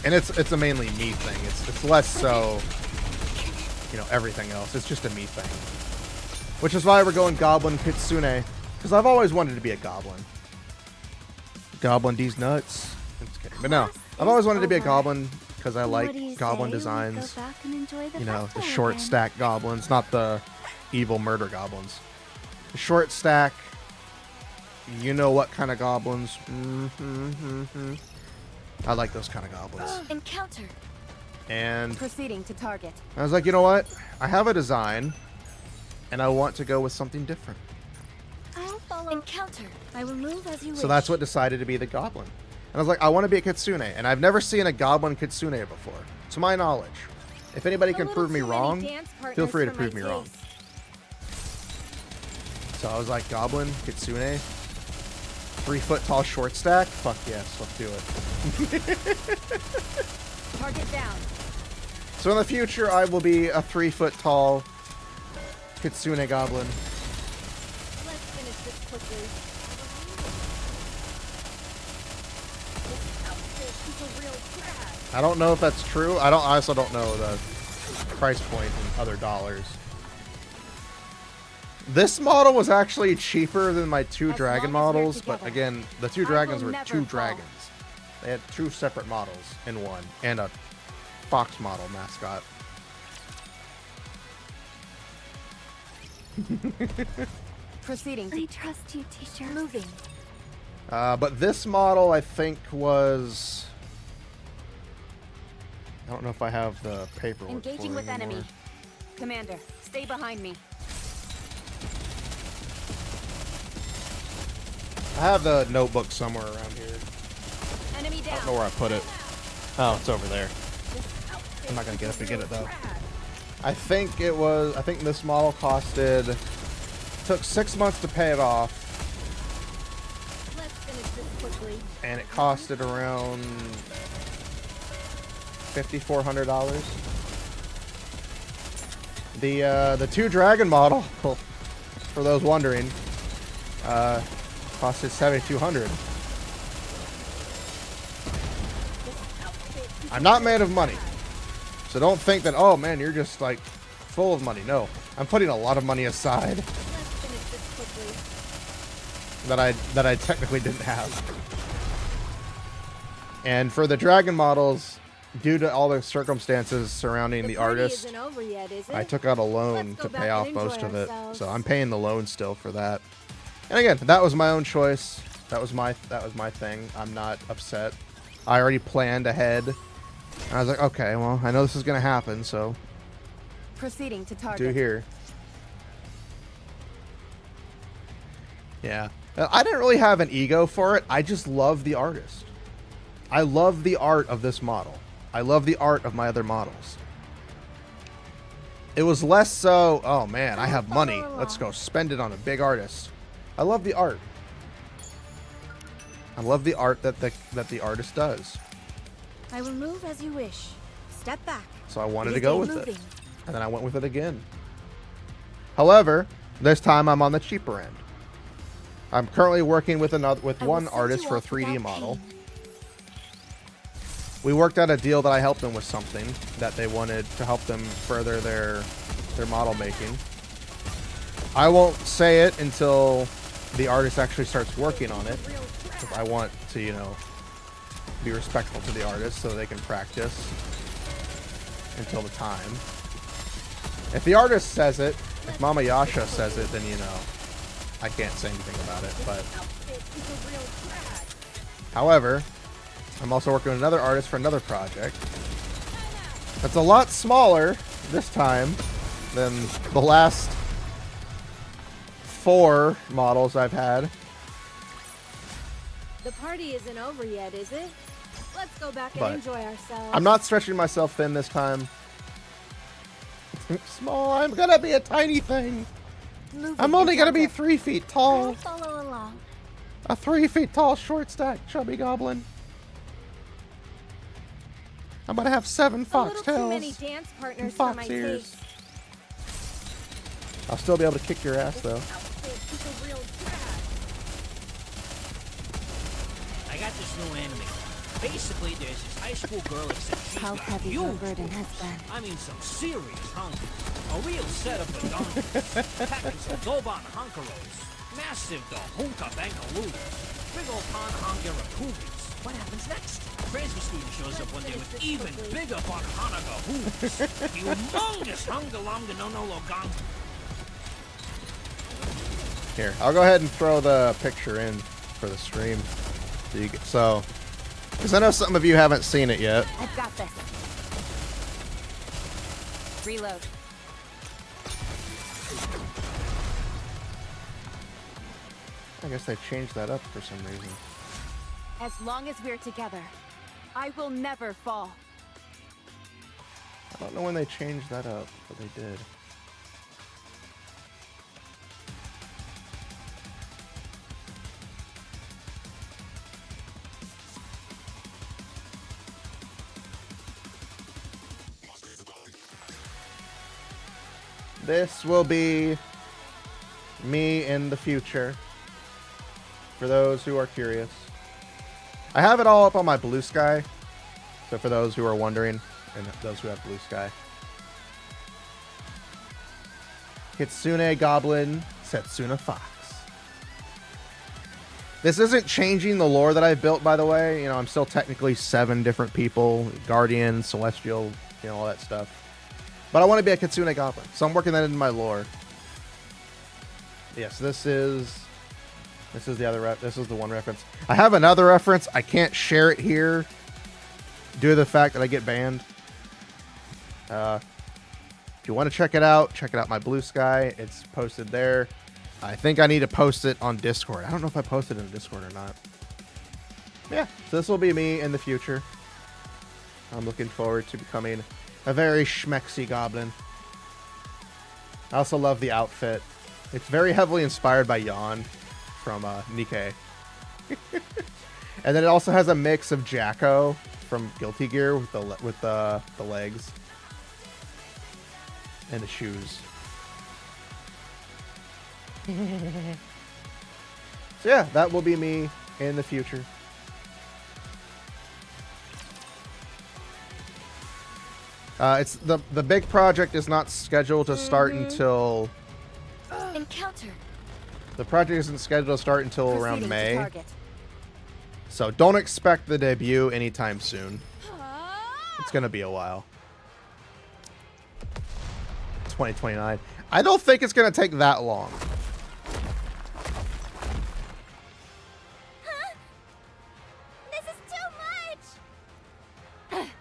And it's a mainly me thing. It's less so, you know, everything else. It's just a me thing. Which is why we're going Goblin Kitsune. Because I've always wanted to be a goblin. Goblin D's nuts. I'm just kidding. But no, I've always wanted to be a goblin because I like goblin designs. You know, the short stack goblins, not the evil murder goblins. The short stack, you know what kind of goblins. I like those kind of goblins. Encounter. And Proceeding to target. I was like, you know what? I have a design, and I want to go with something different. I'll follow. Encounter. I will move as you wish. So that's what decided to be the goblin. And I was like, I want to be a kitsune, and I've never seen a goblin kitsune before, to my knowledge. If anybody can prove me wrong, feel free to prove me wrong. So I was like, goblin, kitsune, 3-foot tall short stack? Fuck yes, let's do it. Target down. So in the future, I will be a 3-foot tall kitsune goblin. Let's finish this quickly. This outfit is a real drag. I don't know if that's true. I also don't know the price point in other dollars. This model was actually cheaper than my two dragon models, but again, the two dragons were two dragons. They had two separate models in one, and a fox model mascot. Proceeding. I trust you, teacher. Moving. But this model, I think, was... I don't know if I have the paperwork. Engaging with enemy. Commander, stay behind me. I have the notebook somewhere around here. Enemy down. I don't know where I put it. Oh, it's over there. I'm not gonna get up to get it though. I think this model took 6 months to pay it off, Let's finish this quickly. and it costed around $5,400. The two dragon model, for those wondering, costed $7,200. I'm not made of money, so don't think that, oh man, you're just like full of money. No, I'm putting a lot of money aside Let's finish this quickly. that I technically didn't have. And for the dragon models, due to all the circumstances surrounding the artist, Isn't over yet, is it? I took out a loan Let's to go pay back off and most enjoy of it. ourselves. So I'm paying the loan still for that. And again, that was my own choice. That was my thing. I'm not upset. I already planned ahead. I was like, okay, well, I know this is gonna happen, so Proceeding to do target. here. Yeah. I didn't really have an ego for it. I just love the artist. I love the art of this model. I love the art of my other models. It was less so, oh man, I have money. Let's go spend it on a big artist. I love the art. I love the art that the artist does. I will move as you wish. Step back. So I wanted to go with Moving. it. And then I went with it again. However, this time I'm on the cheaper end. I'm currently working with one artist for a 3D model. We worked out a deal that I helped them with something that they wanted to help them further their model making. I won't say it until the artist actually starts working on it, because I want to, you know, be respectful to the artist so they can practice until the time. If the artist says it, if Mama Yasha says it, then you know, I can't say anything about it, but... However, I'm also working with another artist for another project. That's a lot smaller this time than the last 4 models I've had. The party isn't over yet, is it? Let's go back and enjoy ourselves. I'm not stretching myself thin this time. Small, I'm gonna be a tiny thing. I'm only gonna be 3 feet tall. I'll follow along. A 3 feet tall, short stack, chubby goblin. I'm gonna have 7 fox too many tails dance and partners for fox my ears. taste. I'll still be able to kick your ass though. I got this new anime. Basically, there's this high school girl except she's How got heavy huge your burden has boobs. been. I mean, some serious hunger. A real setup of donkeys. Packing some Doban hunkeros. Massive Hunka Bankaroos. Big old Pan Hunger Kubies. What happens next? Transfer student shows up one day with even bigger Pan Hanaga hoops. Humongous Hunga Longa no no logang. Here, I'll go ahead and throw the picture in for the stream. So, because I know some of you haven't seen it yet. I've got this. Reload. I guess they changed that up for some reason. As long as we're together, I will never fall. I don't know when they changed that up, but they did. This will be me in the future, for those who are curious. I have it all up on my Blue Sky, so for those who are wondering, and those who have Blue Sky. Kitsune Goblin, Setsuna Fox. This isn't changing the lore that I've built, by the way. You know, I'm still technically 7 different people. Guardian, Celestial, you know, all that stuff. But I want to be a Kitsune Goblin, so I'm working that into my lore. Yes, this is the other this is the one reference. I have another reference. I can't share it here due to the fact that I get banned. If you want to check it out my Blue Sky. It's posted there. I think I need to post it on Discord. I don't know if I posted it in Discord or not. Yeah, so this will be me in the future. I'm looking forward to becoming a very schmexy goblin. I also love the outfit. It's very heavily inspired by Yawn from Nikke. And then it also has a mix of Jacko from Guilty Gear with the legs and the shoes. So yeah, that will be me in the future. It's the big project is not scheduled to start until Encounter. the project isn't scheduled to start until around May. So don't expect the debut anytime soon. It's gonna be a while. 2029. I don't think it's gonna take that long. This is too much!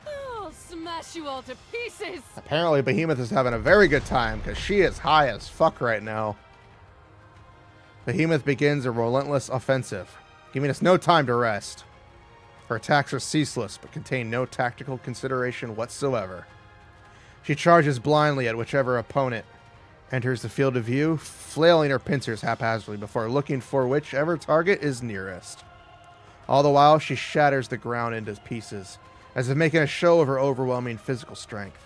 I'll smash you all to pieces. Apparently Behemoth is having a very good time because she is high as fuck right now. Behemoth begins a relentless offensive, giving us no time to rest. Her attacks are ceaseless but contain no tactical consideration whatsoever. She charges blindly at whichever opponent enters the field of view, flailing her pincers haphazardly before looking for whichever target is nearest. All the while, she shatters the ground into pieces, as if making a show of her overwhelming physical strength.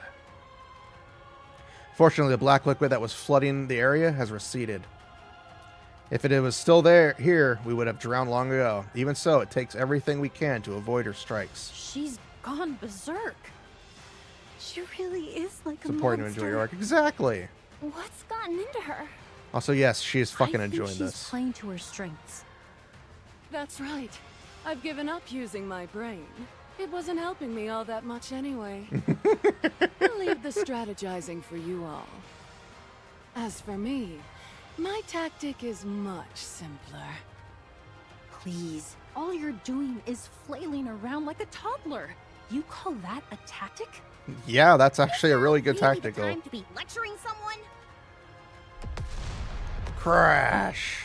Fortunately, the black liquid that was flooding the area has receded. If it was still here, we would have drowned long ago. Even so, it takes everything we can to avoid her strikes. She's gone berserk. She really is like It's important to enjoy your arc. Exactly. What's gotten into her? Also, yes, she is fucking I think enjoying she's this. playing to her strengths. That's right. I've given up using my brain. It wasn't helping me all that much anyway. I'll leave the strategizing for you all. As for me, my tactic is much simpler. Please, all you're doing is flailing around like a toddler. You call that a tactic? Yeah, that's actually a really good Really the tactical. time to be lecturing someone? Crash.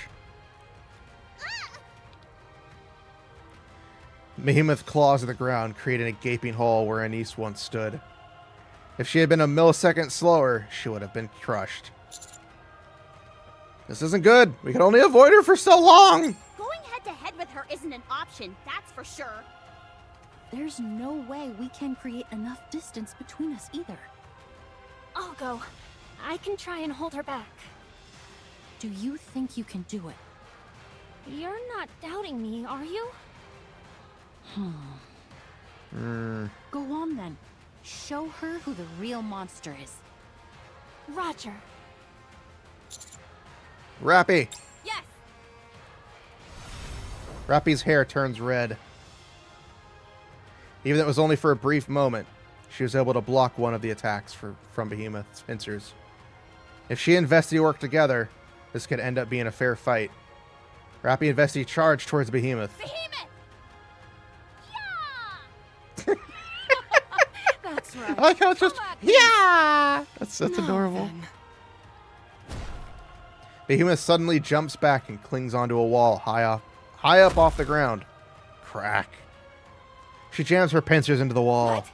Behemoth claws in the ground, creating a gaping hole where Anise once stood. If she had been a millisecond slower, she would have been crushed. This isn't good. We can only avoid her for so long. Going head to head with her isn't an option, that's for sure. There's no way we can create enough distance between us either. I'll go. I can try and hold her back. Do you think you can do it? You're not doubting me, are you? Go on then. Show her who the real monster is. Roger. Rapi. Yes! Rapi's hair turns red. Even though it was only for a brief moment, she was able to block one of the attacks from Behemoth's pincers. If she and Vesti work together, this could end up being a fair fight. Rapi and Vesti charge towards Behemoth. Behemoth! That's right. I like how it's just, yeah! That's adorable. Then. Behemoth suddenly jumps back and clings onto a wall high up off the ground. Crack. She jams her pincers into the wall.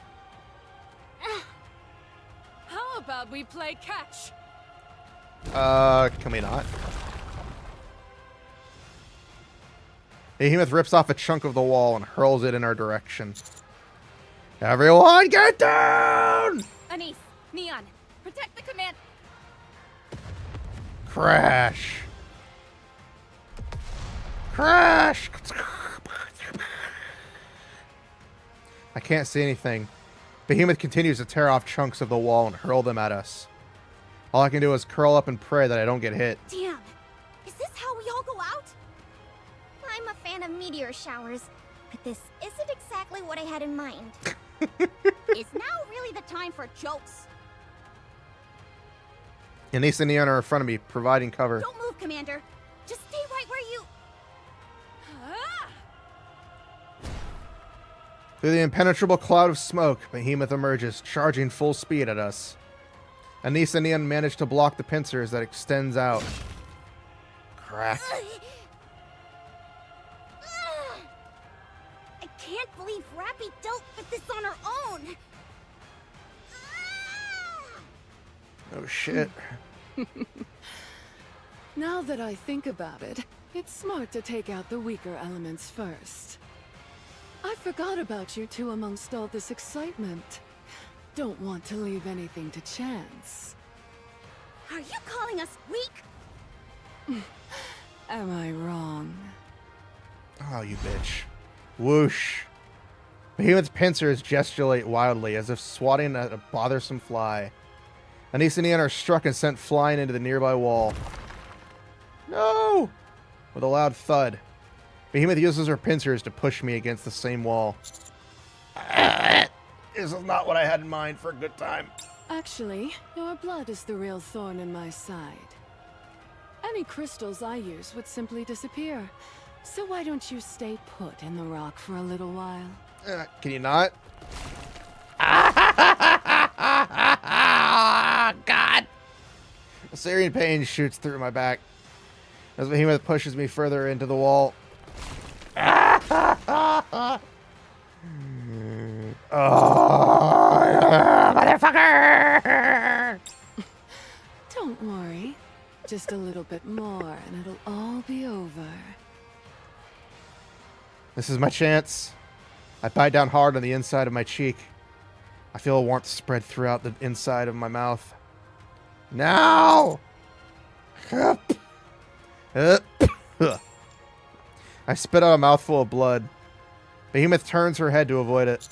How about we play catch? Can we not? Behemoth rips off a chunk of the wall and hurls it in our direction. Everyone get down! Anise, Neon, protect the command. Crash. Crash! I can't see anything. Behemoth continues to tear off chunks of the wall and hurl them at us. All I can do is curl up and pray that I don't get hit. Damn, is this how we all go out? I'm a fan of meteor showers, but this isn't exactly what I had in mind. Is now really the time for jokes? Anise and Neon are in front of me, providing cover. Don't move, Commander. Just stay right where you... Through the impenetrable cloud of smoke, Behemoth emerges, charging full speed at us. Anise and Neon manage to block the pincers that extends out. Crack. I can't believe Rapi dealt with this on her own. Oh shit. Now that I think about it, it's smart to take out the weaker elements first. I forgot about you two amongst all this excitement. Don't want to leave anything to chance. Are you calling us weak? Am I wrong? Oh, you bitch. Whoosh. Behemoth's pincers gesticulate wildly, as if swatting at a bothersome fly. Anise and Neon are struck and sent flying into the nearby wall. No! With a loud thud, Behemoth uses her pincers to push me against the same wall. This is not what I had in mind for a good time. Actually, your blood is the real thorn in my side. Any crystals I use would simply disappear. So why don't you stay put in the rock for a little while? Can you not? God! A searing pain shoots through my back as Behemoth pushes me further into the wall. Motherfucker! Don't worry. Just a little bit more and it'll all be over. This is my chance. I bite down hard on the inside of my cheek. I feel a warmth spread throughout the inside of my mouth. Now! I spit out a mouthful of blood. Behemoth turns her head to avoid it.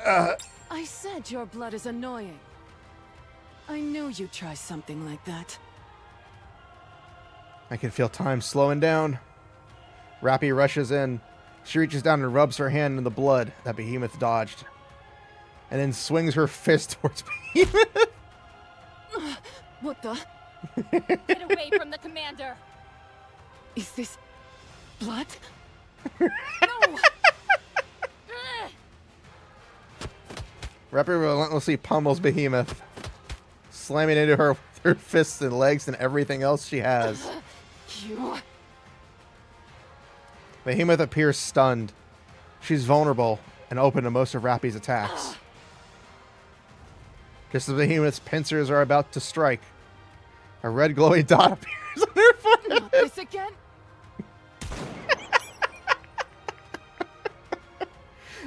I said your blood is annoying. I knew you'd try something like that. I can feel time slowing down. Rapi rushes in. She reaches down and rubs her hand in the blood that Behemoth dodged. And then swings her fist towards Behemoth. What the? Get away from the commander! Is this blood? No! Rapi relentlessly pummels Behemoth, slamming into her with her fists and legs and everything else she has. You... Behemoth appears stunned. She's vulnerable and open to most of Rapi's attacks. Just as Behemoth's pincers are about to strike, a red glowing dot appears on her foot. Not this again?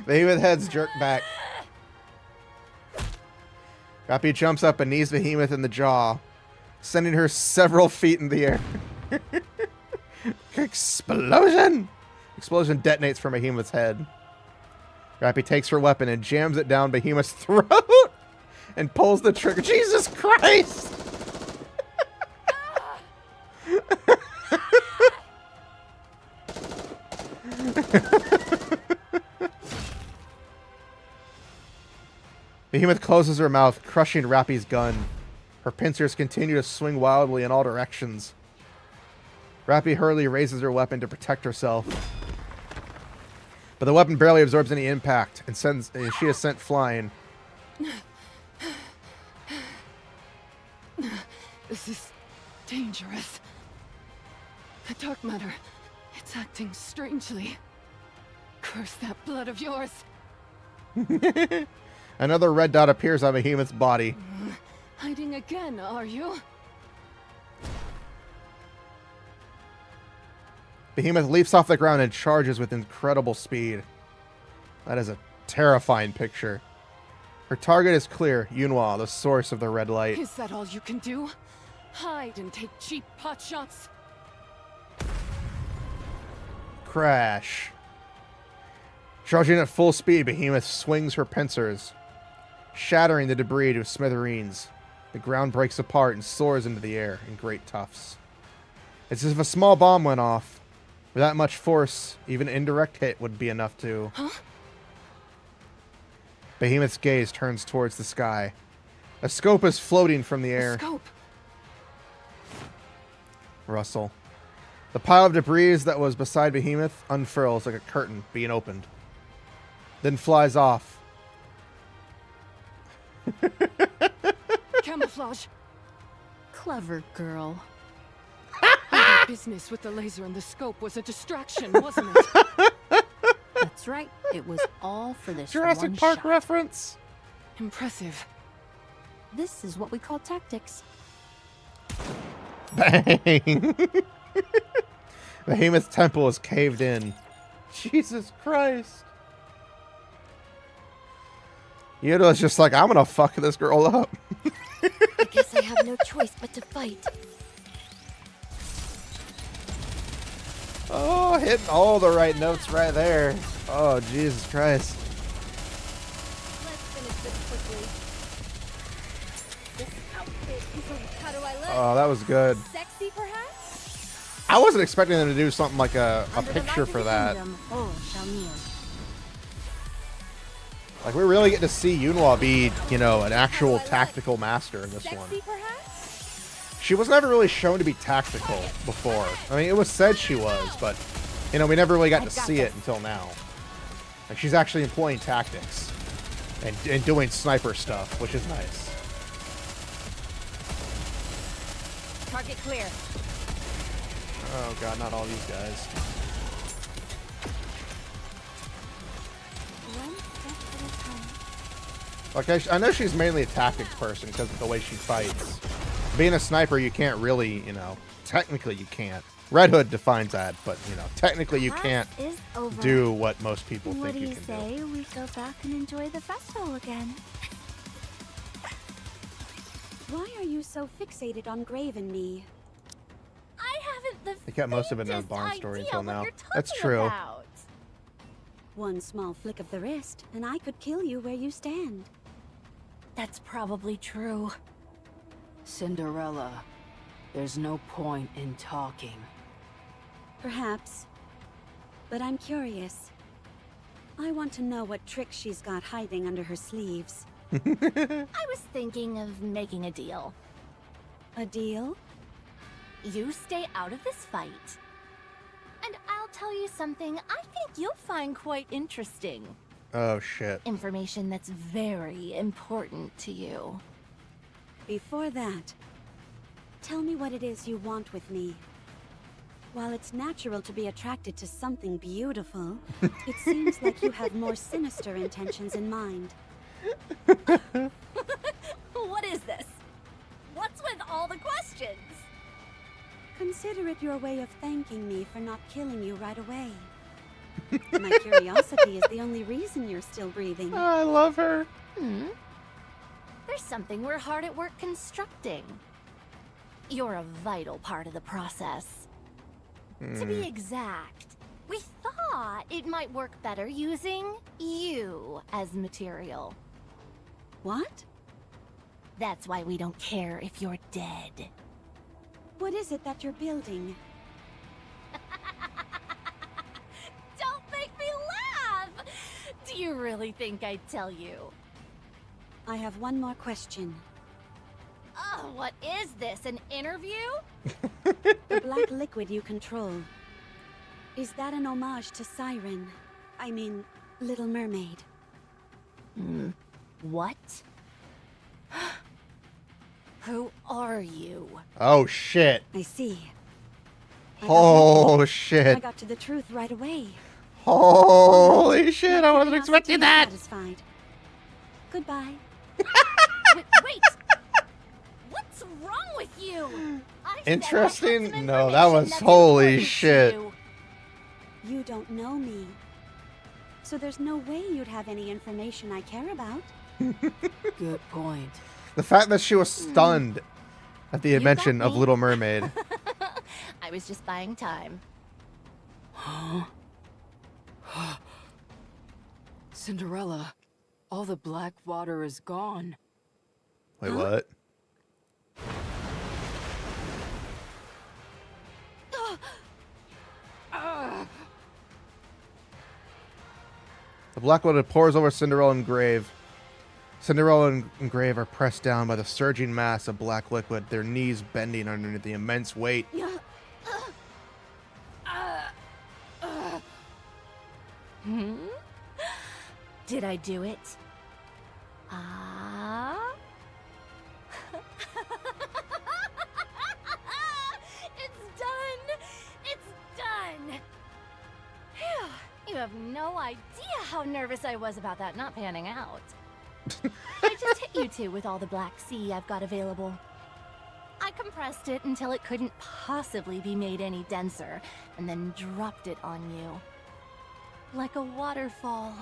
Behemoth heads jerk back. Rapi jumps up and knees Behemoth in the jaw, sending her several feet in the air. Explosion! Explosion detonates from Behemoth's head. Rapi takes her weapon and jams it down Behemoth's throat and pulls the trigger. Jesus Christ! Behemoth closes her mouth, crushing Rapi's gun. Her pincers continue to swing wildly in all directions. Rapi hurriedly raises her weapon to protect herself. But the weapon barely absorbs any impact, and she is sent flying. This is dangerous. The dark matter, it's acting strangely. Curse that blood of yours. Another red dot appears on Behemoth's body. Hiding again, are you? Behemoth leaps off the ground and charges with incredible speed. That is a terrifying picture. Her target is clear, Yunhua, the source of the red light. Is that all you can do? Hide and take cheap pot shots? Crash. Charging at full speed, Behemoth swings her pincers, shattering the debris to smithereens. The ground breaks apart and soars into the air in great tufts. It's as if a small bomb went off. With that much force, even an indirect hit would be enough to... Huh? Behemoth's gaze turns towards the sky. A scope is floating from the air. A scope? Rustle. The pile of debris that was beside Behemoth unfurls like a curtain being opened. Then flies off. Camouflage. Clever girl. Our business with the laser and the scope was a distraction, wasn't it? That's right. It was all for this Jurassic one Park shot. reference. Impressive. This is what we call tactics. Bang! Behemoth's temple is caved in. Jesus Christ. Yoda's just like, I'm gonna fuck this girl up. I guess I have no choice but to fight. Oh, hitting all the right notes right there. Oh, Jesus Christ. Let's finish this quickly. This outfit is how do I look? Oh, that was good. Sexy, perhaps? I wasn't expecting them to do something like a Under the picture light for of the that. kingdom, all shall kneel. Like, we really get to see Yunhua be, you know, an actual tactical master in this one. Sexy, perhaps? She was never really shown to be tactical before. I mean, it was said she was, but, you know, we never really got to see it until now. Like, she's actually employing tactics and doing sniper stuff, which is nice. Target clear. Oh god, not all these guys. One step at a time. Like, I know she's mainly a tactics person because of the way she fights. Being a sniper, you can't really, you know, technically you can't. Red Hood defines that, but, you know, technically you can't Class is over. do what most people What think do you you can say do. we go back and enjoy the festival again? Why are you so fixated on Grave and me? I haven't the They kept most of it in a faintest barn story idea until what now. you're That's talking true. about. One small flick of the wrist, and I could kill you where you stand. That's probably true. Cinderella, there's no point in talking. Perhaps. But I'm curious. I want to know what tricks she's got hiding under her sleeves. I was thinking of making a deal. A deal? You stay out of this fight. And I'll tell you something I think you'll find quite interesting. Oh, shit. Information that's very important to you. Before that, tell me what it is you want with me. While it's natural to be attracted to something beautiful, it seems like you have more sinister intentions in mind. What is this? What's with all the questions? Consider it your way of thanking me for not killing you right away. My curiosity is the only reason you're still breathing. Oh, I love her. There's something we're hard at work constructing. You're a vital part of the process. To be exact, we thought it might work better using you as material. What? That's why we don't care if you're dead. What is it that you're building? Don't make me laugh! Do you really think I'd tell you? I have one more question. Oh, what is this, an interview? The black liquid you control. Is that an homage to Siren? I mean, Little Mermaid. What? Who are you? Oh, shit. I see. Oh, I shit. got to the truth right away. Holy shit, I wasn't expecting that. Satisfied. Goodbye. Wait! What's wrong with you? I said I had some Interesting? No, information that was that's holy important to shit. you. You don't know me. So there's no way you'd have any information I care about. Good point. The fact that she was stunned at the mention of me. Little Mermaid. I was just buying time. Cinderella, all the black water is gone. Wait, what? The black water pours over Cinderella and Grave. Cinderella and Grave are pressed down by the surging mass of black liquid, their knees bending underneath the immense weight. Did I do it? Ah. It's done! It's done! Phew. You have no idea how nervous I was about that not panning out. I just hit you two with all the Black Sea I've got available. I compressed it until it couldn't possibly be made any denser, and then dropped it on you. Like a waterfall.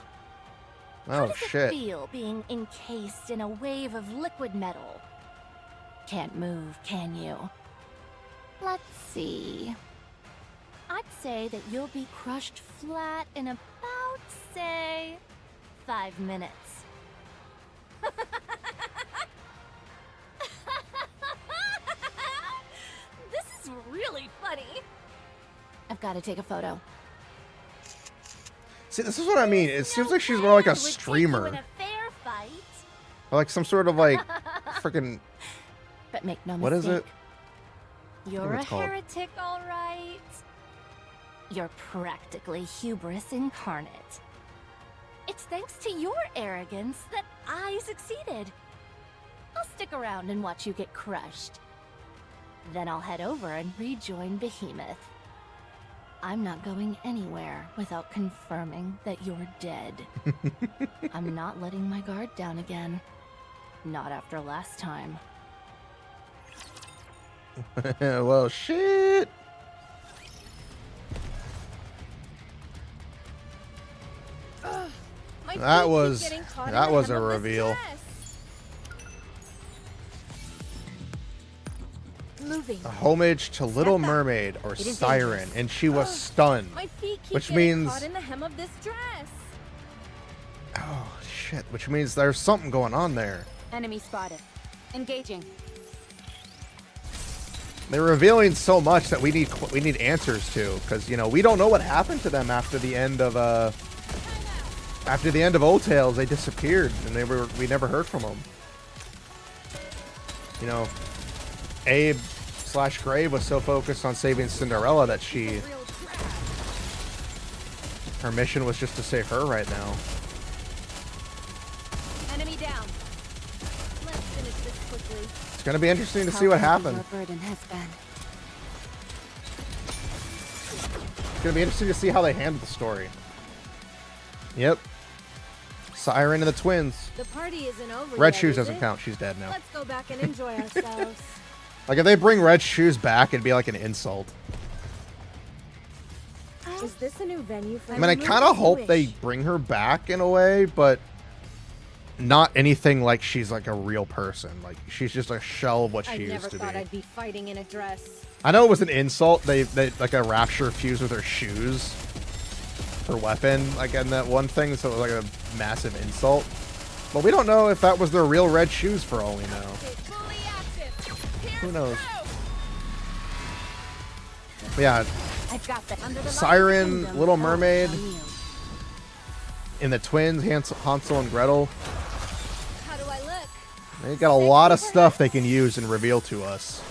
How Oh, does shit. it feel being encased in a wave of liquid metal? Can't move, can you? Let's see. I'd say that you'll be crushed flat in about, say, 5 minutes. This is really funny. I've got to take a photo. See, this is what I mean. It seems like she's more like a streamer. In a fair fight. Or like some sort of like freaking. But make no What is mistake. it? You're what a it's called. heretic, all right. You're practically hubris incarnate. It's thanks to your arrogance that I succeeded. I'll stick around and watch you get crushed. Then I'll head over and rejoin Behemoth. I'm not going anywhere without confirming that you're dead. I'm not letting my guard down again. Not after last time. Well, shit. That was a reveal. Moving. A homage to Little Mermaid or It is Siren, dangerous. and she was stunned. My feet keep Which getting means- caught in the hem of this dress. Oh shit! Which means there's something going on there. Enemy spotted. Engaging. They're revealing so much that we need answers to, because you know we don't know what happened to them after the end of Old Tales. They disappeared, and we never heard from them. You know, Abe/Grave was so focused on saving Cinderella that her mission was just to save her right now. Enemy down. Let's finish this quickly. It's gonna be interesting to see what happened. It's gonna be interesting to see how they handle the story. Yep. Siren and the twins. The party isn't over Red yet, Shoes is doesn't it? count. She's dead now. Let's go back and enjoy ourselves. Like if they bring Red Shoes back, it'd be like an insult. Is this a new venue for I mean, I kind of hope they bring her back in a way, but not anything like she's like a real person. Like she's just a shell of what she used to be. I'd be fighting in a dress. I know it was an insult. They like a rapture fused with her shoes, her weapon, like in that one thing. So it was like a massive insult. But we don't know if that was their real red shoes for all we know. Who knows? But yeah. Siren, Little Mermaid, and the twins, Hansel and Gretel. How do I look? They got a lot of stuff they can use and reveal to us.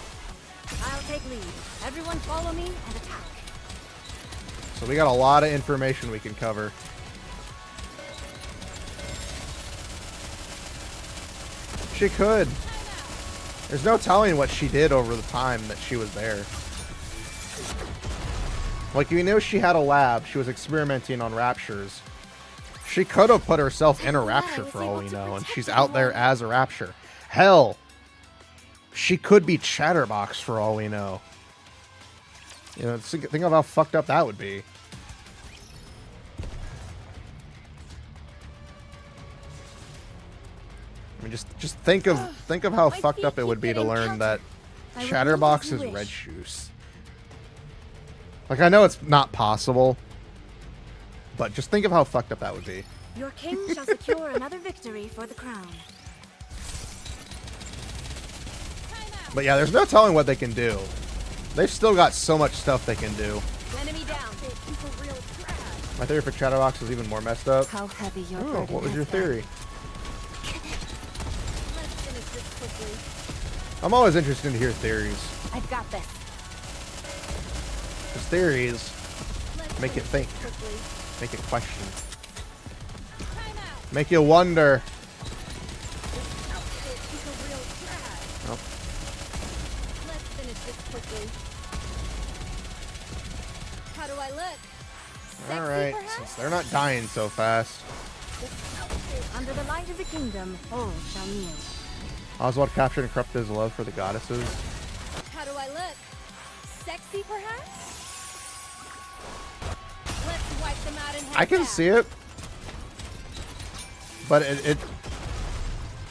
I'll take lead. Everyone follow me and attack. So we got a lot of information we can cover. She could. There's no telling what she did over the time that she was there. Like, you know, she had a lab. She was experimenting on raptures. She could have put herself in a rapture for all we know, and she's out there as a rapture. Hell, she could be Chatterbox for all we know. You know, think of how fucked up that would be. I mean, just think of how fucked up it would be to learn that Chatterbox is Red Shoes. Like, I know it's not possible, but just think of how fucked up that would be. Your king shall secure another victory for the crown. But yeah, there's no telling what they can do. They've still got so much stuff they can do. Enemy down. My theory for Chatterbox is even more messed up. How heavy your Oh, what was your theory? Let's finish this quickly. I'm always interested to hear theories. I've got this. Because theories make you think. Make you question. Make you wonder. Oh. Let's finish this quickly. How do I look? Alright, since they're not dying so fast. Under the light of the kingdom, all shall kneel. Oswald captured and corrupted his love for the goddesses. How do I look? Sexy, perhaps? Let's wipe them out and head I can back. see it. But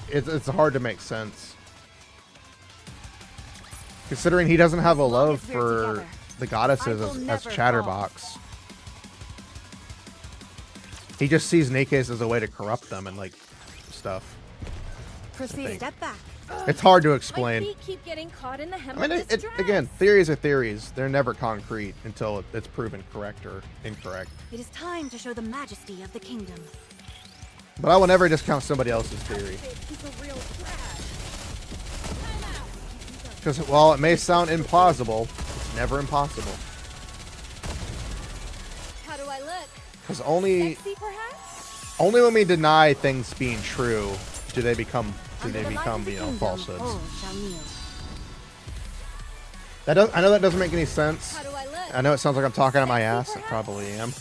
it's hard to make sense. Considering he doesn't have a love for the goddesses as Chatterbox. He just sees Nikke's as a way to corrupt them and like stuff. Proceed a step back. It's hard to My explain. feet keep getting caught in the hem I mean, of this dress. again, theories are theories. They're never concrete until it's proven correct or incorrect. It is time to show the majesty of the kingdom. But I will never discount somebody else's theory. Because while it may sound implausible, it's never impossible. How do I look? Because only Sexy, perhaps? when we deny things being true do they become falsehoods. All shall kneel. I know that doesn't make any sense. How do I look? I know it sounds like I'm talking out my ass. I probably am.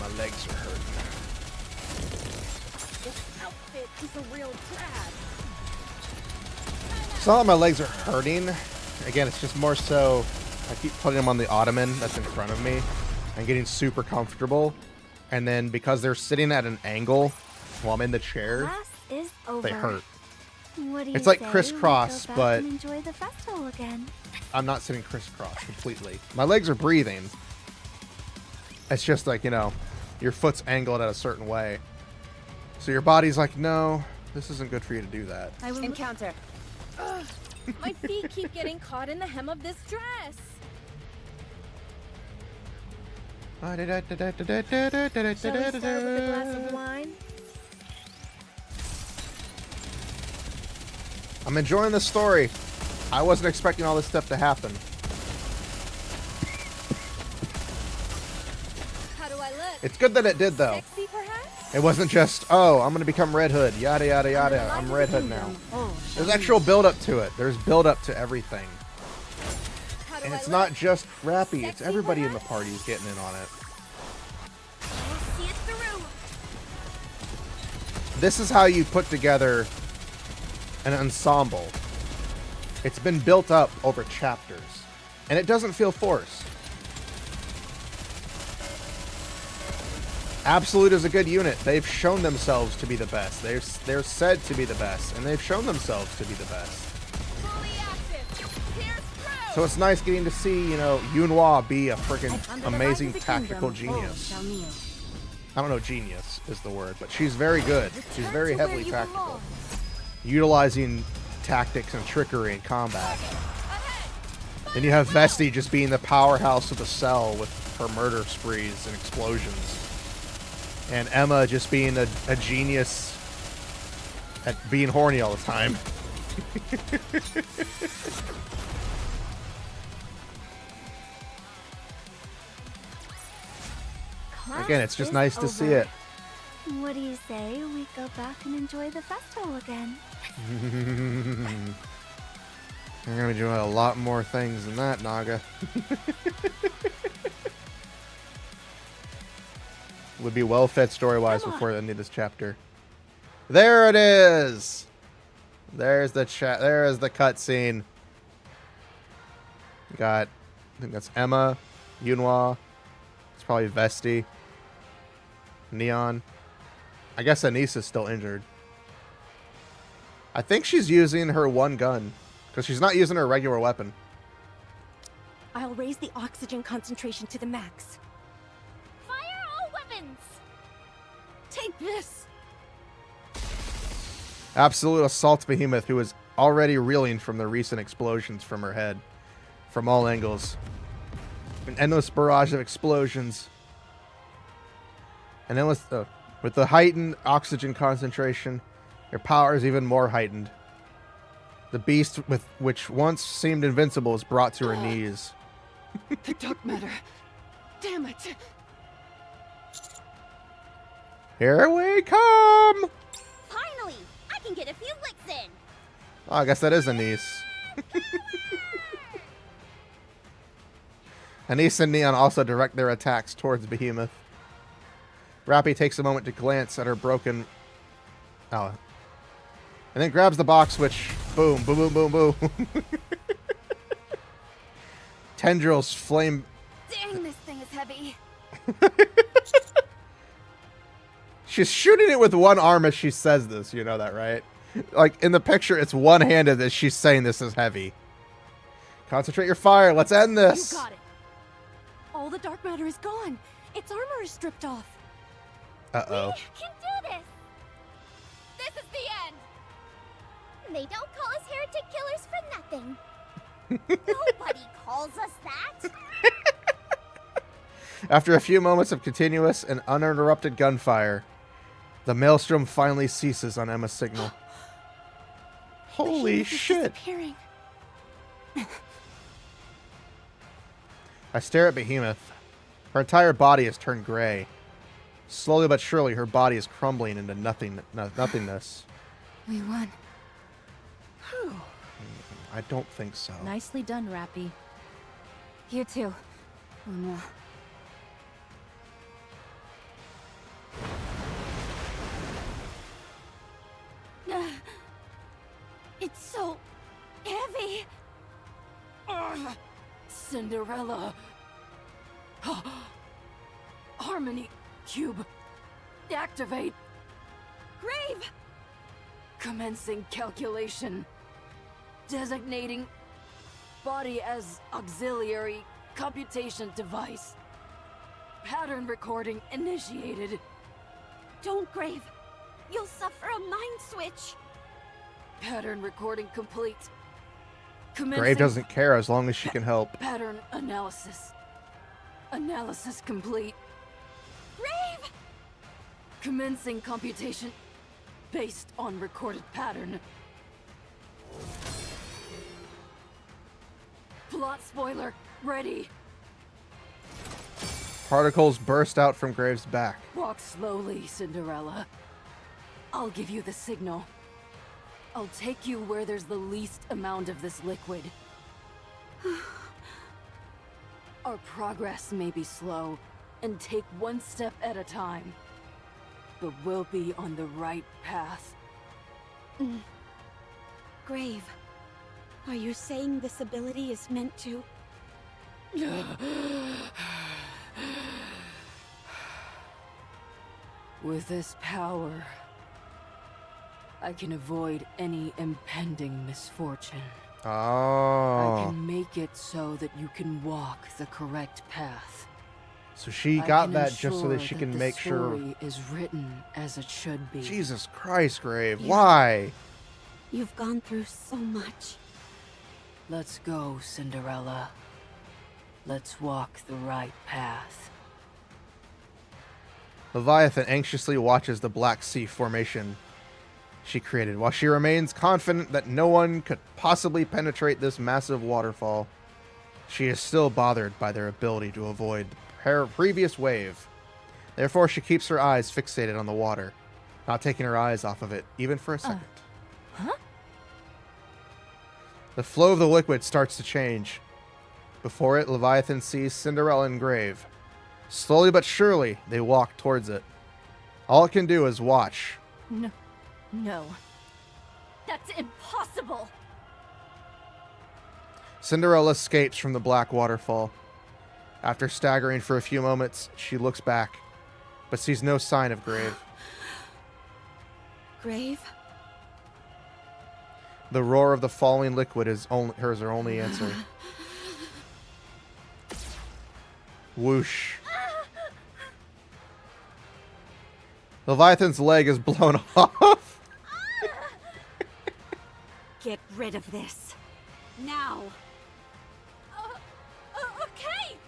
My legs are hurting. This outfit is a real drag. It's not that my legs are hurting. Again, it's just more so I keep putting them on the ottoman that's in front of me and getting super comfortable. And then because they're sitting at an angle while I'm in the chair, Class is over. they hurt. What do you It's like say we crisscross, go back but and enjoy the festival again. I'm not sitting crisscross completely. My legs are breathing. It's just like, you know, your foot's angled at a certain way. So your body's like, no, this isn't good for you to do that. I will encounter. Ugh, my feet keep getting caught in the hem of this dress. Shall we start with a glass of wine? I'm enjoying the story. I wasn't expecting all this stuff to happen. How do I look? It's good that it did, though. Sexy, perhaps? It wasn't just, oh, I'm going to become Red Hood, yada, yada, yada. I'm Red Hood now. There's actual build-up to it. There's build-up to everything. And it's not just Rapi, it's everybody in the party is getting in on it. See it through. This is how you put together an ensemble. It's been built up over chapters, and it doesn't feel forced. Absolute is a good unit. They've shown themselves to be the best. They're said to be the best, and they've shown themselves to be the best. So it's nice getting to see, you know, Yunhua be a freaking amazing tactical genius. I don't know genius is the word, but she's very good. She's very heavily tactical. Utilizing tactics and trickery in combat. Then you have Vesti just being the powerhouse of the cell with her murder sprees and explosions. And Emma just being a genius at being horny all the time. Again, it's just nice to see it. What do you say we go back and enjoy the festival again? You're gonna be doing a lot more things than that, Naga. Would be well fed story-wise before the end of this chapter. There it is. There's the chat. There is the cutscene. Got, I think that's Emma, Yunhua. It's probably Vesti, Neon. I guess Anise is still injured. I think she's using her one gun because she's not using her regular weapon. I'll raise the oxygen concentration to the max. Fire all weapons! Take this! Absolute assault behemoth, who is already reeling from the recent explosions from her head. From all angles. An endless barrage of explosions. And then with the heightened oxygen concentration, your power is even more heightened. The beast with which once seemed invincible is brought to her knees. The dark matter. Damn it. Here we come! Finally! I can get a few licks in! Oh, I guess that is Anise. Anise and Neon also direct their attacks towards Behemoth. Rapi takes a moment to glance at her broken... Oh. And then grabs the box, which... Boom, boom, boom, boom, boom. Tendrils flame... Dang, this thing is heavy. She's shooting it with one arm as she says this, you know that, right? Like, in the picture, it's one-handed as she's saying this is heavy. Concentrate your fire, let's end this! You got it. All the dark matter is gone. Its armor is stripped off. Uh-oh. We can do this! This is the end! They don't call us heretic killers for nothing. Nobody calls us that! After a few moments of continuous and uninterrupted gunfire, the maelstrom finally ceases on Emma's signal. Holy shit! I stare at Behemoth. Her entire body has turned gray. Slowly but surely, her body is crumbling into nothingness. We won. I don't think so. Nicely done, Rapi. You too. Oh no. It's so heavy. Cinderella. Harmony Cube. Activate. Grave! Commencing calculation. Designating body as auxiliary computation device. Pattern recording initiated. Don't, Grave. You'll suffer a mind switch. Pattern recording complete. Grave doesn't care as long as she can help. Pattern analysis. Analysis complete. Grave! Commencing computation based on recorded pattern. Plot spoiler ready. Particles burst out from Grave's back. Walk slowly, Cinderella. I'll give you the signal. I'll take you where there's the least amount of this liquid. Our progress may be slow and take one step at a time, but we'll be on the right path. Grave, are you saying this ability is meant to... With this power, I can avoid any impending misfortune. I Oh. can make it so that you can walk the correct path. So she I got can that just so that ensure she can the make sure. story is written as it should be. Jesus Christ, Grave. Yeah. Why? You've gone through so much. Let's go, Cinderella. Let's walk the right path. Leviathan anxiously watches the Black Sea formation she created, while she remains confident that no one could possibly penetrate this massive waterfall. She is still bothered by their ability to avoid the previous wave. Therefore, she keeps her eyes fixated on the water, not taking her eyes off of it, even for a second. Huh? The flow of the liquid starts to change. Before it, Leviathan sees Cinderella and Grave. Slowly but surely, they walk towards it. All it can do is watch. No. No. That's impossible! Cinderella escapes from the black waterfall. After staggering for a few moments, she looks back, but sees no sign of Grave. Grave? The roar of the falling liquid is her only answer. Whoosh. Leviathan's leg is blown off. Get rid of this. Now. Okay!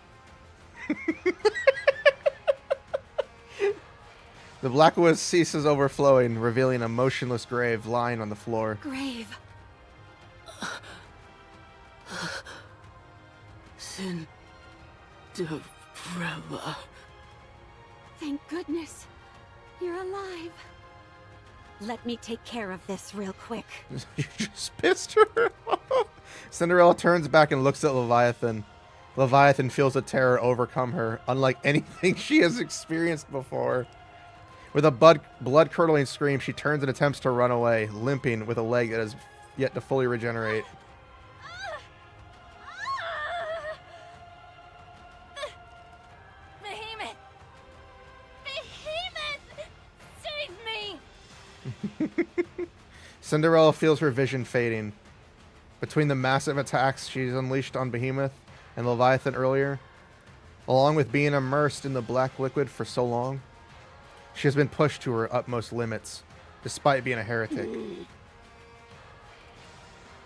The black ooze ceases overflowing, revealing a motionless Grave lying on the floor. Grave. Cinderella. Thank goodness. You're alive. Let me take care of this real quick. You just pissed her off. Cinderella turns back and looks at Leviathan. Leviathan feels a terror overcome her, unlike anything she has experienced before. With a blood-curdling scream, she turns and attempts to run away, limping with a leg that has yet to fully regenerate. Behemoth! Behemoth! Save me! Cinderella feels her vision fading. Between the massive attacks she's unleashed on Behemoth and Leviathan earlier, along with being immersed in the black liquid for so long, she has been pushed to her utmost limits, despite being a heretic.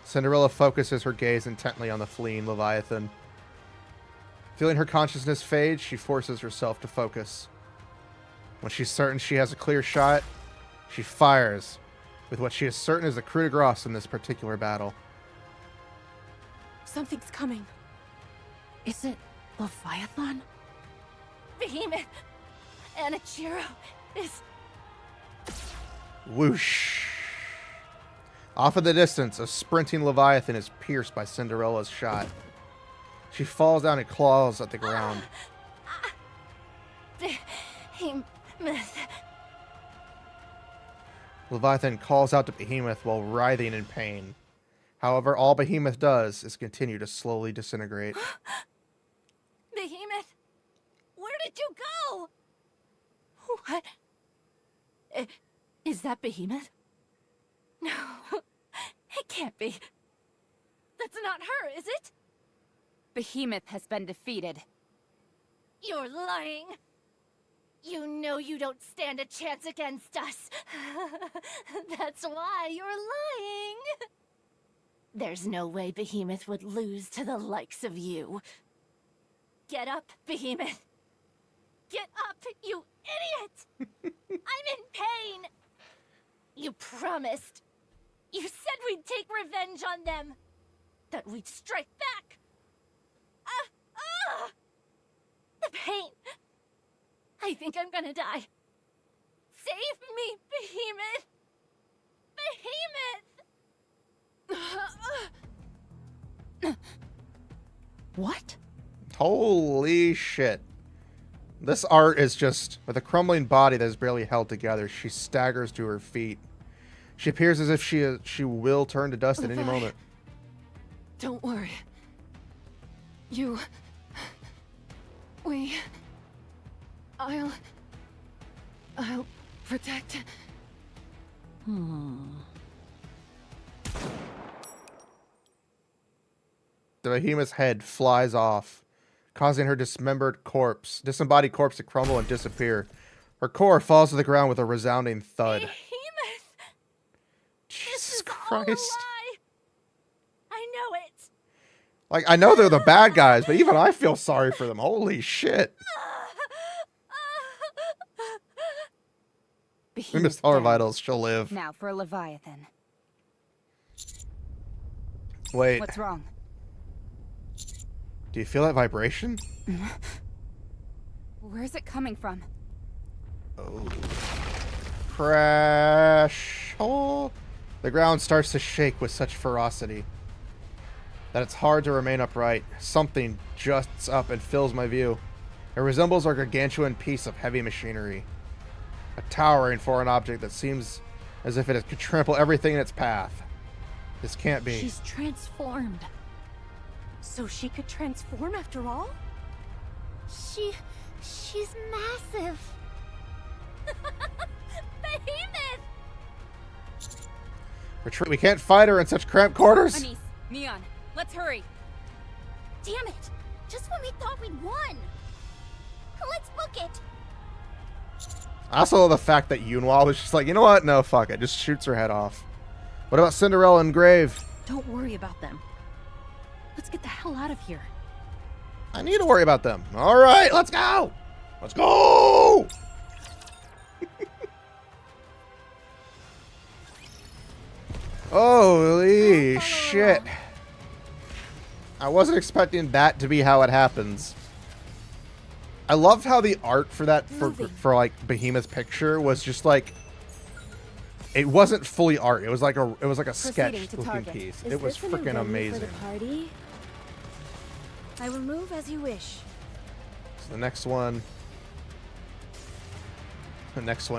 Cinderella focuses her gaze intently on the fleeing Leviathan. Feeling her consciousness fade, she forces herself to focus. When she's certain she has a clear shot, she fires with what she is certain is the coup de grace in this particular battle. Something's coming. Is it Leviathan? Behemoth! Anichiro is... Whoosh. Off in the distance, a sprinting Leviathan is pierced by Cinderella's shot. She falls down and claws at the ground. Behemoth. Leviathan calls out to Behemoth while writhing in pain. However, all Behemoth does is continue to slowly disintegrate. Behemoth! Where did you go? What? Is that Behemoth? No, it can't be. That's not her, is it? Behemoth has been defeated. You're lying. You know you don't stand a chance against us. That's why you're lying. There's no way Behemoth would lose to the likes of you. Get up, Behemoth. Get up, you idiot! I'm in pain! You promised. You said we'd take revenge on them. That we'd strike back. The pain. I think I'm gonna die. Save me, Behemoth! Behemoth! What? Holy shit. This art is just, with a crumbling body that is barely held together, she staggers to her feet. She appears as if she will turn to dust at any moment. Don't worry. I'll protect. The behemoth's head flies off, causing her disembodied corpse to crumble and disappear. Her core falls to the ground with a resounding thud. Behemoth! Jesus All a Christ. lie. I know it. Like, I know they're the bad guys, but even I feel sorry for them. Holy shit. We missed all her vitals. She'll live. Now for Leviathan. Wait. What's wrong? Do you feel that vibration? Where's it coming from? Oh. Crash. Oh. The ground starts to shake with such ferocity that it's hard to remain upright. Something juts up and fills my view. It resembles a gargantuan piece of heavy machinery. A towering foreign object that seems as if it could trample everything in its path. This can't be. She's transformed. So she could transform after all? She's massive. Behemoth! Retreat. We can't fight her in such cramped quarters. Anise, Neon, let's hurry. Damn it! Just when we thought we'd won. Let's book it. I also love the fact that Yunhua was just like, you know what? No, fuck it. Just shoots her head off. What about Cinderella and Grave? Don't worry about them. Let's get the hell out of here. I need to worry about them. All right, let's go. Let's go. Holy shit. I wasn't expecting that to be how it happens. I loved how the art for that, for like Behemoth's picture was just like, it wasn't fully art. It was like a sketch looking piece. It was freaking amazing. Party? I will move as you wish. So the next one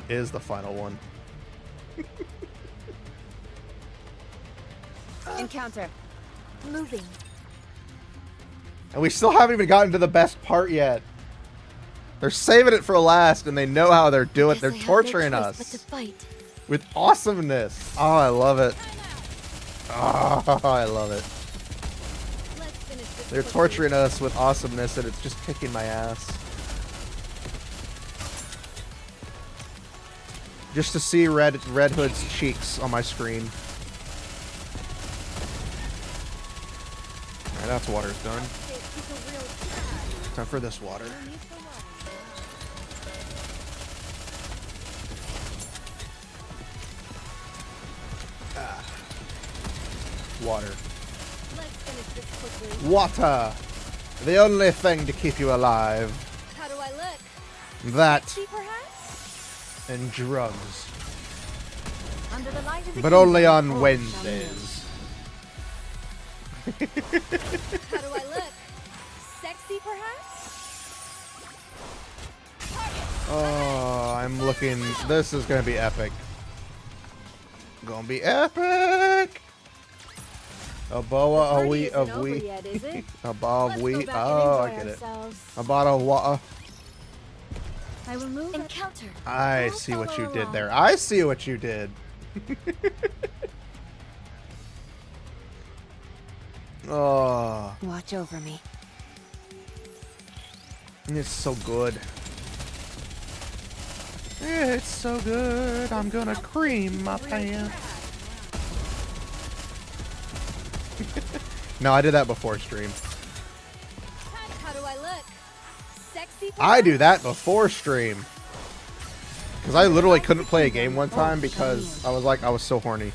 is the final one. Encounter. Moving. And we still haven't even gotten to the best part yet. They're saving it for last, and they know how they're doing it. They're torturing us with awesomeness. Oh, I love it. Oh, I love it. They're torturing us with awesomeness, and it's just kicking my ass. Just to see Red Hood's cheeks on my screen. Alright, that's water's done. Time for this water. Water. Water! The only thing to keep you alive. How do I look? That Sexy, perhaps? and drugs. Under the light of the But only on kingdom. Wednesdays. How do I look? Sexy, perhaps? Oh, I'm looking. This is gonna be epic. Gonna be epic! A boa, a wheat, of wheat. A ball of wheat. Oh, I get it. A bottle of water. I will move. Encounter. I see what you did there. I see what you did. Oh, Watch over me. it's so good. It's so good. I'm gonna cream my pants. No, I did that before stream. How do I look? Sexy? I do that before stream. Because I literally couldn't play a game one time because I was so horny.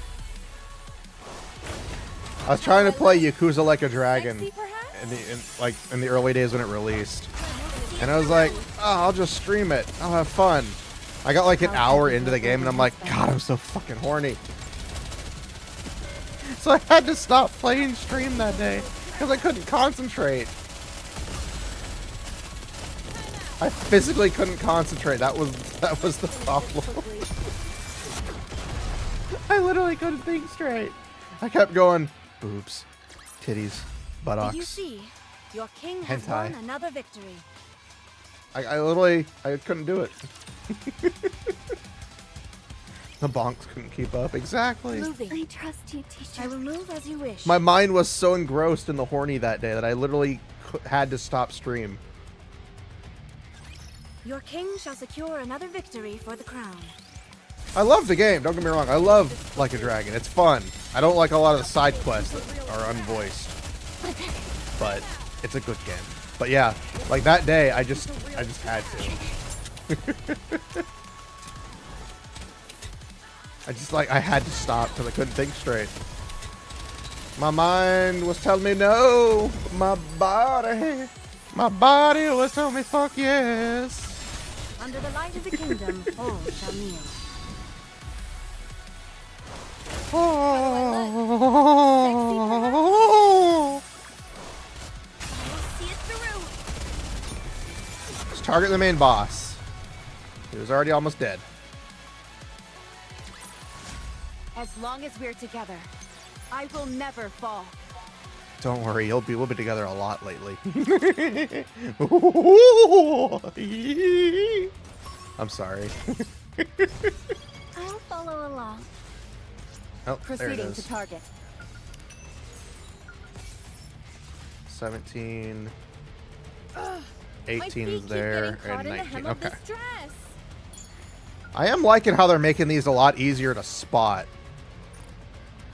I was trying to play Yakuza Like a Dragon in the early days when it released. And I was like, oh, I'll just stream it. I'll have fun. I got like an hour into the game and I'm like, God, I'm so fucking horny. So I had to stop playing stream that day because I couldn't concentrate. I physically couldn't concentrate. That was the problem. I literally couldn't think straight. I kept going, boobs, titties, buttocks. Did you see? Your king has Hentai. won another victory. I couldn't do it. The bonks couldn't keep up. Exactly. Moving. I trust you, teacher. I will move as you wish. My mind was so engrossed in the horny that day that I literally had to stop stream. Your king shall secure another victory for the crown. I love the game, don't get me wrong. I love Like a Dragon. It's fun. I don't like a lot of the side quests that are unvoiced. But it's a good game. But yeah, like that day I just had to. I had to stop because I couldn't think straight. My mind was telling me no. My body was telling me fuck yes. Under the light of the kingdom, all shall kneel. Oh. See it through. Let's target the main boss. He was already almost dead. As long as we're together, I will never fall. Don't worry, we'll be together a lot lately. I'm sorry. I'll follow along. Oh, there it Proceeding to is. target. 17. My 18 feet is keep there, getting caught and in the 19. hem of Okay. this dress. I am liking how they're making these a lot easier to spot.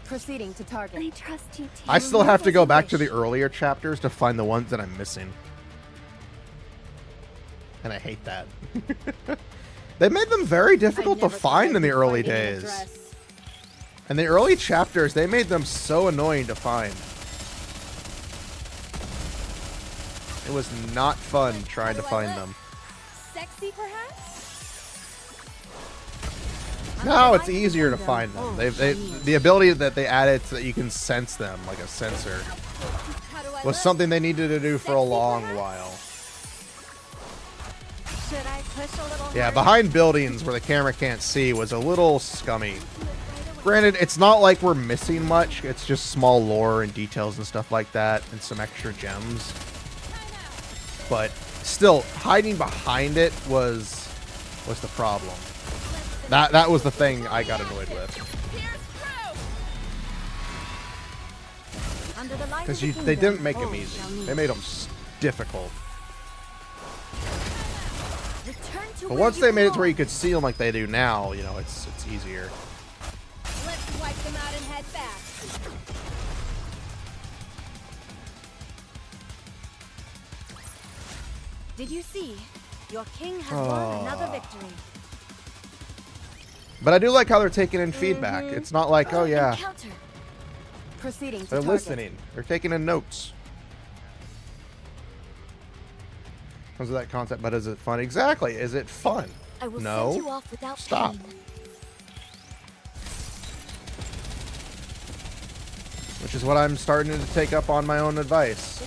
Proceeding to target. I trust you, teacher. I still have to go back to the earlier chapters to find the ones that I'm missing. And I hate that. They made them very difficult to find in the early days. In the early chapters, they made them so annoying to find. It was not fun trying to find them. Sexy, perhaps? Now it's easier to find them. The ability that they added so that you can sense them, like a sensor, was something they needed to do for a long while. Should I push a little Yeah, harder? behind buildings where the camera can't see was a little scummy. Granted, it's not like we're missing much. It's just small lore and details and stuff like that, and some extra gems. But still, hiding behind it was the problem. That was the thing I got annoyed with. Because they didn't make them easy. They made them difficult. But once they made it to where you could see them like they do now, you know, it's easier. Let's wipe them out and head back. Did you see? Your king has won another victory. But I do like how they're taking in feedback. It's not like, oh yeah, Encounter. Proceeding to they're target. listening. They're taking in notes. Comes with that concept, but is it fun? Exactly. Is it fun? I will No. send you off without Stop. pain. Which is what I'm starting to take up on my own advice.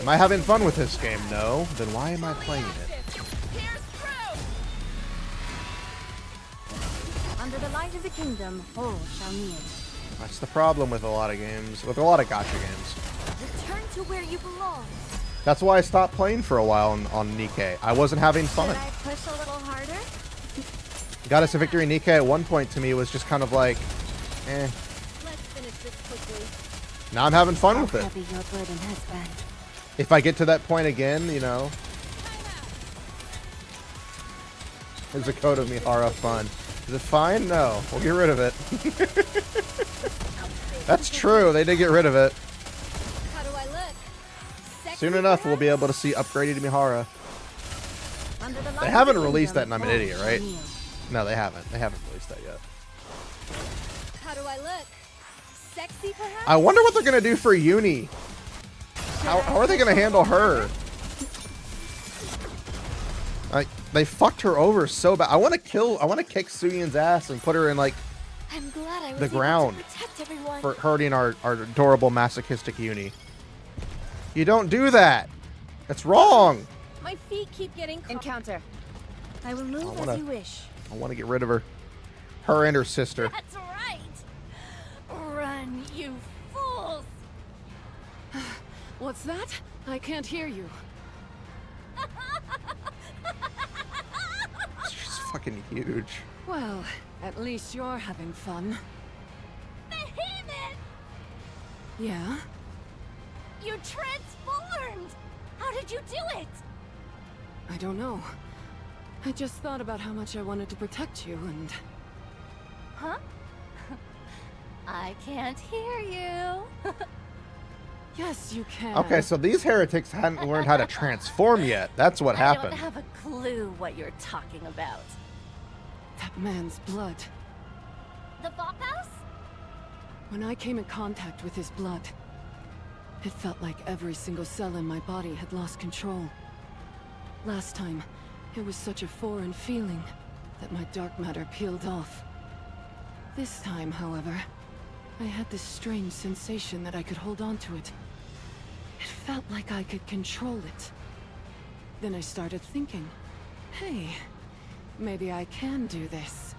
Am I having fun with this game? No. Then why am I playing it? Under the light of the kingdom, all shall kneel. That's the problem with a lot of games, with a lot of gacha games. Return to where you belong. That's why I stopped playing for a while on Nikke. I wasn't having fun. Should I push a little harder? Got us a victory in Nikke at one point to me was just kind of like, eh. Let's finish this quickly. Now I'm having fun with How it. heavy your burden has been. If I get to that point again, you know. There's a code of Mihara fun. Is it fine? No. We'll get rid of it. That's true. They did get rid of it. How do I look? Sexy Soon enough, we'll be perhaps? able to see upgraded Mihara. Under the They light haven't of the released that, kingdom. and I'm an idiot, right? No, they haven't. They haven't released that yet. How do I look? Sexy perhaps? I wonder what they're gonna do for Uni. How are they gonna handle her? Like, they fucked her over so bad. I want to kick Suyin's ass and put her in like I'm glad I was the able ground to protect everyone. for hurting our adorable masochistic Uni. You don't do that. That's wrong. My feet keep getting caught. Encounter. I will move wanna- as you wish. I want to get rid of her. Her and her sister. That's right. Run, you fools. What's that? I can't hear you. She's fucking huge. Well, at least you're having fun. Behemoth! Yeah? You transformed! How did you do it? I don't know. I just thought about how much I wanted to protect you and... Huh? I can't hear you. Yes, you can. Okay, so these heretics hadn't learned how to transform yet. That's what I happened. don't have a clue what you're talking about. That man's blood. The Vop House? When I came in contact with his blood, it felt like every single cell in my body had lost control. Last time, it was such a foreign feeling that my dark matter peeled off. This time, however, I had this strange sensation that I could hold on to it. It felt like I could control it. Then I started thinking, hey, maybe I can do this.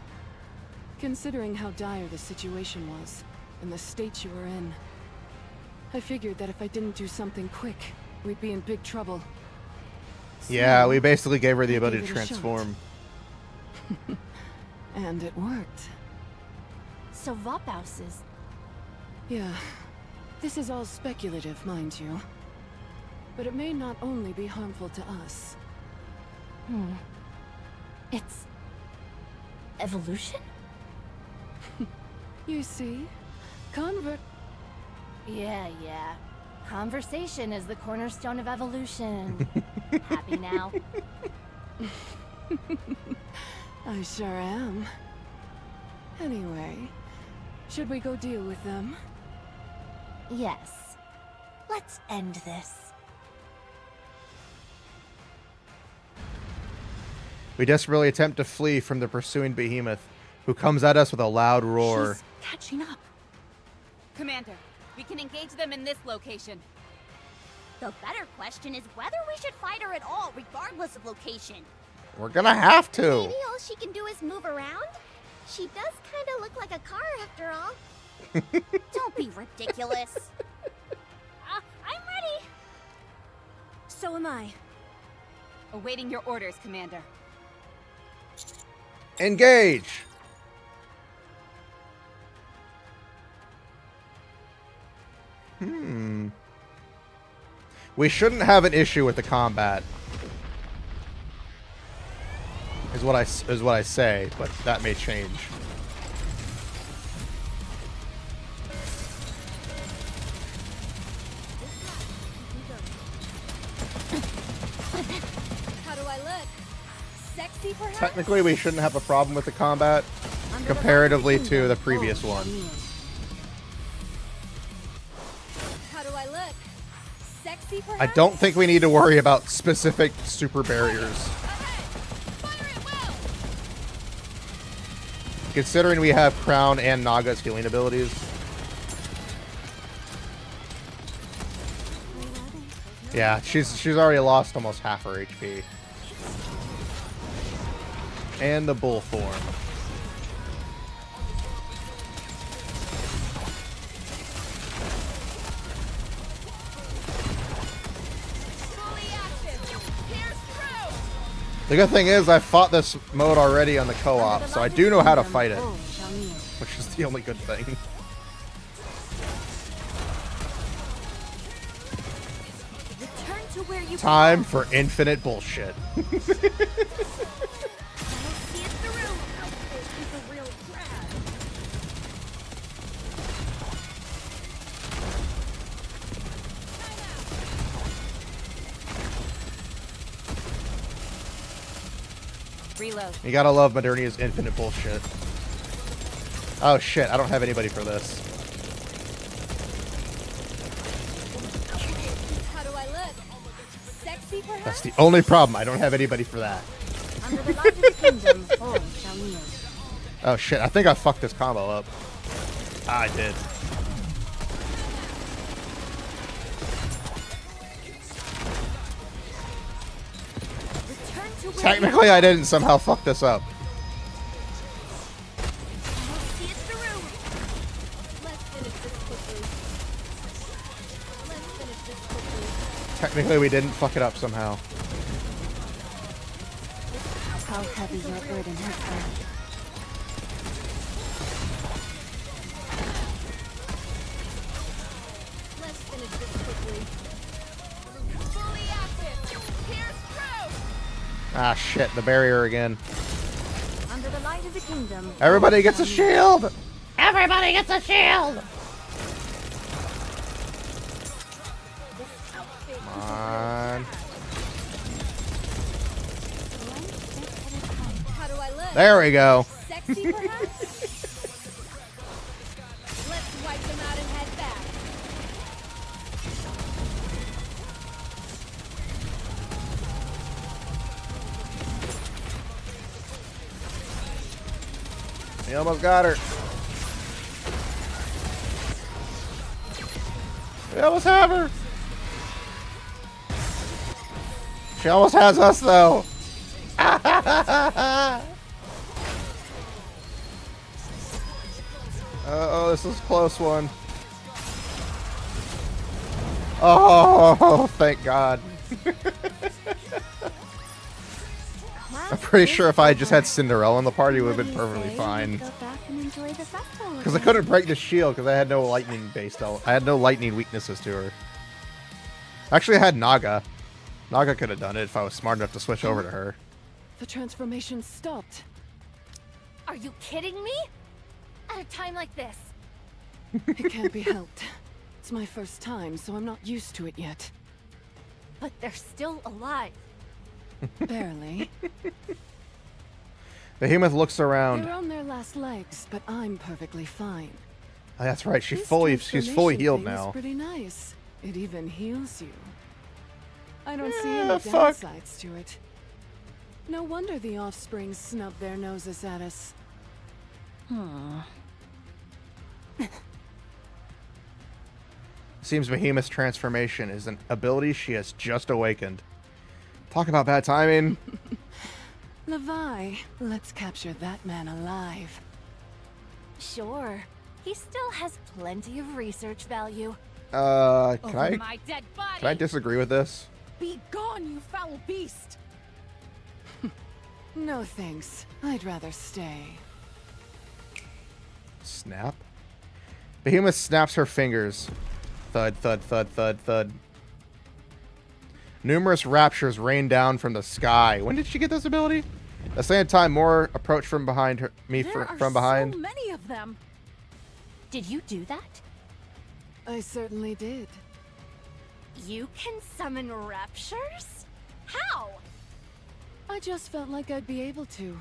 Considering how dire the situation was, and the state you were in, I figured that if I didn't do something quick, we'd be in big trouble. Yeah, So, we basically gave her the I ability gave to it a shot. transform. And it worked. So Vop House is... Yeah. This is all speculative, mind you. But it may not only be harmful to us. It's... evolution? You see? Yeah. Conversation is the cornerstone of evolution. Happy now? I sure am. Anyway, should we go deal with them? Yes. Let's end this. We desperately attempt to flee from the pursuing behemoth, who comes at us with a loud roar. She's catching up. Commander, we can engage them in this location. The better question is whether we should fight her at all, regardless of location. We're gonna have to. Maybe all she can do is move around? She does kind of look like a car after all. Don't be ridiculous. I'm ready! So am I. Awaiting your orders, Commander. Engage! We shouldn't have an issue with the combat. Is what I say, but that may change. How do I look? Sexy perhaps? Technically, we shouldn't have a problem with the combat comparatively to the previous one. How do I look? Sexy perhaps? I don't think we need to worry about specific super barriers. Considering we have Crown and Naga's healing abilities. Yeah, she's already lost almost half her HP. And the bull form. The good thing is I fought this mode already on the co-op, so I do know how to fight it. Which is the only good thing. to where you Time for infinite bullshit. see it through. He's a real brat. Reload. You gotta love Modernia's infinite bullshit. Oh shit, I don't have anybody for this. How do I look? Sexy, perhaps? That's the only problem. I don't have anybody for that. Under the light of the kingdom, all shall kneel. Oh shit, I think I fucked this combo up. Ah, I did. Return to where Technically, I didn't somehow fuck this up. see it through. Let's finish this quickly. Let's finish this quickly. Technically, we didn't fuck it up somehow. How heavy your burden has been. Let's finish this quickly. Fully active. Pierce through. Ah shit, the barrier again. Under the light of the kingdom. Everybody gets a shield! Everybody gets a shield! Come on. How do I look? There we go. Sexy, perhaps? Let's wipe them out and head back. We almost got her. We almost have her. She almost has us though. Oh, this is a close one. Oh, thank God. I'm pretty sure if I had just had Cinderella in the party, it would have been perfectly fine. Go back and enjoy the festival. Because I couldn't break the shield because I had no lightning based. I had no lightning weaknesses to her. Actually, I had Naga. Naga could have done it if I was smart enough to switch over to her. The transformation stopped. Are you kidding me? At a time like this? It can't be helped. It's my first time, so I'm not used to it yet. But they're still alive. Barely. Behemoth looks around. They're on their last legs, but I'm perfectly fine. Oh, that's right. This She's fully transformation healed thing is now. pretty nice. It even heals you. I don't see Yeah, any fuck. downsides to it. No wonder the offspring snub their noses at us. Seems Behemoth's transformation is an ability she has just awakened. Talk about bad timing. Levi, let's capture that man alive. Sure. He still has plenty of research value. Can Over my dead body. I disagree with this? Be gone, you foul beast. No thanks. I'd rather stay. Snap. Behemoth snaps her fingers. Thud, thud, thud, thud, thud. Numerous raptures rain down from the sky. When did she get this ability? At the same time, more approach from behind her. From behind. So many of them. Did you do that? I certainly did. You can summon raptures? How? I just felt like I'd be able to.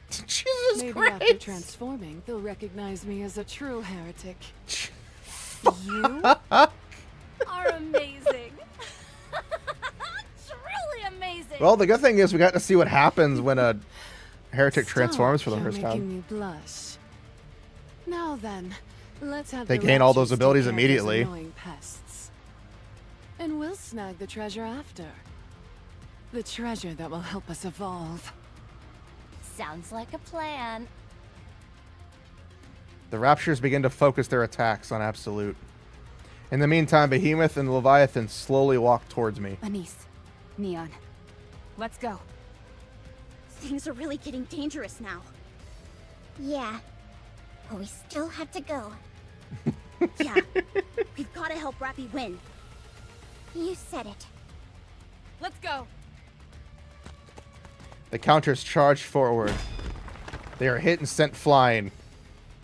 Jesus Maybe Christ! after transforming, they'll recognize me as a true heretic. You are amazing. Truly amazing. Well, the good thing is we got to see what happens when a heretic Stop, transforms for the you're first making time. me blush. Now then, let's have They the gain all raptures those take abilities care of those immediately. annoying pests. And we'll snag the treasure after. The treasure that will help us evolve. Sounds like a plan. The raptures begin to focus their attacks on Absolute. In the meantime, Behemoth and Leviathan slowly walk towards me. Anise. Neon. Let's go. Things are really getting dangerous now. Yeah. But we still have to go. Yeah. We've got to help Rapi win. You said it. let's go. The counters charge forward. They are hit and sent flying.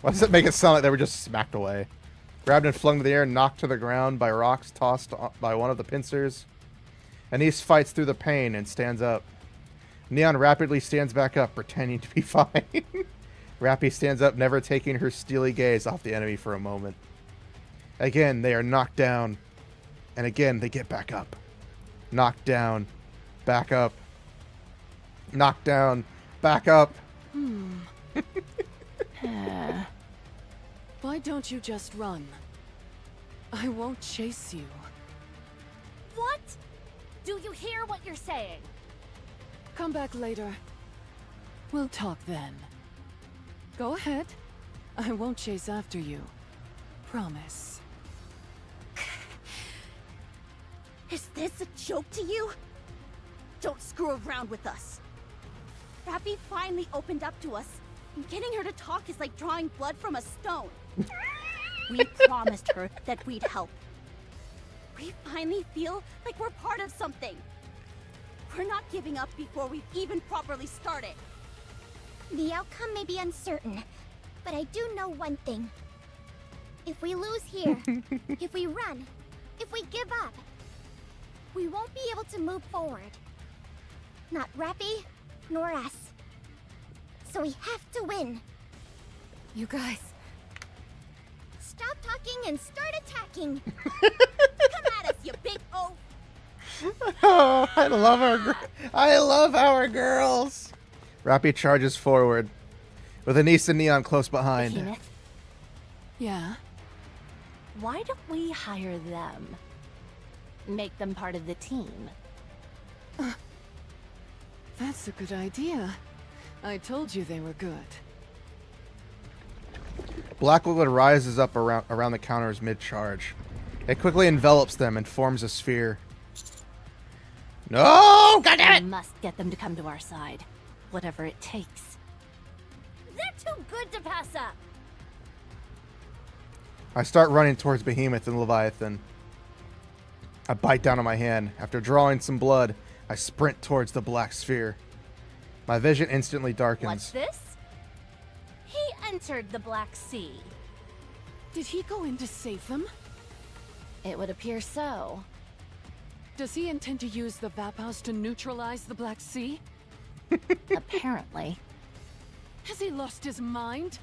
Why does it make it sound like they were just smacked away? Grabbed and flung to the air, knocked to the ground by rocks tossed by one of the pincers. Anise fights through the pain and stands up. Neon rapidly stands back up, pretending to be fine. Rapi stands up, never taking her steely gaze off the enemy for a moment. Again, they are knocked down. And again, they get back up. Knocked down. Back up. Knocked down. Back up. Why don't you just run? I won't chase you. What? Do you hear what you're saying? Come back later. We'll talk then. Go ahead. I won't chase after you. Promise. Is this a joke to you? Don't screw around with us. Rapi finally opened up to us. And getting her to talk is like drawing blood from a stone. We promised her that we'd help. We finally feel like we're part of something. We're not giving up before we've even properly started. The outcome may be uncertain, but I do know one thing. If we lose here, if we run, if we give up, we won't be able to move forward. Not Rapi, nor us. So we have to win. You guys. Stop talking and start attacking. Come at us, you big oaf! Oh, I love our girls. Rapi charges forward, with Anise and Neon close behind. Behemoth, Yeah? why don't we hire them? Make them part of the team. That's a good idea. I told you they were good. Black liquid rises up around the counters mid-charge. It quickly envelops them and forms a sphere. No! Goddammit! We must get them to come to our side. Whatever it takes. They're too good to pass up! I start running towards Behemoth and Leviathan. I bite down on my hand. After drawing some blood, I sprint towards the black sphere. My vision instantly darkens. What's this? He entered the Black Sea. Did he go in to save them? It would appear so. Does he intend to use the Vaphouse to neutralize the Black Sea? Apparently. Has he lost his mind?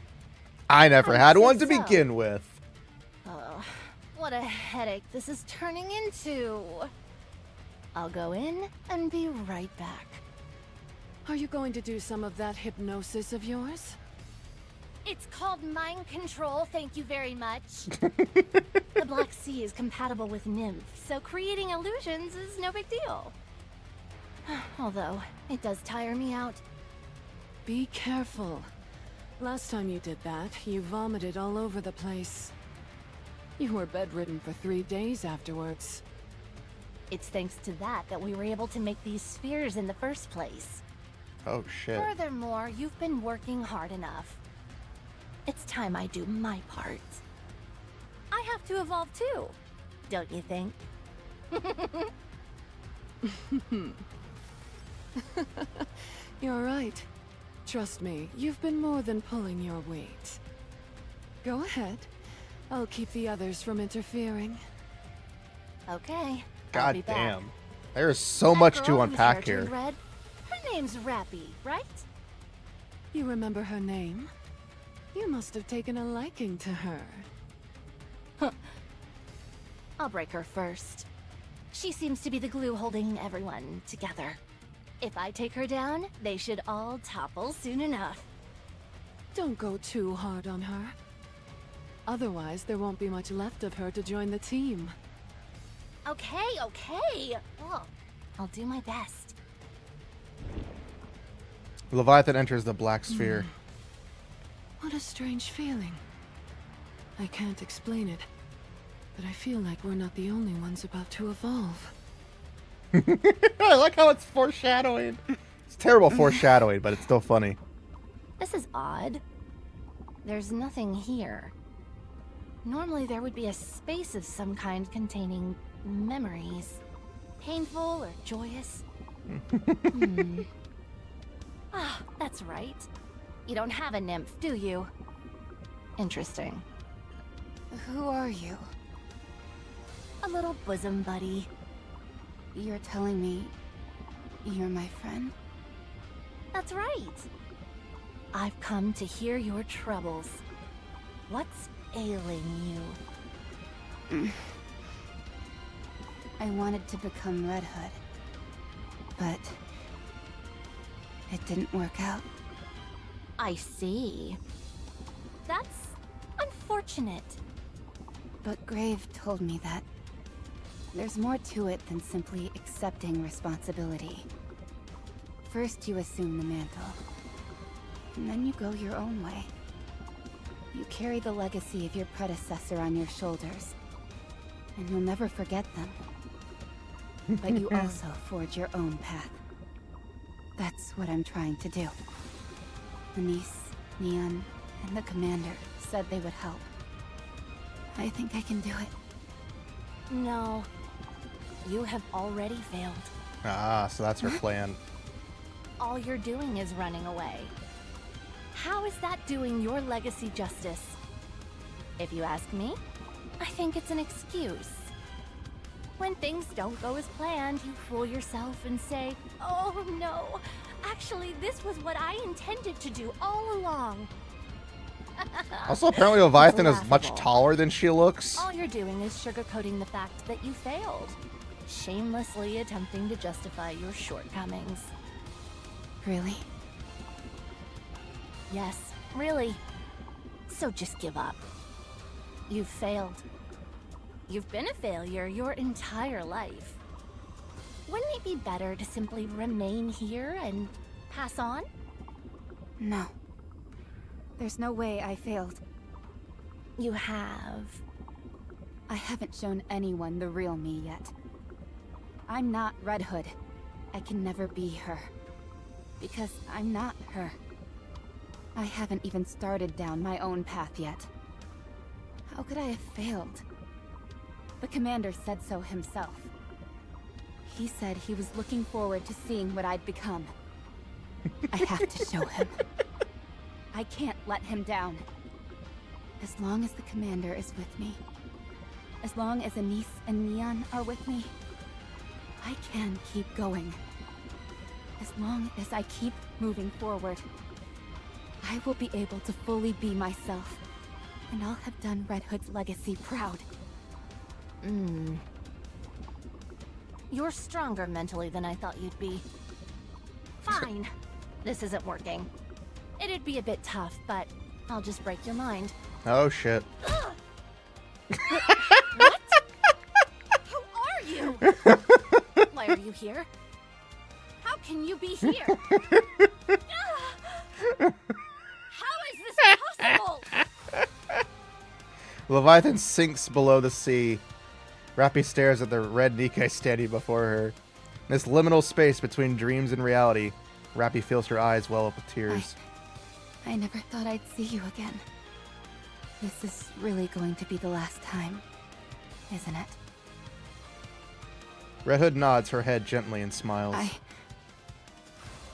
I never I had think one to so. begin with. Oh, what a headache this is turning into. I'll go in and be right back. Are you going to do some of that hypnosis of yours? It's called mind control, thank you very much. The Black Sea is compatible with Nymph, so creating illusions is no big deal. Although, it does tire me out. Be careful. Last time you did that, you vomited all over the place. You were bedridden for 3 days afterwards. It's thanks to that we were able to make these spheres in the first place. Oh shit. Furthermore, you've been working hard enough. It's time I do my part. I have to evolve too, don't you think? You're right. Trust me, you've been more than pulling your weight. Go ahead. I'll keep the others from interfering. Okay. I'll God be back. damn. There's so That much girl to whose unpack hair here. turned red, her name's Rapi, right? You remember her name? You must have taken a liking to her. I'll break her first. She seems to be the glue holding everyone together. If I take her down, they should all topple soon enough. Don't go too hard on her. Otherwise, there won't be much left of her to join the team. Okay, okay. Oh, I'll do my best. Leviathan enters the black sphere. What a strange feeling. I can't explain it, but I feel like we're not the only ones about to evolve. I like how it's foreshadowing. It's terrible foreshadowing, but it's still funny. This is odd. There's nothing here. Normally there would be a space of some kind containing memories. Painful or joyous? Ah, that's right. You don't have a nymph, do you? Interesting. Who are you? A little bosom buddy. You're telling me you're my friend? That's right. I've come to hear your troubles. What's ailing you? I wanted to become Red Hood, but it didn't work out. I see. That's unfortunate. But Grave told me that there's more to it than simply accepting responsibility. First you assume the mantle, and then you go your own way. You carry the legacy of your predecessor on your shoulders, and you'll never forget them. But you also forge your own path. That's what I'm trying to do. Anise, Neon, and the commander said they would help. I think I can do it. No. You have already failed. Ah, so that's her plan. All you're doing is running away. How is that doing your legacy justice? If you ask me, I think it's an excuse. When things don't go as planned, you fool yourself and say, "Oh no, actually this was what I intended to do all along." Also, apparently Leviathan It's is much laughable. taller than she looks. All you're doing is sugarcoating the fact that you failed, shamelessly attempting to justify your shortcomings. Really? Yes, really. So just give up. You've failed. You've been a failure your entire life. Wouldn't it be better to simply remain here and pass on? No. There's no way I failed. You have. I haven't shown anyone the real me yet. I'm not Red Hood. I can never be her. Because I'm not her. I haven't even started down my own path yet. How could I have failed? The commander said so himself. He said he was looking forward to seeing what I'd become. I have to show him. I can't let him down. As long as the commander is with me, as long as Anise and Neon are with me, I can keep going. As long as I keep moving forward, I will be able to fully be myself, and I'll have done Red Hood's legacy proud. You're stronger mentally than I thought you'd be. Fine. This isn't working. It'd be a bit tough, but I'll just break your mind. Oh shit. What? Who are you? Why are you here? How can you be here? How is this possible? Leviathan sinks below the sea. Rapi stares at the red Nikke standing before her. In this liminal space between dreams and reality, Rapi feels her eyes well up with tears. I never thought I'd see you again. This is really going to be the last time, isn't it? Red Hood nods her head gently and smiles.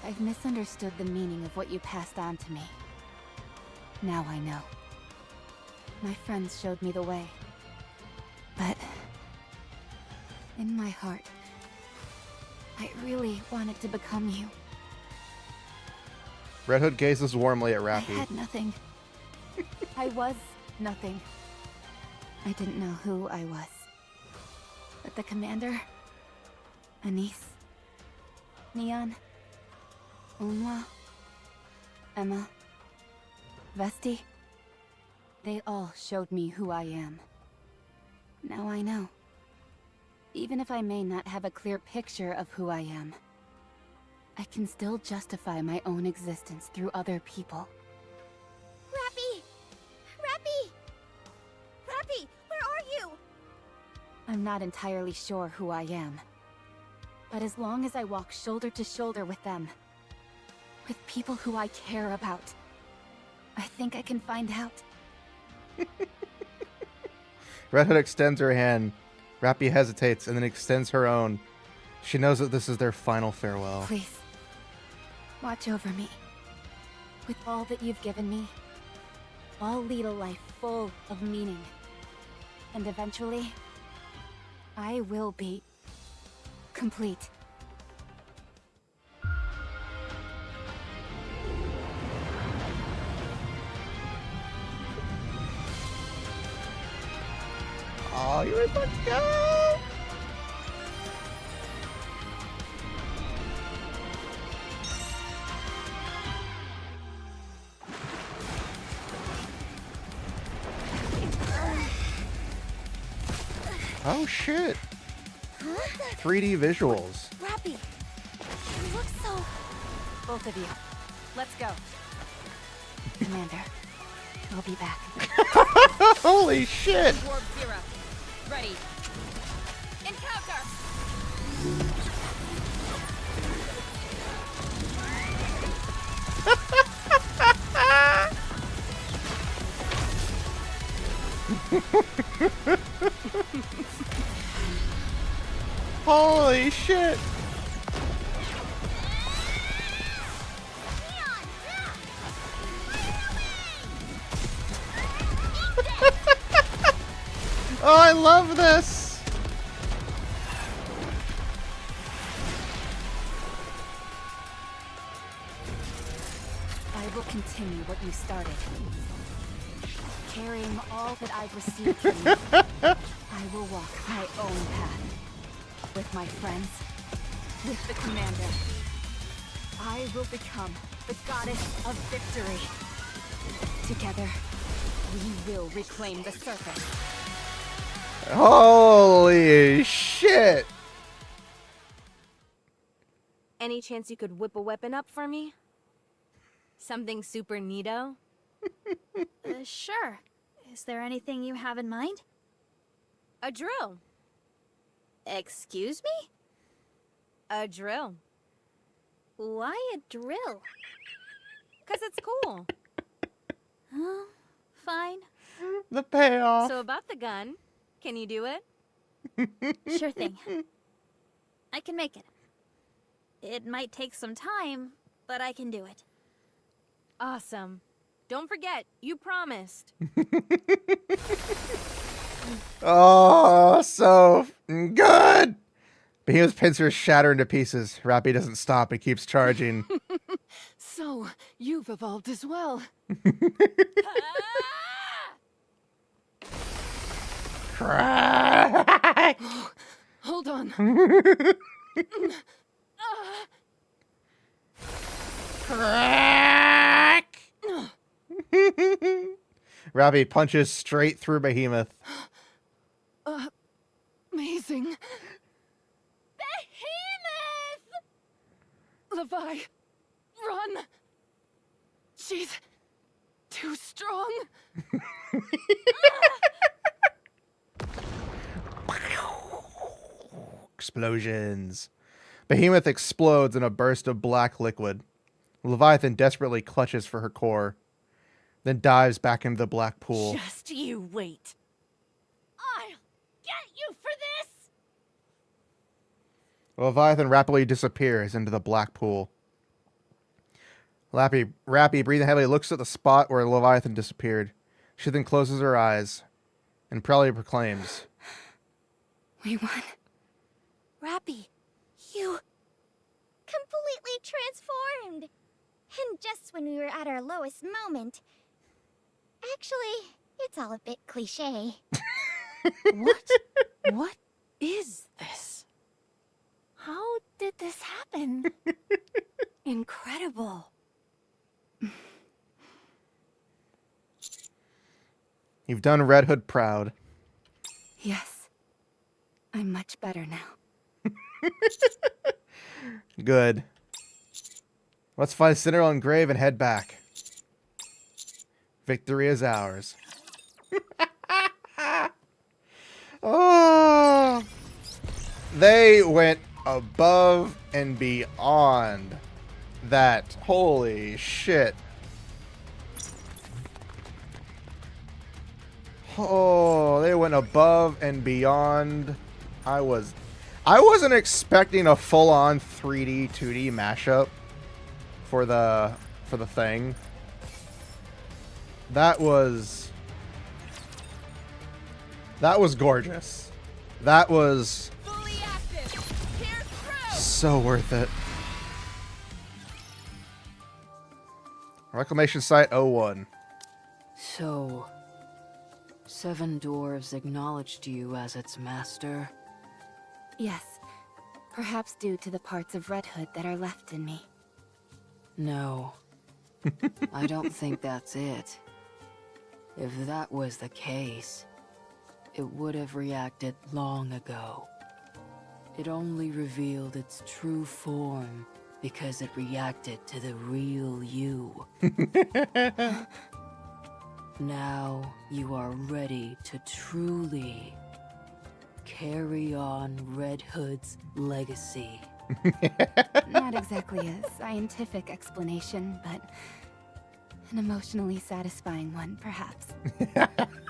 I've misunderstood the meaning of what you passed on to me. Now I know. My friends showed me the way. But in my heart, I really wanted to become you. Red Hood gazes warmly at Rapi. I had nothing. I was nothing. I didn't know who I was. But the commander, Anise, Neon, Onwa, Emma, Vesti, they all showed me who I am. Now I know. Even if I may not have a clear picture of who I am, I can still justify my own existence through other people. Rapi! Rapi! Rapi, where are you? I'm not entirely sure who I am. But as long as I walk shoulder to shoulder with them, with people who I care about, I think I can find out. Red Hood extends her hand. Rapi hesitates and then extends her own. She knows that this is their final farewell. Please, watch over me. With all that you've given me, I'll lead a life full of meaning. And eventually, I will be complete. Oh, you're a good girl. Oh shit. Huh? 3D visuals. Rapi, you look so... Both of you, let's go. Commander, I'll be back. Holy shit. Warp 0, ready. Encounter! Holy shit. Oh, I love this. I will continue what you started. Carrying all that I've received from you, I will walk my own path. With my friends, with the commander, I will become the goddess of victory. Together, we will reclaim the surface. Holy shit. Any chance you could whip a weapon up for me? Something super neato? Sure. Is there anything you have in mind? A drill. Excuse me? A drill. Why a drill? 'Cause it's cool. Fine. The payoff. So about the gun, can you do it? Sure thing. I can make it. It might take some time, but I can do it. Awesome. Don't forget, you promised. Oh, so good. Behemoth's pincers shatter into pieces. Rapi doesn't stop. He keeps charging. So, you've evolved as well. Crack! Hold on. Crack! Rapi punches straight through Behemoth. Amazing. Behemoth! Levi, run! She's too strong. Explosions. Behemoth explodes in a burst of black liquid. Leviathan desperately clutches for her core, then dives back into the black pool. Just you wait. I'll get you for this! Leviathan rapidly disappears into the black pool. Rapi, breathing heavily, looks at the spot where Leviathan disappeared. She then closes her eyes and proudly proclaims, We won. Rapi, you... completely transformed! And just when we were at our lowest moment. Actually, it's all a bit cliché. What is this? How did this happen? Incredible. You've done Red Hood proud. Yes. I'm much better now. Good. Let's find Cinderella Grave and head back. Victory is ours. Oh, they went above and beyond that. Holy shit. Oh, they went above and beyond. I I wasn't expecting a full-on 3D, 2D mashup for the thing. That was gorgeous. That was so worth it. Reclamation Site 01. So, 7 dwarves acknowledged you as its master? Yes. Perhaps due to the parts of Red Hood that are left in me. No. I don't think that's it. If that was the case, it would have reacted long ago. It only revealed its true form because it reacted to the real you. Now you are ready to truly carry on Red Hood's legacy. Not exactly a scientific explanation, but an emotionally satisfying one, perhaps.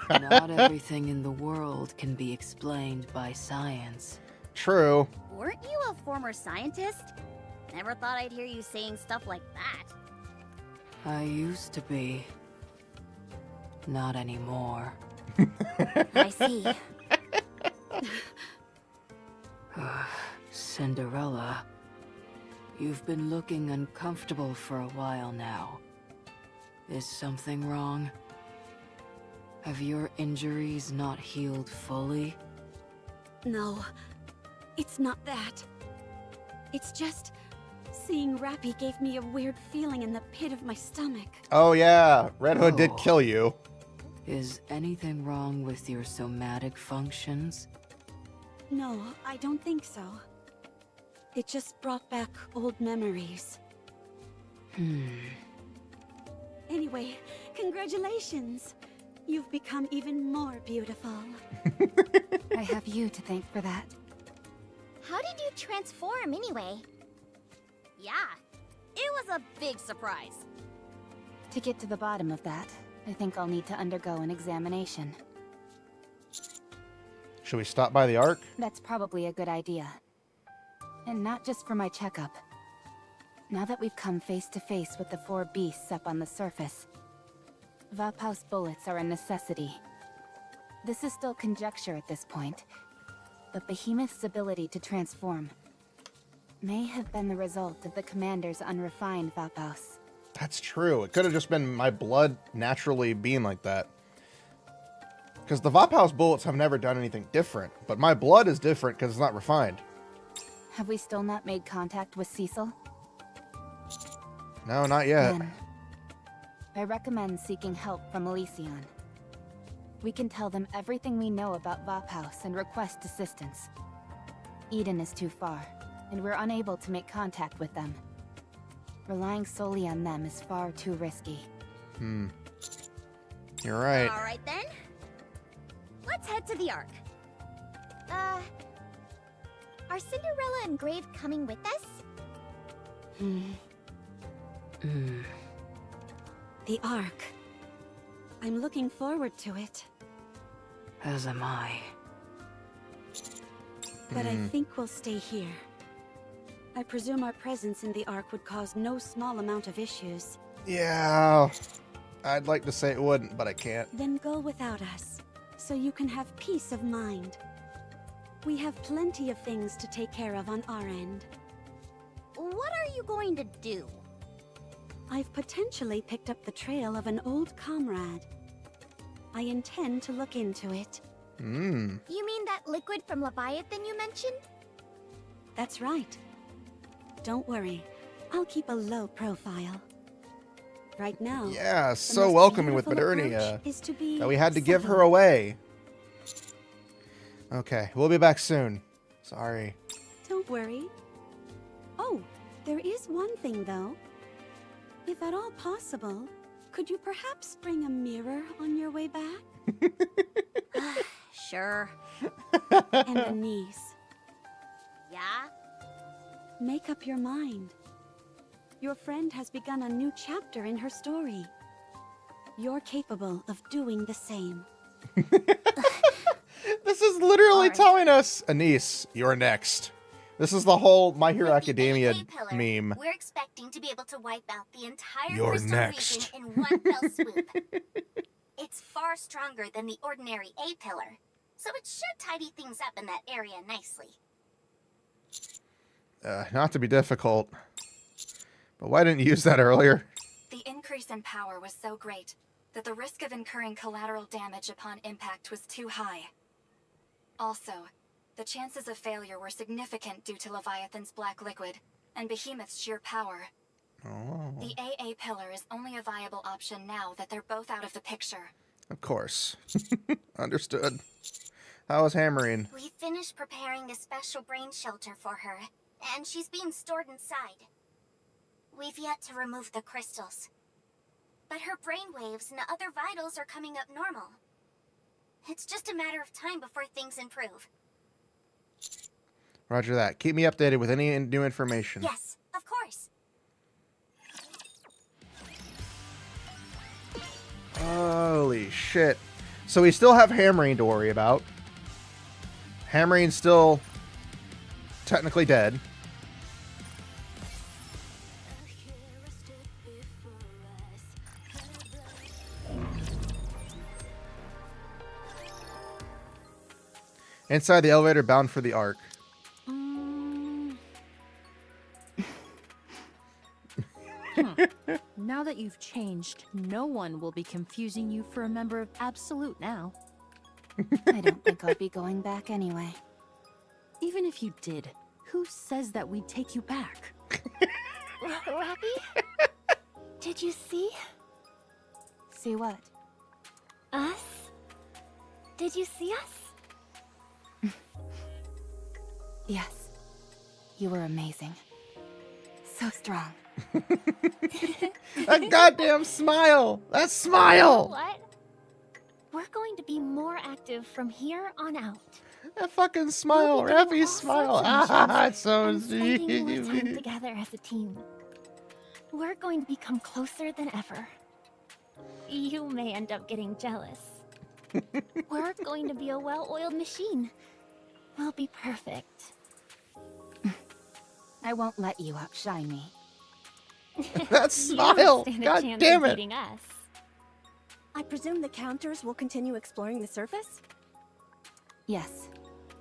Not everything in the world can be explained by science. True. Weren't you a former scientist? Never thought I'd hear you saying stuff like that. I used to be. Not anymore. I see. Cinderella, you've been looking uncomfortable for a while now. Is something wrong? Have your injuries not healed fully? No, it's not that. It's just seeing Rapi gave me a weird feeling in the pit of my stomach. Oh yeah, Red Hood did kill you. Is anything wrong with your somatic functions? No, I don't think so. It just brought back old memories. Anyway, congratulations. You've become even more beautiful. I have you to thank for that. How did you transform anyway? Yeah, it was a big surprise. To get to the bottom of that, I think I'll need to undergo an examination. Should we stop by the Ark? That's probably a good idea. And not just for my checkup. Now that we've come face to face with the 4 beasts up on the surface, Vapouse bullets are a necessity. This is still conjecture at this point, but Behemoth's ability to transform may have been the result of the commander's unrefined Vapouse. That's true. It could have just been my blood naturally being like that. Because the Vapouse bullets have never done anything different, but my blood is different because it's not refined. Have we still not made contact with Cecil? No, not yet. Then, I recommend seeking help from Elysion. We can tell them everything we know about Vapouse and request assistance. Eden is too far, and we're unable to make contact with them. Relying solely on them is far too risky. You're right. Alright then. Let's head to the Ark. Are Cinderella and Grave coming with us? The Ark. I'm looking forward to it. As am I. But I think we'll stay here. I presume our presence in the Ark would cause no small amount of issues. Yeah, I'd like to say it wouldn't, but I can't. Then go without us, so you can have peace of mind. We have plenty of things to take care of on our end. What are you going to do? I've potentially picked up the trail of an old comrade. I intend to look into it. You mean that liquid from Leviathan you mentioned? That's right. Don't worry, I'll keep a low profile. Right now, Yeah, the so most welcoming with beautiful Modernia approach is to be that we had to give her subtle. away. Okay, we'll be back soon. Sorry. Don't worry. Oh, there is one thing though. If at all possible, could you perhaps bring a mirror on your way back? Sure. And a niece. Yeah? Make up your mind. Your friend has begun a new chapter in her story. You're capable of doing the same. The This is literally telling us, Anise, you're next. This is the whole My Hero Academia meme. We're expecting to be able to wipe out the entire You're crystal next. region in one fell swoop. It's far stronger than the ordinary A pillar, so it should tidy things up in that area nicely. Not to be difficult, but why didn't you use that earlier? The increase in power was so great that the risk of incurring collateral damage upon impact was too high. Also, the chances of failure were significant due to Leviathan's black liquid and Behemoth's sheer power. Oh. The AA pillar is only a viable option now that they're both out of the picture. Of course. Understood. How was hammering? We finished preparing a special brain shelter for her, and she's being stored inside. We've yet to remove the crystals, but her brain waves and other vitals are coming up normal. It's just a matter of time before things improve. Roger that. Keep me updated with any new information. Yes, of course. Holy shit. So we still have hammering to worry about. Hammering's still technically dead. Inside the elevator bound for the Ark. Now that you've changed, no one will be confusing you for a member of Absolute now. I don't think I'll be going back anyway. Even if you did, who says that we'd take you back? Rapi? Did you see? See what? Us? Did you see us? Yes. You were amazing. So strong. That goddamn smile! That smile! What? We're going to be more active from here on out. That fucking smile, We'll be doing Rapi's all smile. sorts of Ah, missions it's so and spending more time sweet. together as a team. We're going to become closer than ever. You may end up getting jealous. We're going to be a well-oiled machine. We'll be perfect. I won't let you outshine me. That You smile! don't stand a God chance damn of it! beating us. I presume the counters will continue exploring the surface? Yes.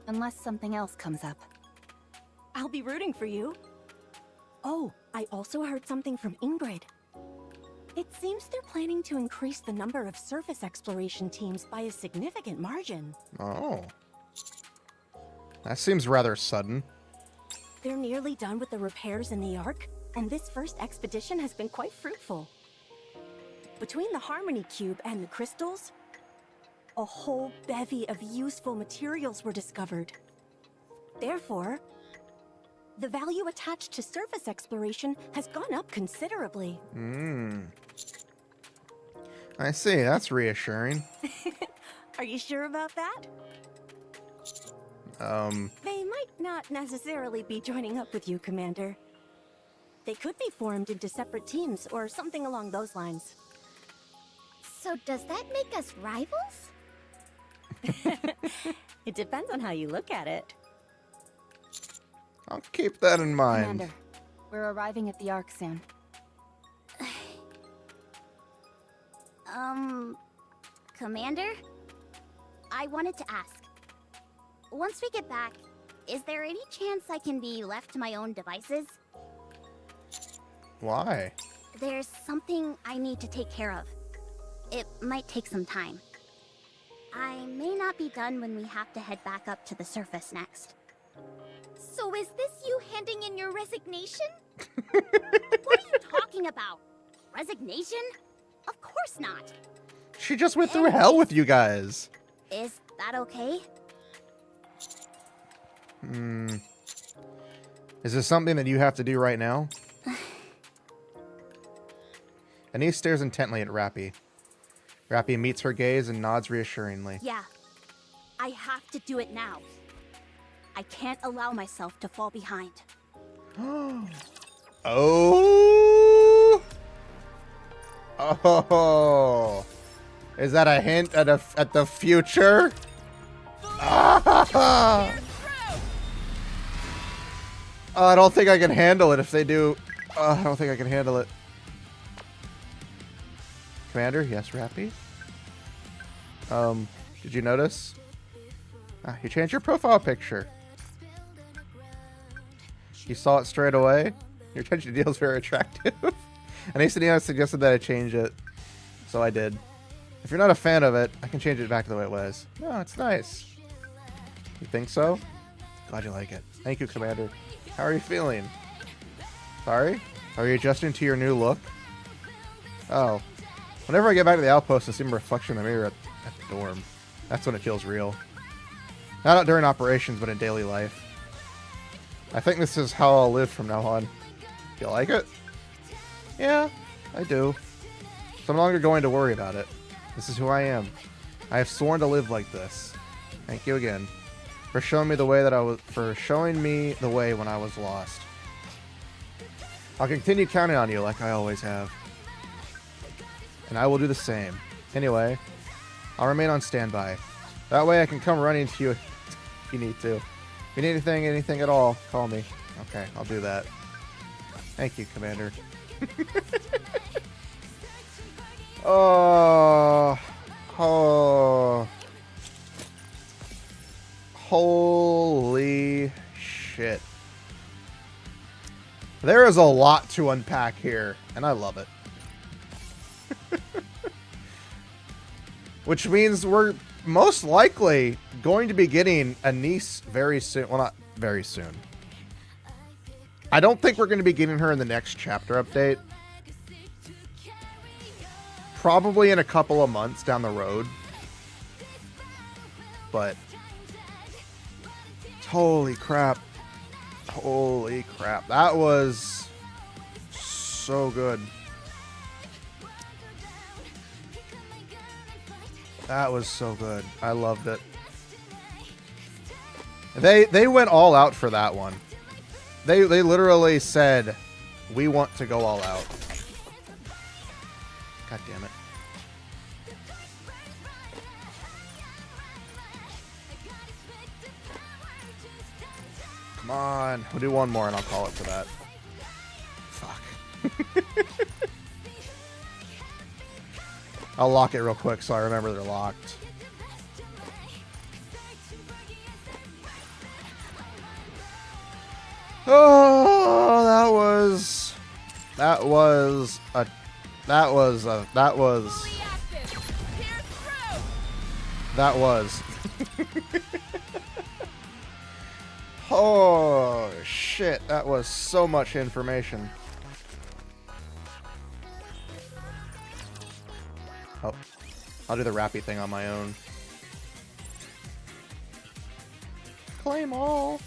Unless something else comes up. I'll be rooting for you. Oh, I also heard something from Ingrid. It seems they're planning to increase the number of surface exploration teams by a significant margin. Oh. That seems rather sudden. They're nearly done with the repairs in the Ark, and this first expedition has been quite fruitful. Between the Harmony Cube and the crystals, a whole bevy of useful materials were discovered. Therefore, the value attached to surface exploration has gone up considerably. I see, that's reassuring. Are you sure about that? They might not necessarily be joining up with you, Commander. They could be formed into separate teams or something along those lines. So does that make us rivals? It depends on how you look at it. I'll keep that in mind. Commander, we're arriving at the Ark soon. Commander? I wanted to ask. Once we get back, is there any chance I can be left to my own devices? Why? There's something I need to take care of. It might take some time. I may not be done when we have to head back up to the surface next. So is this you handing in your resignation? What are you talking about? Resignation? Of course not. She just went through hell with you guys. Is that okay? Is this something that you have to do right now? Anise stares intently at Rapi. Rapi meets her gaze and nods reassuringly. Yeah. I have to do it now. I can't allow myself to fall behind. Oh! Oh! Is that a hint at the future? Ah! I don't think I can handle it if they do. I don't think I can handle it. Commander, yes, Rapi. Did you notice? You changed your profile picture. You saw it straight away. Your attention to detail is very attractive. And Ace suggested that I change it, so I did. If you're not a fan of it, I can change it back to the way it was. No, it's nice. You think so? Glad you like it. Thank you, Commander. How are you feeling? Sorry? Are you adjusting to your new look? Oh. Whenever I get back to the outpost and see my reflection in the mirror at the dorm, that's when it feels real. Not during operations, but in daily life. I think this is how I'll live from now on. You like it? Yeah, I do. So I'm no longer going to worry about it. This is who I am. I have sworn to live like this. Thank you again for showing me the way when I was lost. I'll continue counting on you like I always have. And I will do the same. Anyway, I'll remain on standby. That way I can come running to you if you need to. If you need anything at all, call me. Okay, I'll do that. Thank you, Commander. Oh. Holy shit. There is a lot to unpack here, and I love it. Which means we're most likely going to be getting a niece very soon. Well, not very soon. I don't think we're going to be getting her in the next chapter update. Probably in a couple of months down the road. But holy crap. Holy crap. That was so good. That was so good. I loved it. They went all out for that one. They literally said, we want to go all out. God damn it. Come on. We'll do one more and I'll call it for that. Fuck. I'll lock it real quick so I remember they're locked. Oh, that was oh shit, that was so much information. Oh, I'll do the Rapi thing on my own. Claim all.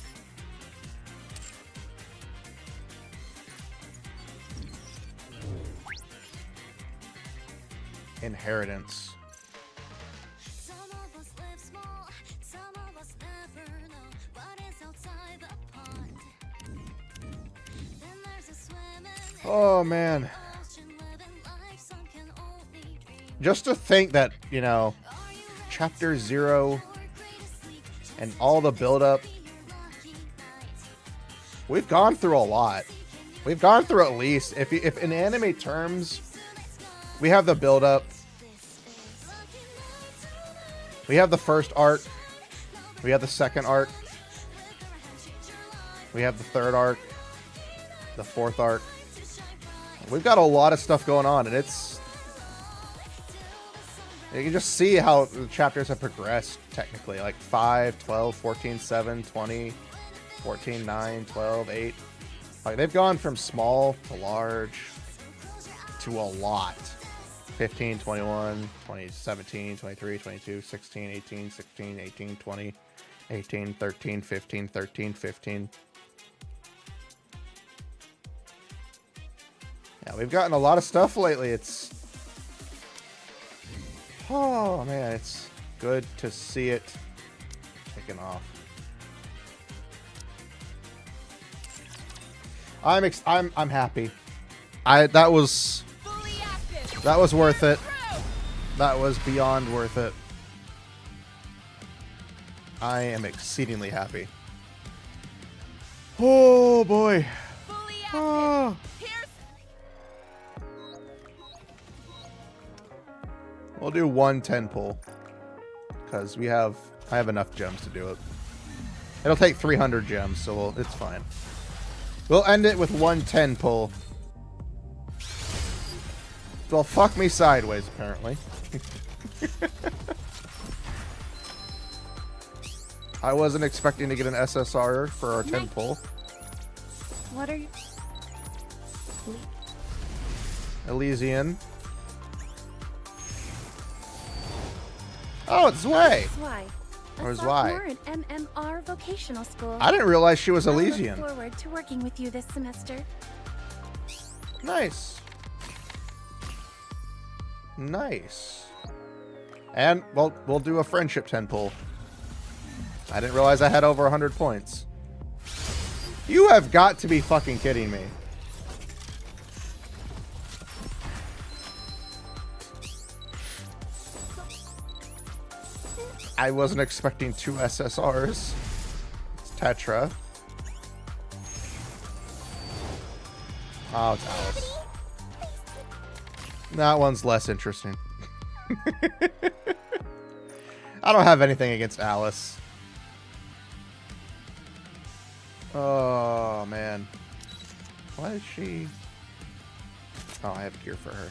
Inheritance. Oh man. Just to think that, you know, chapter 0 and all the build-up, we've gone through a lot. We've gone through at least, if in anime terms, we have the build-up. We have the first arc. We have the second arc. We have the third arc. The fourth arc. We've got a lot of stuff going on, and it's... You can just see how the chapters have progressed, technically. Like 5, 12, 14, 7, 20, 14, 9, 12, 8. Like, they've gone from small to large to a lot. 15, 21, 20, 17, 23, 22, 16, 18, 16, 18, 20, 18, 13, 15, 13, 15. Yeah, we've gotten a lot of stuff lately. It's... Oh, man, it's good to see it taking off. I'm happy. That was worth it. That was beyond worth it. I am exceedingly happy. Oh boy. Oh. We'll do 110 pull because I have enough gems to do it. It'll take 300 gems, so it's fine. We'll end it with 110 pull. Well, fuck me sideways, apparently. I wasn't expecting to get an SSR for our 10 pull. What are you? Elysian. Oh, it's Zwei. Why? Or Zwei. We're an MMR vocational school. I didn't realize she was I look Elysian. forward to working with you this semester. Nice. Nice. And, well, we'll do a friendship 10 pull. I didn't realize I had over 100 points. You have got to be fucking kidding me. I wasn't expecting 2 SSRs. It's Tetra. Oh, it's Alice. That one's less interesting. I don't have anything against Alice. Oh, man. Why is she... Oh, I have gear for her.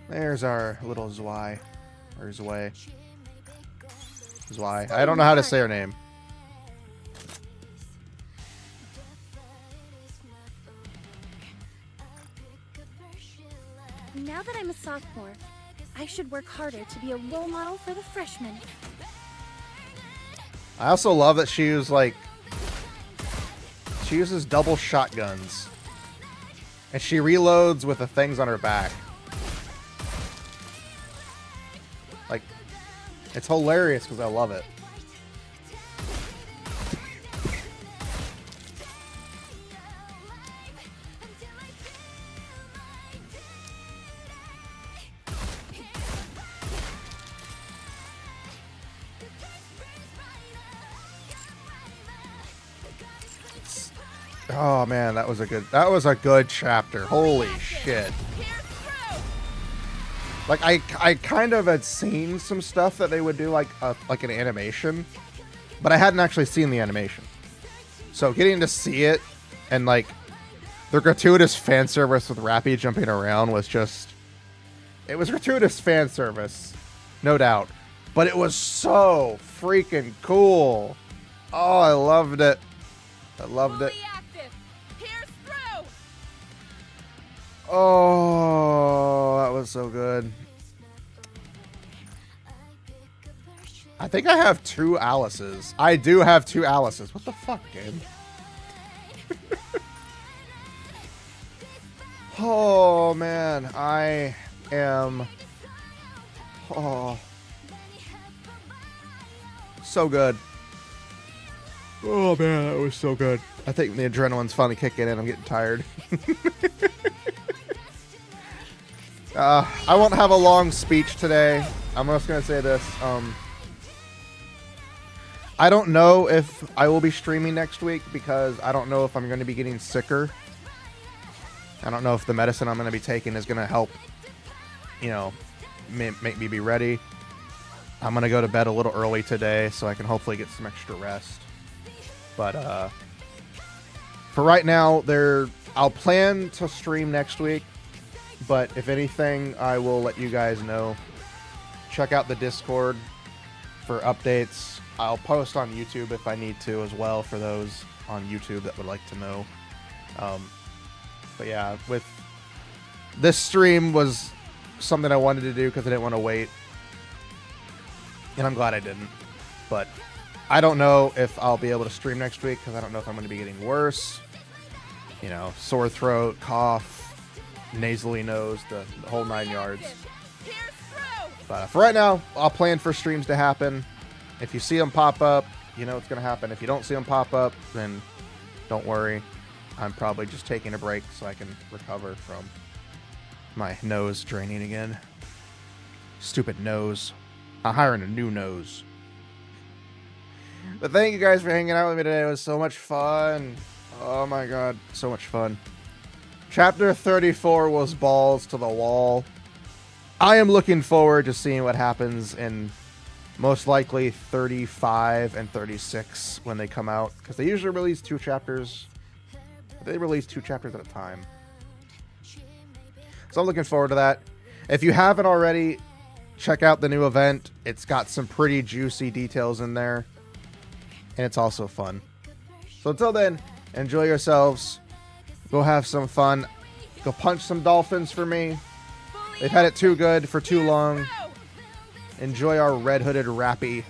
There's our little Zwei. Or Zwei. Zwei. I don't know how to say her name. Now that I'm a sophomore, I should work harder to be a role model for the freshmen. I also love that she uses double shotguns. And she reloads with the things on her back. Like, it's hilarious because I love it. Oh man, that was a good chapter. Holy shit. Like I kind of had seen some stuff that they would do like an animation, but I hadn't actually seen the animation. So getting to see it and like the gratuitous fan service with Rapi jumping around was just, it was gratuitous fan service, no doubt, but it was so freaking cool. Oh, I loved it. I loved it. Oh, that was so good. I think I have 2 Alices. I do have 2 Alices. What the fuck, game? Oh, man. I am... Oh. So good. Oh, man. That was so good. I think the adrenaline's finally kicking in. I'm getting tired. I won't have a long speech today. I'm just going to say this. I don't know if I will be streaming next week because I don't know if I'm going to be getting sicker. I don't know if the medicine I'm going to be taking is going to help, you know, make me be ready. I'm going to go to bed a little early today so I can hopefully get some extra rest. But for right now, I'll plan to stream next week. But if anything, I will let you guys know. Check out the Discord for updates. I'll post on YouTube if I need to as well for those on YouTube that would like to know. But yeah, with this stream was something I wanted to do because I didn't want to wait. And I'm glad I didn't. But I don't know if I'll be able to stream next week because I don't know if I'm going to be getting worse. You know, sore throat, cough, nasally nose, the whole 9 yards. But for right now, I'll plan for streams to happen. If you see them pop up, you know what's going to happen. If you don't see them pop up, then don't worry. I'm probably just taking a break so I can recover from My nose draining again. Stupid nose. I'm hiring a new nose. But thank you guys for hanging out with me today. It was so much fun. Oh my god, so much fun. Chapter 34 was balls to the wall. I am looking forward to seeing what happens in most likely 35 and 36 when they come out. Because they usually release 2 chapters. They release 2 chapters at a time. So I'm looking forward to that. If you haven't already, check out the new event. It's got some pretty juicy details in there. And it's also fun. So until then, enjoy yourselves. Go have some fun. Go punch some dolphins for me. They've had it too good for too long. Enjoy our red hooded Rapi.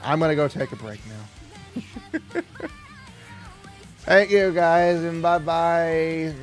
I'm going to go take a break now. Thank you guys and bye-bye.